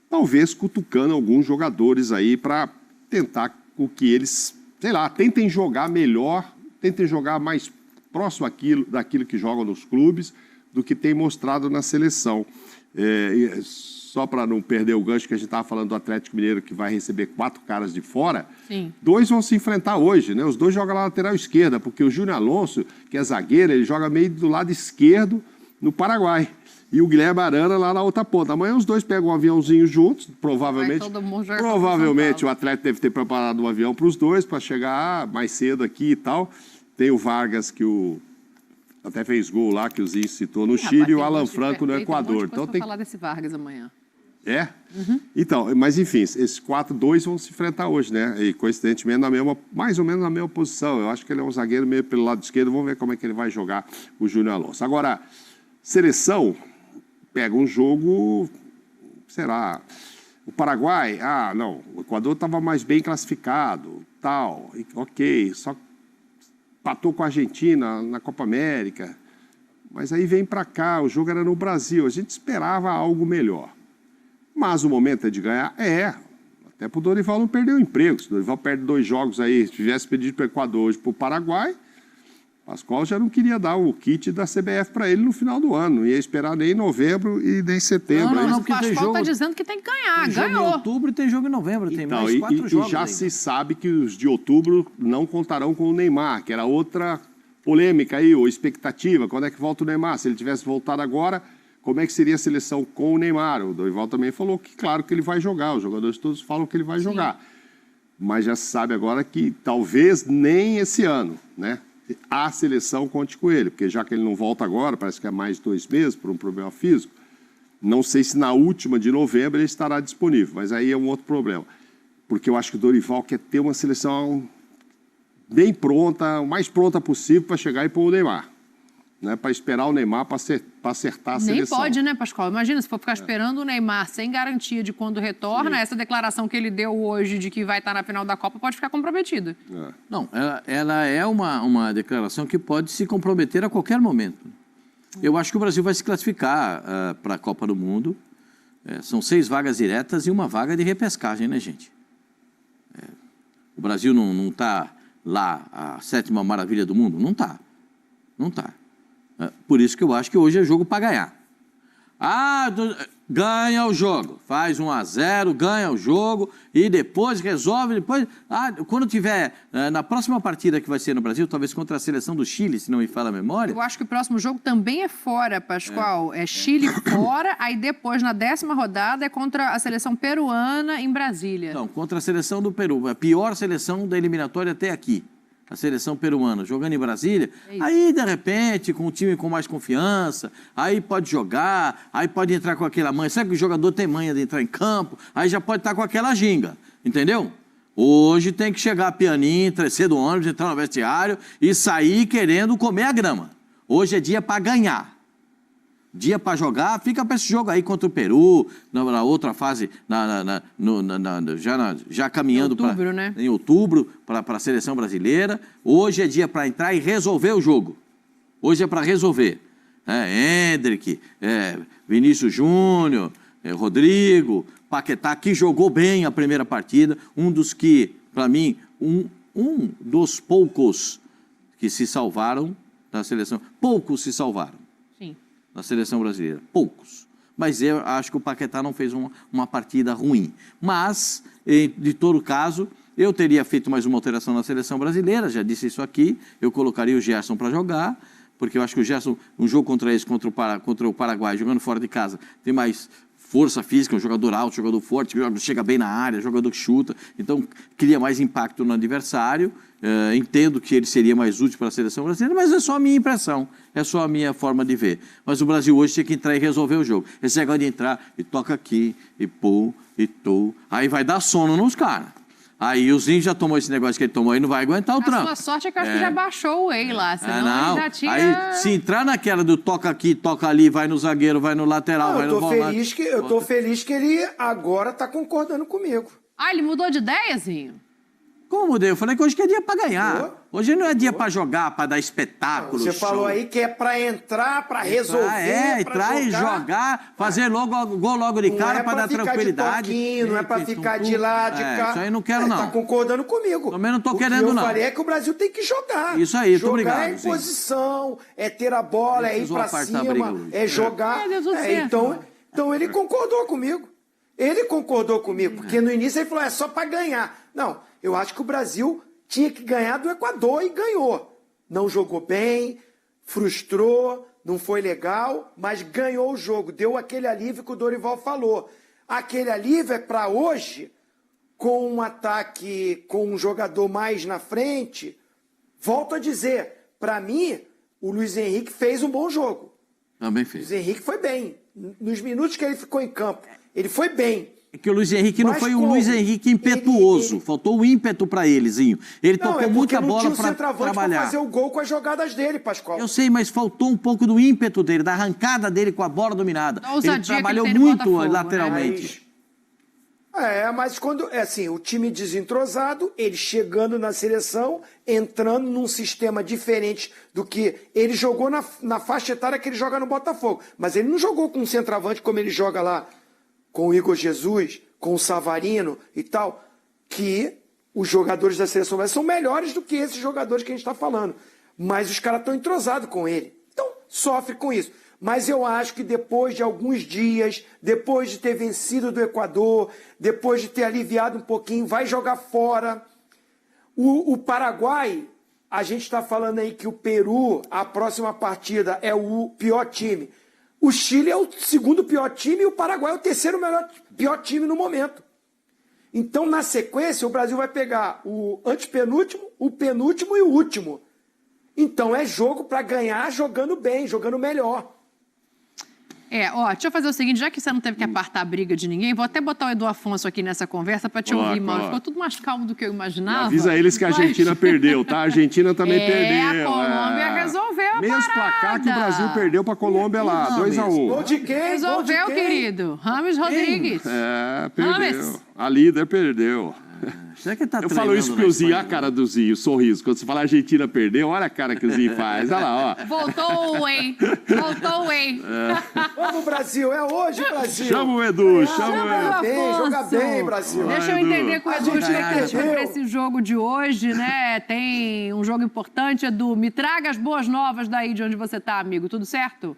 Talvez cutucando alguns jogadores aí para tentar com que eles, sei lá, tentem jogar melhor, tentem jogar mais próximo daquilo que jogam nos clubes do que tem mostrado na seleção. Só para não perder o gancho que a gente estava falando do Atlético Mineiro, que vai receber 4 caras de fora, sim, 2 vão se enfrentar hoje, né? Os 2 jogam na lateral esquerda, porque o Júnior Alonso, que é zagueiro, ele joga meio do lado esquerdo no Paraguai. E o Guilherme Arana lá na outra ponta. Amanhã os 2 pegam um aviãozinho juntos, provavelmente o Atlético deve ter preparado um avião para os 2, para chegar mais cedo aqui e tal. Tem o Vargas, que até fez gol lá, que o Zinho citou no Chile, e o Alan Franco no Equador. Então tem que falar desse Vargas amanhã. É? Então, mas enfim, esses 4-2 vão se enfrentar hoje, né? E coincidentemente, mais ou menos na mesma posição. Eu acho que ele é um zagueiro meio pelo lado esquerdo. Vamos ver como é que ele vai jogar, o Júnior Alonso. Agora, seleção pega um jogo, será... O Paraguai, não, o Equador estava mais bem classificado, tal, ok, só empatou com a Argentina na Copa América. Mas aí vem para cá, o jogo era no Brasil, a gente esperava algo melhor. Mas o momento é de ganhar? Até para o Dorival não perder o emprego. Se o Dorival perde 2 jogos aí, se tivesse pedido para o Equador hoje para o Paraguai, Pascoal já não queria dar o kit da CBF para ele no final do ano. Não ia esperar nem em novembro e nem em setembro. Não, porque o Pascoal está dizendo que tem que ganhar. Tem Ganhou. jogo em outubro e tem jogo em novembro. Tem Então, mais 4 jogos. E já ainda. se sabe que os de outubro não contarão com o Neymar, que era outra polêmica aí, ou expectativa. Quando é que volta o Neymar? Se ele tivesse voltado agora, como é que seria a seleção com o Neymar? O Dorival também falou que, claro, que ele vai jogar. Os jogadores todos falam que ele vai jogar. Mas já se sabe agora que talvez nem esse ano, né? A seleção conte com ele, porque já que ele não volta agora, parece que é mais de 2 meses por um problema físico, não sei se na última de novembro ele estará disponível, mas aí é um outro problema. Porque eu acho que o Dorival quer ter uma seleção bem pronta, o mais pronta possível para chegar e pôr o Neymar. Né, para esperar o Neymar para acertar a seleção. Nem pode, né, Pascoal? Imagina, se for ficar esperando o Neymar sem garantia de quando retorna, essa declaração que ele deu hoje de que vai estar na final da Copa pode ficar comprometida. Não, ela é uma declaração que pode se comprometer a qualquer momento. Eu acho que o Brasil vai se classificar para a Copa do Mundo. São 6 vagas diretas e 1 vaga de repescagem, né, gente? O Brasil não está lá a 7ª maravilha do mundo? Não está. Não está. Por isso que eu acho que hoje é jogo para ganhar. Ganha o jogo, faz 1-0, ganha o jogo e depois resolve, quando tiver na próxima partida que vai ser no Brasil, talvez contra a seleção do Chile, se não me falha a memória. Eu acho que o próximo jogo também é fora, Pascoal. É Chile fora, aí depois na 10ª rodada é contra a seleção peruana em Brasília. Não, contra a seleção do Peru, a pior seleção da eliminatória até aqui. A seleção peruana, jogando em Brasília, aí de repente, com um time com mais confiança, aí pode jogar, aí pode entrar com aquela manha. Sabe que o jogador tem manha de entrar em campo? Aí já pode estar com aquela ginga, entendeu? Hoje tem que chegar pianinho, descer do ônibus, entrar no vestiário e sair querendo comer a grama. Hoje é dia para ganhar. Dia para jogar, fica para esse jogo aí contra o Peru, na outra fase, já caminhando em outubro para a seleção brasileira. Hoje é dia para entrar e resolver o jogo. Hoje é para resolver. Hendrick, Vinícius Júnior, Rodrigo, Paquetá, que jogou bem a primeira partida. Um dos que, para mim, um dos poucos que se salvaram da seleção. Poucos se salvaram. Na seleção brasileira, poucos. Mas eu acho que o Paquetá não fez uma partida ruim. Mas, de todo caso, eu teria feito mais uma alteração na seleção brasileira, já disse isso aqui, eu colocaria o Gerson para jogar, porque eu acho que o Gerson, um jogo contra esse, contra o Paraguai, jogando fora de casa, tem mais força física, um jogador alto, jogador forte, chega bem na área, jogador que chuta, então cria mais impacto no adversário. Entendo que ele seria mais útil para a seleção brasileira, mas é só a minha impressão, é só a minha forma de ver. Mas o Brasil hoje tinha que entrar e resolver o jogo. Esse negócio de entrar e toca aqui, e pô, e tô, aí vai dar sono nos caras. Aí o Zinho já tomou esse negócio que ele tomou e não vai aguentar o tranco. A sua sorte é que eu acho que já baixou o whey lá, senão ele já tinha... Aí, se entrar naquela do toca aqui, toca ali, vai no zagueiro, vai no lateral, vai no volante... Eu tô feliz que ele agora tá concordando comigo. Ele mudou de ideia, Zinho? Como mudei? Eu falei que hoje que é dia pra ganhar. Hoje não é dia pra jogar, pra dar espetáculo. Você falou aí que é pra entrar, pra resolver, entrar e jogar, fazer gol logo de cara pra dar tranquilidade. Não é pra ficar de lá, de cá. Isso aí não quero, não. Tá concordando comigo. Também não tô querendo, não. Eu falei que o Brasil tem que jogar. Isso aí, tô obrigado. Jogar é em posição, é ter a bola, é ir pra cima, é jogar. Então ele concordou comigo. Ele concordou comigo, porque no início ele falou, é só pra ganhar. Não, eu acho que o Brasil tinha que ganhar do Equador e ganhou. Não jogou bem, frustrou, não foi legal, mas ganhou o jogo. Deu aquele alívio que o Dorival falou. Aquele alívio é para hoje, com um ataque, com um jogador mais na frente. Volto a dizer, para mim, o Luiz Henrique fez um bom jogo. Também fez. O Luiz Henrique foi bem. Nos minutos que ele ficou em campo, Ele foi bem. É que o Luiz Henrique não Mas foi um como? Luiz Henrique impetuoso. Faltou o ímpeto para elezinho. Ele Não, tocou muita bola não tinha para um centroavante trabalhar. pra fazer o gol com as jogadas dele, Pascoal. Eu sei, mas faltou um pouco do ímpeto dele, da arrancada dele com a bola dominada. Da ousadia Ele trabalhou que ele tem no muito Botafogo, lateralmente. Mas quando, o time desentrosado, ele chegando na seleção, entrando num sistema diferente do que ele jogou na faixa etária que ele joga no Botafogo. Mas ele não jogou com um centroavante como ele joga lá com o Igor Jesus, com o Savarino e tal, que os jogadores da seleção brasileira são melhores do que esses jogadores que a gente está falando. Mas os caras estão entrosados com ele. Então, sofre com isso. Mas eu acho que depois de alguns dias, depois de ter vencido do Equador, depois de ter aliviado um pouquinho, vai jogar fora. O Paraguai, a gente está falando aí que o Peru, a próxima partida, é o pior time. O Chile é o segundo pior time e o Paraguai é o terceiro pior time no momento. Então, na sequência, o Brasil vai pegar o antepenúltimo, o penúltimo e o último. Então, é jogo para ganhar jogando bem, jogando melhor. Deixa eu fazer o seguinte, já que você não teve que apartar a briga de ninguém, vou até botar o Edu Afonso aqui nessa conversa para te ouvir, Mauro. Ficou tudo mais calmo do que eu imaginava. Avisa eles que a Argentina perdeu, tá? A Argentina também perdeu. A Colômbia resolveu a Mesmo placar que o Brasil perdeu pra Colômbia lá, 2-1. Gol de quem? Resolveu, querido. Rames Rodrigues. Perdeu. Rames. A líder perdeu. Será que ele tá Eu falo isso pro Zinho, a cara do Zinho, o sorriso. Quando você fala Argentina perdeu, olha a cara que o Zinho faz. Olha lá, ó. Voltou o Whey. Vamos, Brasil. É hoje, Brasil. Chama o Edu, chama o Edu. Joga bem, Brasil. Deixa eu entender com o Edu expectativa perdeu. para esse jogo de hoje, né? Tem um jogo importante, Edu. Me traga as boas novas daí de onde você tá, amigo. Tudo certo?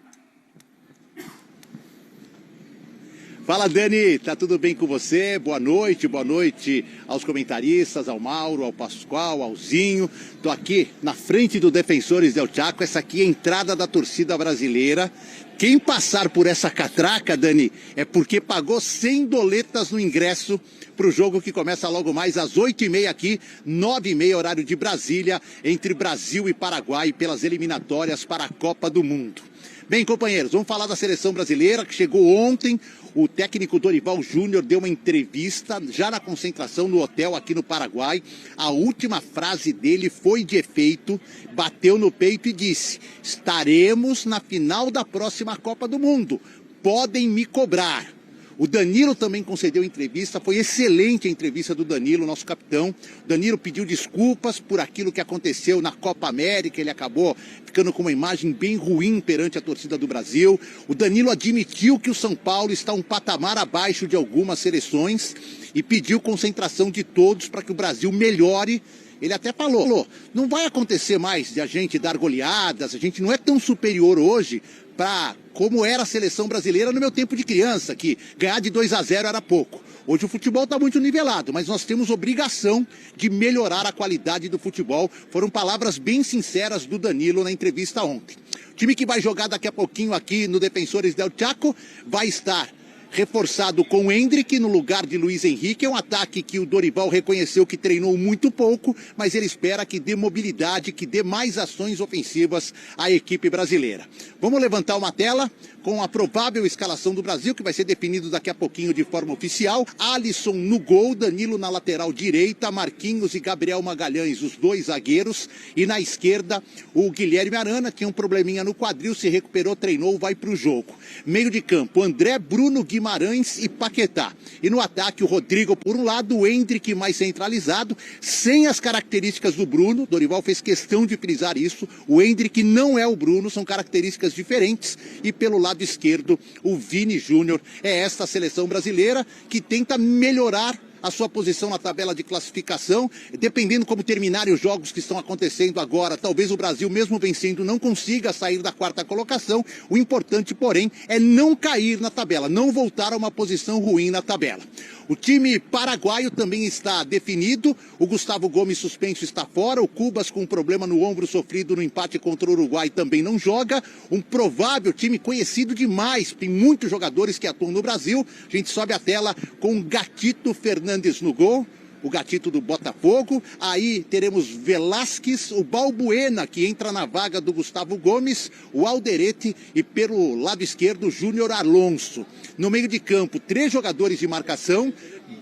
Fala, Dani, tá tudo bem com você? Boa noite aos comentaristas, ao Mauro, ao Pascoal, ao Zinho. Tô aqui na frente do Defensores del Chaco, essa aqui é a entrada da torcida brasileira. Quem passar por essa catraca, Dani, é porque pagou 100 doletas no ingresso para o jogo que começa logo mais às 8h30 aqui, 9h30 horário de Brasília, entre Brasil e Paraguai pelas eliminatórias para a Copa do Mundo. Bem, companheiros, vamos falar da seleção brasileira que chegou ontem. O técnico Dorival Júnior deu uma entrevista já na concentração no hotel aqui no Paraguai. A última frase dele foi de efeito, bateu no peito e disse: estaremos na final da próxima Copa do Mundo, podem me cobrar. O Danilo também concedeu entrevista, foi excelente a entrevista do Danilo, nosso capitão. O Danilo pediu desculpas por aquilo que aconteceu na Copa América, ele acabou ficando com uma imagem bem ruim perante a torcida do Brasil. O Danilo admitiu que o São Paulo está um patamar abaixo de algumas seleções e pediu concentração de todos para que o Brasil melhore. Ele até falou, não vai acontecer mais de a gente dar goleadas, a gente não é tão superior hoje para como era a seleção brasileira no meu tempo de criança, que ganhar de 2-0 era pouco. Hoje o futebol está muito nivelado, mas nós temos obrigação de melhorar a qualidade do futebol. Foram palavras bem sinceras do Danilo na entrevista ontem. O time que vai jogar daqui a pouquinho aqui no Defensores del Chaco vai estar reforçado com o Endrick no lugar de Luiz Henrique. É um ataque que o Dorival reconheceu que treinou muito pouco, mas ele espera que dê mobilidade, que dê mais ações ofensivas à equipe brasileira. Vamos levantar uma tela com a provável escalação do Brasil, que vai ser definido daqui a pouquinho de forma oficial. Alisson no gol, Danilo na lateral direita, Marquinhos e Gabriel Magalhães, os dois zagueiros. E na esquerda, o Guilherme Arana, tinha um probleminha no quadril, se recuperou, treinou, vai para o jogo. Meio de campo, André, Bruno, Guimarães e Paquetá. E no ataque, o Rodrigo por um lado, o Endrick mais centralizado, sem as características do Bruno. Dorival fez questão de frisar isso. O Endrick não é o Bruno, são características diferentes. E pelo lado esquerdo, o Vini Júnior. É esta seleção brasileira que tenta melhorar a sua posição na tabela de classificação, dependendo como terminarem os jogos que estão acontecendo agora. Talvez o Brasil, mesmo vencendo, não consiga sair da quarta colocação. O importante, porém, é não cair na tabela, não voltar a uma posição ruim na tabela. O time paraguaio também está definido. O Gustavo Gomes suspenso está fora. O Cubas com um problema no ombro sofrido no empate contra o Uruguai também não joga. Um provável time conhecido demais. Tem muitos jogadores que atuam no Brasil. A gente sobe a tela com Gatito Fernandes no gol. o Gatito do Botafogo. Aí teremos Velasquez, o Balbuena, que entra na vaga do Gustavo Gomes, o Alderete e pelo lado esquerdo o Júnior Alonso. No meio de campo, 3 jogadores de marcação,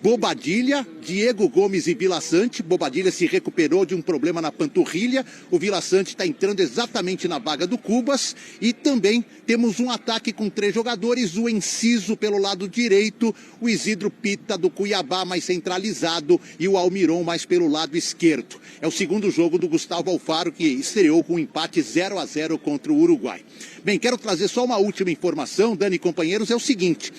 Bobadilha, Diego Gomes e Vila Sante. Bobadilha se recuperou de um problema na panturrilha. O Vila Sante está entrando exatamente na vaga do Cubas. E também temos um ataque com 3 jogadores. O Enciso pelo lado direito, o Isidro Pita do Cuiabá mais centralizado e o Almiron mais pelo lado esquerdo. É o segundo jogo do Gustavo Alfaro, que estreou com um empate 0-0 contra o Uruguai. Bem, quero trazer só uma última informação, Dani e companheiros, é o seguinte: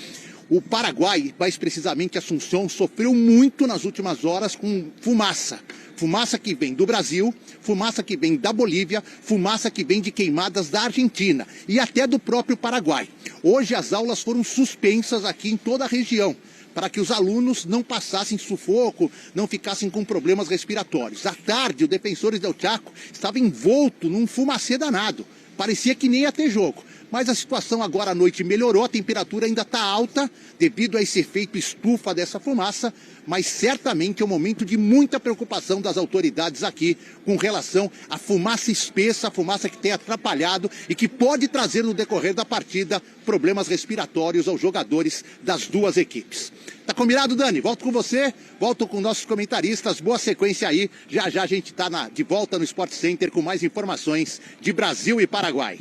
o Paraguai, mais precisamente Assunção, sofreu muito nas últimas horas com fumaça. Fumaça que vem do Brasil, fumaça que vem da Bolívia, fumaça que vem de queimadas da Argentina e até do próprio Paraguai. Hoje as aulas foram suspensas aqui em toda a região, para que os alunos não passassem sufoco, não ficassem com problemas respiratórios. À tarde, o Defensores del Chaco estava envolto num fumacê danado. Parecia que nem ia ter jogo. Mas a situação agora à noite melhorou, a temperatura ainda está alta devido a esse efeito estufa dessa fumaça, mas certamente é um momento de muita preocupação das autoridades aqui com relação à fumaça espessa, a fumaça que tem atrapalhado e que pode trazer no decorrer da partida problemas respiratórios aos jogadores das duas equipes. Tá combinado, Dani? Volto com você, volto com nossos comentaristas, boa sequência aí. Já já a gente está de volta no Sport Center com mais informações de Brasil e Paraguai.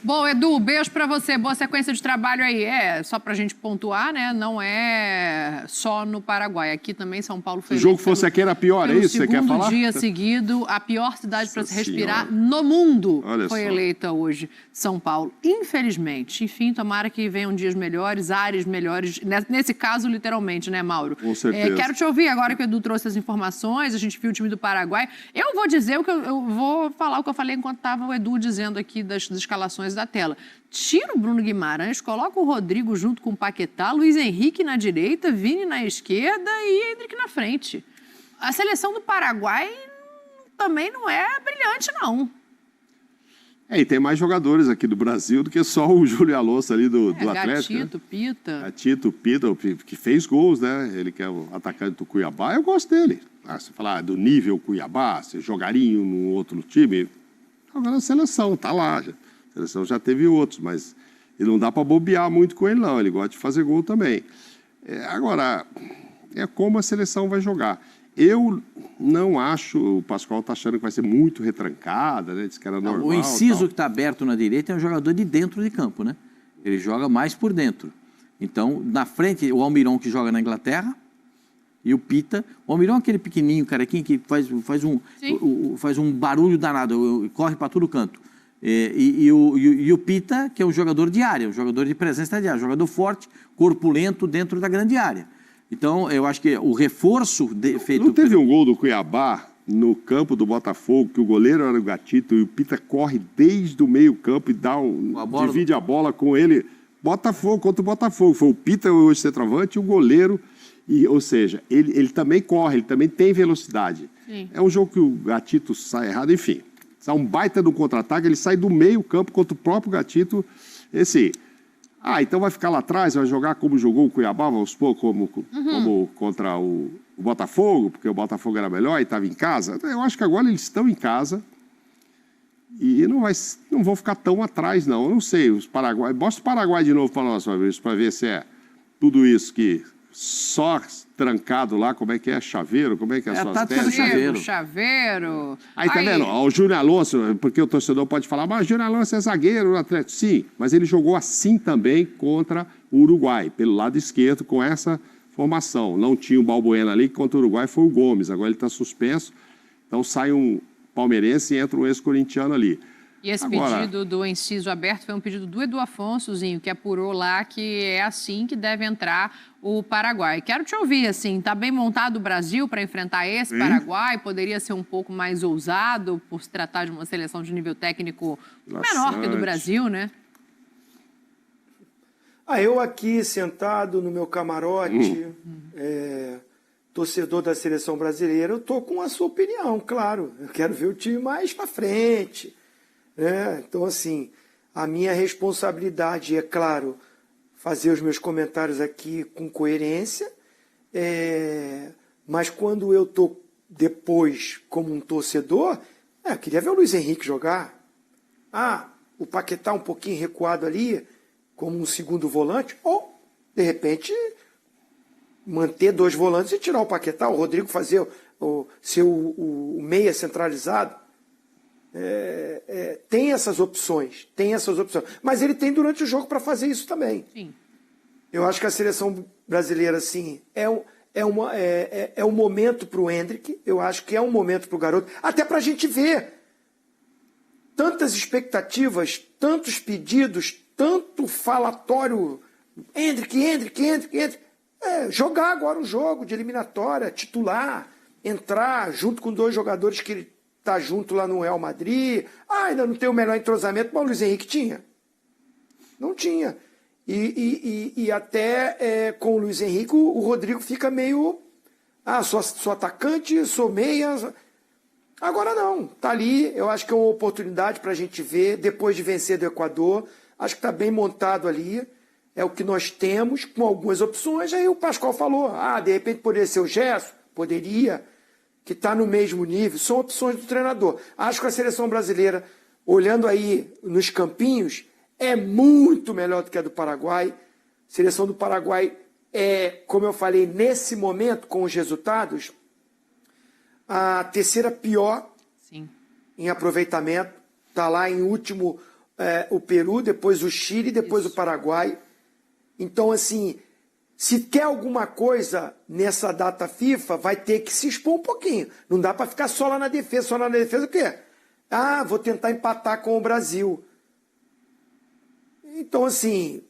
Bom, Edu, beijo pra você. Boa sequência de trabalho aí. Só pra gente pontuar, né? Não é só no Paraguai. Aqui também São Paulo foi... Se o jogo fosse aqui era pior, é isso que você quer falar? Segundo dia seguido, a pior cidade para se respirar no mundo foi eleita hoje, São Paulo. Infelizmente. Enfim, tomara que venham dias melhores, áreas melhores. Nesse caso, literalmente, né, Mauro? Com certeza. Quero te ouvir agora que o Edu trouxe as informações. A gente viu o time do Paraguai. Eu vou dizer eu vou falar o que eu falei enquanto estava o Edu dizendo aqui das escalações da tela. Tira o Bruno Guimarães, coloca o Rodrigo junto com o Paquetá, Luiz Henrique na direita, Vini na esquerda e Hendrick na frente. A seleção do Paraguai também não é brilhante, não. E tem mais jogadores aqui do Brasil do que só o Júlio Alonso ali do Atlético. Gatito, Pita. Gatito, Pita, que fez gols, né? Ele que é o atacante do Cuiabá, eu gosto dele. Se falar do nível Cuiabá, se jogaria no outro time, agora a seleção tá lá. A seleção já teve outros, mas não dá para bobear muito com ele, não. Ele gosta de fazer gol também. Agora, é como a seleção vai jogar. Eu não acho, o Pascoal está achando que vai ser muito retrancada, né? Diz que era normal. O Enciso que está aberto na direita é um jogador de dentro de campo, né? Ele joga mais por dentro. Então, na frente, o Almiron que joga na Inglaterra e o Pita. O Almiron é aquele pequenininho, carequinho, que faz um barulho danado, corre para todo canto. E o Pita, que é um jogador de área, um jogador de presença de área, um jogador forte, corpulento dentro da grande área. Então, eu acho que o reforço feito... Não teve um gol do Cuiabá no campo do Botafogo, que o goleiro era o Gatito e o Pita corre desde o meio campo e divide a bola com ele. Botafogo contra o Botafogo. Foi o Pita, o centroavante, e o goleiro. Ou seja, ele também corre, ele também tem velocidade. Sim. É um jogo que o Gatito sai errado, enfim. Sai um baita do contra-ataque, ele sai do meio campo contra o próprio Gatito. Então vai ficar lá atrás, vai jogar como jogou o Cuiabá, vamos supor, como contra o Botafogo, porque o Botafogo era melhor e estava em casa. Eu acho que agora eles estão em casa e não vão ficar tão atrás, não. Eu não sei, os Paraguai... Mostra o Paraguai de novo para nós, para ver se é tudo isso que só trancado lá, como é que é? Chaveiro? Como é que é a sua tese? Chaveiro. Aí tá vendo? O Júnior Alonso, porque o torcedor pode falar, mas o Júnior Alonso é zagueiro no Atlético. Sim, mas ele jogou assim também contra o Uruguai, pelo lado esquerdo, com essa formação. Não tinha o Balbuena ali, contra o Uruguai foi o Gomes. Agora ele está suspenso, então sai um palmeirense e entra um ex-corintiano ali. E esse pedido do Enciso aberto foi um pedido do Edu Afonsozinho, que apurou lá que é assim que deve entrar o Paraguai. Quero te ouvir, assim, tá bem montado o Brasil para enfrentar esse Paraguai? Poderia ser um pouco mais ousado por se tratar de uma seleção de nível técnico menor que a do Brasil, né? Eu aqui sentado no meu camarote, torcedor da seleção brasileira, eu tô com a sua opinião, claro. Eu quero ver o time mais para frente. Então, assim, a minha responsabilidade é, claro, fazer os meus comentários aqui com coerência, Mas quando eu tô depois como um torcedor, eu queria ver o Luiz Henrique jogar. O Paquetá um pouquinho recuado ali, como um segundo volante, ou, de repente, manter 2 volantes e tirar o Paquetá, o Rodrigo fazer ser o meia centralizado. Tem essas opções, mas ele tem durante o jogo para fazer isso também. Sim. Eu acho que a seleção brasileira, assim, é um momento para o Endrick, eu acho que é um momento para o garoto, até para a gente ver tantas expectativas, tantos pedidos, tanto falatório, Endrick. Jogar agora um jogo de eliminatória, titular, entrar junto com 2 jogadores que ele está junto lá no Real Madrid. Ainda não tem o melhor entrosamento, mas o Luiz Henrique tinha. Não tinha. E até com o Luiz Henrique, o Rodrigo fica meio... sou atacante, sou meia... Agora não, tá ali, eu acho que é uma oportunidade para a gente ver, depois de vencer do Equador, acho que está bem montado ali, é o que nós temos, com algumas opções. Aí o Pascoal falou, de repente poderia ser o Gerson, poderia, que está no mesmo nível, são opções do treinador. Acho que a seleção brasileira, olhando aí nos campinhos, é muito melhor do que a do Paraguai. A seleção do Paraguai é, como eu falei, nesse momento, com os resultados, a terceira pior em aproveitamento. Está lá em último o Peru, depois o Chile, depois o Paraguai. Então, assim, se quer alguma coisa nessa data FIFA, vai ter que se expor um pouquinho. Não dá para ficar só lá na defesa. Só lá na defesa o quê? Vou tentar empatar com o Brasil. Então, assim,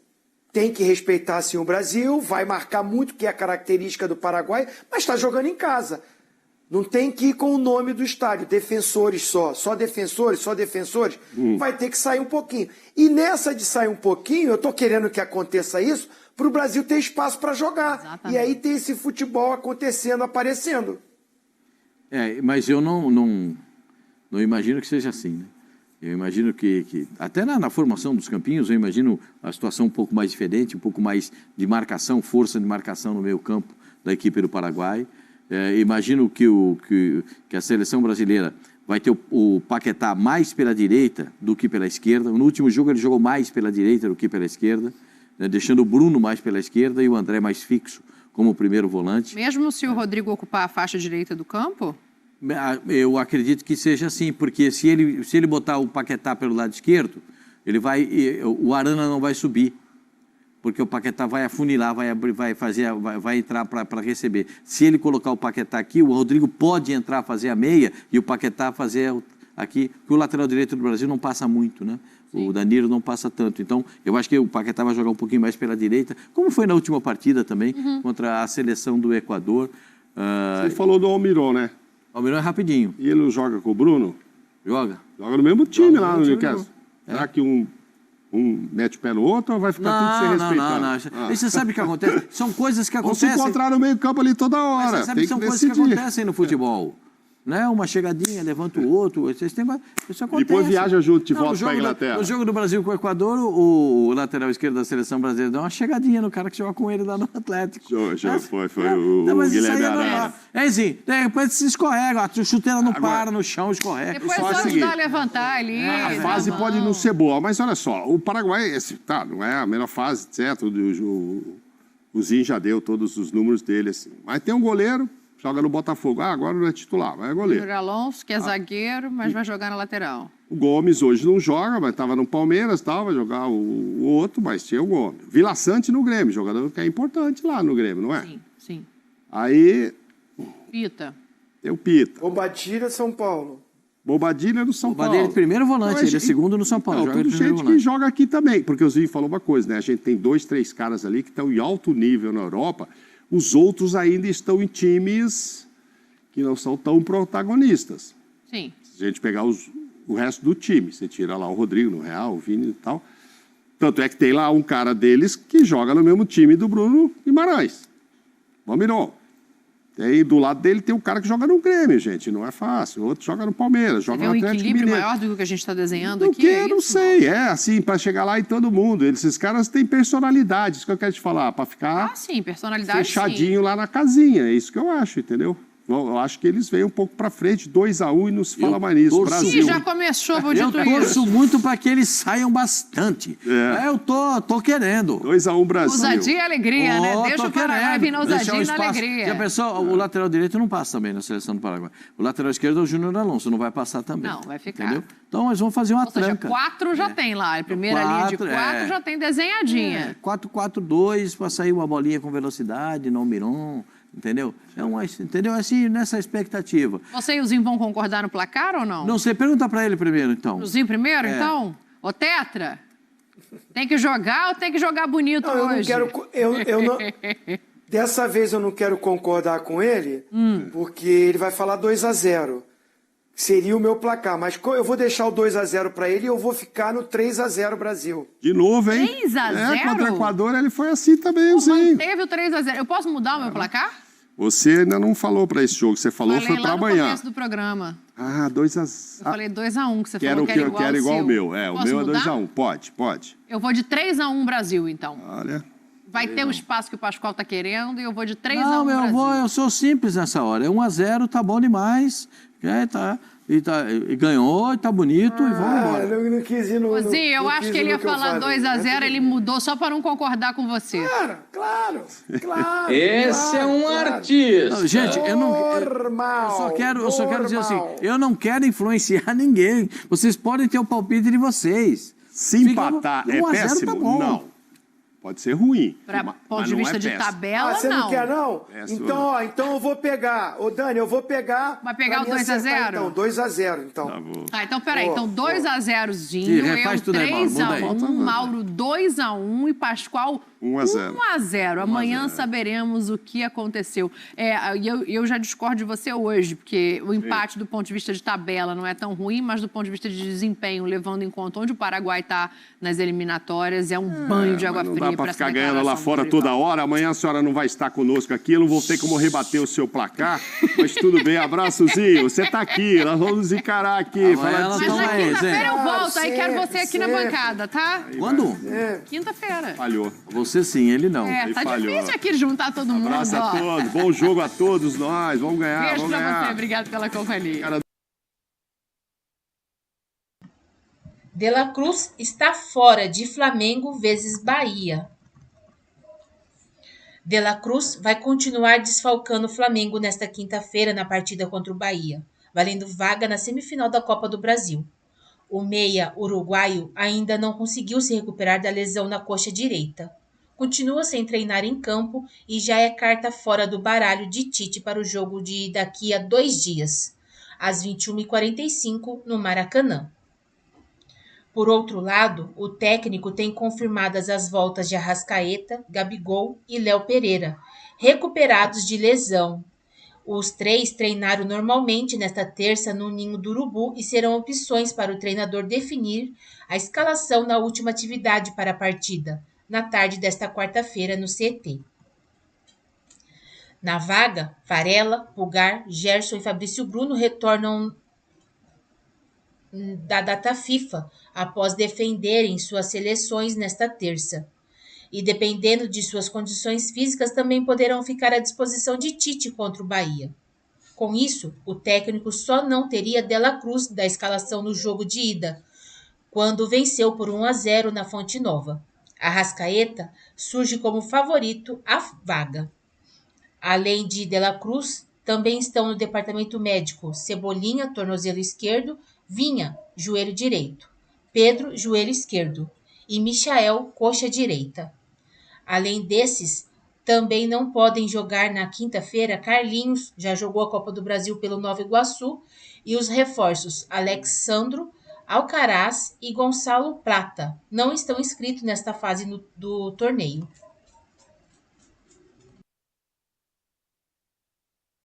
tem que respeitar assim, o Brasil, vai marcar muito, que é a característica do Paraguai, mas está jogando em casa. Não tem que ir com o nome do estádio, defensores só defensores, vai ter que sair um pouquinho. E nessa de sair um pouquinho, eu estou querendo que aconteça isso, para o Brasil ter espaço para jogar. Exatamente. E aí tem esse futebol acontecendo, aparecendo. Mas eu não imagino que seja assim, né? Eu imagino que até na formação dos campinhos, eu imagino a situação um pouco mais diferente, um pouco mais de marcação, força de marcação no meio campo da equipe do Paraguai. Imagino que a seleção brasileira vai ter o Paquetá mais pela direita do que pela esquerda. No último jogo ele jogou mais pela direita do que pela esquerda, né, deixando o Bruno mais pela esquerda e o André mais fixo como primeiro volante. Mesmo se o Rodrigo ocupar a faixa direita do campo? Eu acredito que seja assim, porque se ele botar o Paquetá pelo lado esquerdo, o Arana não vai subir. Porque o Paquetá vai afunilar, vai entrar para receber. Se ele colocar o Paquetá aqui, o Rodrigo pode entrar, fazer a meia, e o Paquetá fazer aqui, porque o lateral direito do Brasil não passa muito, né? Sim. O Danilo não passa tanto. Então, eu acho que o Paquetá vai jogar um pouquinho mais pela direita, como foi na última partida também, contra a seleção do Equador. Você falou do Almiron, né? O Almiron é rapidinho. E ele não joga com o Bruno? Joga. Joga no mesmo time lá no Newcastle. Será que um mete o pé no outro ou vai ficar tudo sem respeitado? Não. E você sabe o que acontece? São coisas que acontecem... Vão se encontrar no meio campo ali toda hora. Mas você sabe que são coisas que acontecem no futebol. Né? Uma chegadinha, levanta o outro. Isso acontece. Depois viaja junto de volta para a Inglaterra. No jogo do Brasil com o Equador, o lateral esquerdo da seleção brasileira deu uma chegadinha no cara que joga com ele lá no Atlético. Foi o Guilherme Arana. Assim, depois se escorrega, a chuteira não para no chão, escorrega. Depois só ajudar a levantar ali. A fase pode não ser boa, mas olha só, o Paraguai, não é a melhor fase, certo? O Zinho já deu todos os números dele, assim. Mas tem um goleiro, joga no Botafogo. Agora não é titular, mas é goleiro. O Alonso, que é zagueiro, mas vai jogar na lateral. O Gomes hoje não joga, mas estava no Palmeiras, vai jogar o outro, mas tinha o Gomes. Vila Sante no Grêmio, jogador que é importante lá no Grêmio, não é? Sim. Aí... Pita. Tem o Pita. Bobadilha, São Paulo. Bobadilha no São Paulo. Bobadilha é primeiro volante, ele é segundo no São Paulo. Tudo gente que joga aqui também, porque o Zinho falou uma coisa, né? A gente tem 2, 3 caras ali que estão em alto nível na Europa. Os outros ainda estão em times que não são tão protagonistas. Sim. Se a gente pegar o resto do time, você tira lá o Rodrigo no Real, o Vini e tal. Tanto é que tem lá um cara deles que joga no mesmo time do Bruno Guimarães. O Almiron. Aí do lado dele tem um cara que joga no Grêmio, gente. Não é fácil. O outro joga no Palmeiras, joga no um Atlético equilíbrio Mineiro. maior do que a gente está desenhando Do aqui? que, não sei. É assim, para chegar lá em todo mundo. Esses caras têm personalidade. Isso que eu quero te falar. Para ficar sim, personalidade fechadinho lá na casinha. É isso que eu acho, entendeu? Eu acho que eles vêm um pouco para frente, 2-1 e nos fala mais nisso. Brasil. Sim, já começou, vou Eu dito torço isso. muito para que eles saiam bastante. Eu tô querendo. 2-1 Brasil. Ousadia e alegria, né? Deixa o Paraguai vir na ousadia e na alegria. Já pensou, o lateral direito não passa também na seleção do Paraguai. O lateral esquerdo é o Júnior Alonso, não vai passar também. Não, vai ficar. Entendeu? Então eles vão fazer uma Ou seja, tranca. 4 já tem lá. A primeira linha de 4 já tem desenhadinha. 4-4-2 para sair uma bolinha com velocidade, não miron. Entendeu? Entendeu? Assim, nessa expectativa. Você e o Zinho vão concordar no placar ou não? Não sei, pergunta para ele primeiro, então. O Zinho primeiro, então? Ô, Tetra, tem que jogar ou tem que jogar bonito hoje? Eu não, dessa vez eu não quero concordar com ele, porque ele vai falar 2-0. Seria o meu placar, mas eu vou deixar o 2-0 para ele e eu vou ficar no 3-0 Brasil. De novo, hein? 3-0? Contra o Equador ele foi assim também, Zinho. Manteve o 3-0. Eu posso mudar o meu placar? Você ainda não falou para esse jogo, você falou foi para amanhã. No começo do programa. 2-0. Eu falei 2-1, que você Quero falou que era igual quero igual ao o meu. É, Posso o meu mudar? é 2-1. Pode. Eu vou de 3-1 Brasil, então. Olha. Vai ter o espaço que o Pascoal tá querendo e eu vou de 3-1 Não, Brasil. eu sou simples nessa hora. 1-0 tá bom demais. E ganhou, e tá bonito, e vamos embora. Eu não quis ir no... Zinho, eu acho que ele ia falar 2-0, ele mudou só para não concordar com você. Claro. Esse é um artista. Não, gente, Normal. eu só quero dizer assim, eu não quero influenciar ninguém. Vocês podem ter o palpite de vocês. Se empatar é 1-0 péssimo? tá bom. Não. Pode ser ruim. Pra ponto de não vista é de péssimo. tabela, Você não quer, não? Péssimo. Então eu vou pegar. Ô, Dani, eu vou pegar... Vai pegar pra o mim 2-0? acertar, Então, 2-0, então. Tá bom. Tá, então peraí. Então 2-0zinho, Sim, eu refaz tudo aí, Mauro, muda aí. 3-1, Mauro 2-1 e Pascoal 1-0. 1-0. Amanhã saberemos o que aconteceu. Eu já discordo de você hoje, porque o empate do ponto de vista de tabela não é tão ruim, mas do ponto de vista de desempenho, levando em conta onde o Paraguai está nas eliminatórias, é um banho de água Não fria dá para para ficar ganhando lá fora toda hora. Amanhã a senhora não vai estar conosco aqui. Eu não vou ter como rebater o seu placar. Mas tudo bem. Abraçozinho. Você está aqui. Nós vamos nos encarar aqui. Amanhã nós Mas Então na é isso, quinta-feira eu hein? volto, aí quero você aqui na Sempre. bancada, tá? Quando? Quinta-feira. Falhou. Você sim, ele não. Aí Tá falhou. difícil aqui juntar todo mundo, Abraço a ó. todos. Bom jogo a todos nós. Vamos ganhar. Beijo Vamos pra ganhar. você, obrigado pela companhia. De La Cruz está fora de Flamengo vezes Bahia. De La Cruz vai continuar desfalcando o Flamengo nesta quinta-feira na partida contra o Bahia, valendo vaga na semifinal da Copa do Brasil. O meia uruguaio ainda não conseguiu se recuperar da lesão na coxa direita. Continua sem treinar em campo e já é carta fora do baralho de Tite para o jogo de daqui a 2 dias, às 21h45, no Maracanã. Por outro lado, o técnico tem confirmadas as voltas de Arrascaeta, Gabigol e Léo Pereira, recuperados de lesão. Os 3 treinaram normalmente nesta terça no Ninho do Urubu e serão opções para o treinador definir a escalação na última atividade para a partida, na tarde desta quarta-feira no CT. Na vaga, Varela, Pulgar, Gerson e Fabrício Bruno retornam da data FIFA após defenderem suas seleções nesta terça. E dependendo de suas condições físicas, também poderão ficar à disposição de Tite contra o Bahia. Com isso, o técnico só não teria De La Cruz da escalação no jogo de ida, quando venceu por 1-0 na Fonte Nova. Arrascaeta surge como favorito à vaga. Além de De La Cruz, também estão no departamento médico Cebolinha, tornozelo esquerdo, Vinha, joelho direito, Pedro, joelho esquerdo e Michael, coxa direita. Além desses, também não podem jogar na quinta-feira Carlinhos, já jogou a Copa do Brasil pelo Nova Iguaçu, e os reforços Alexandro, Alcaraz e Gonçalo Plata não estão inscritos nesta fase do torneio.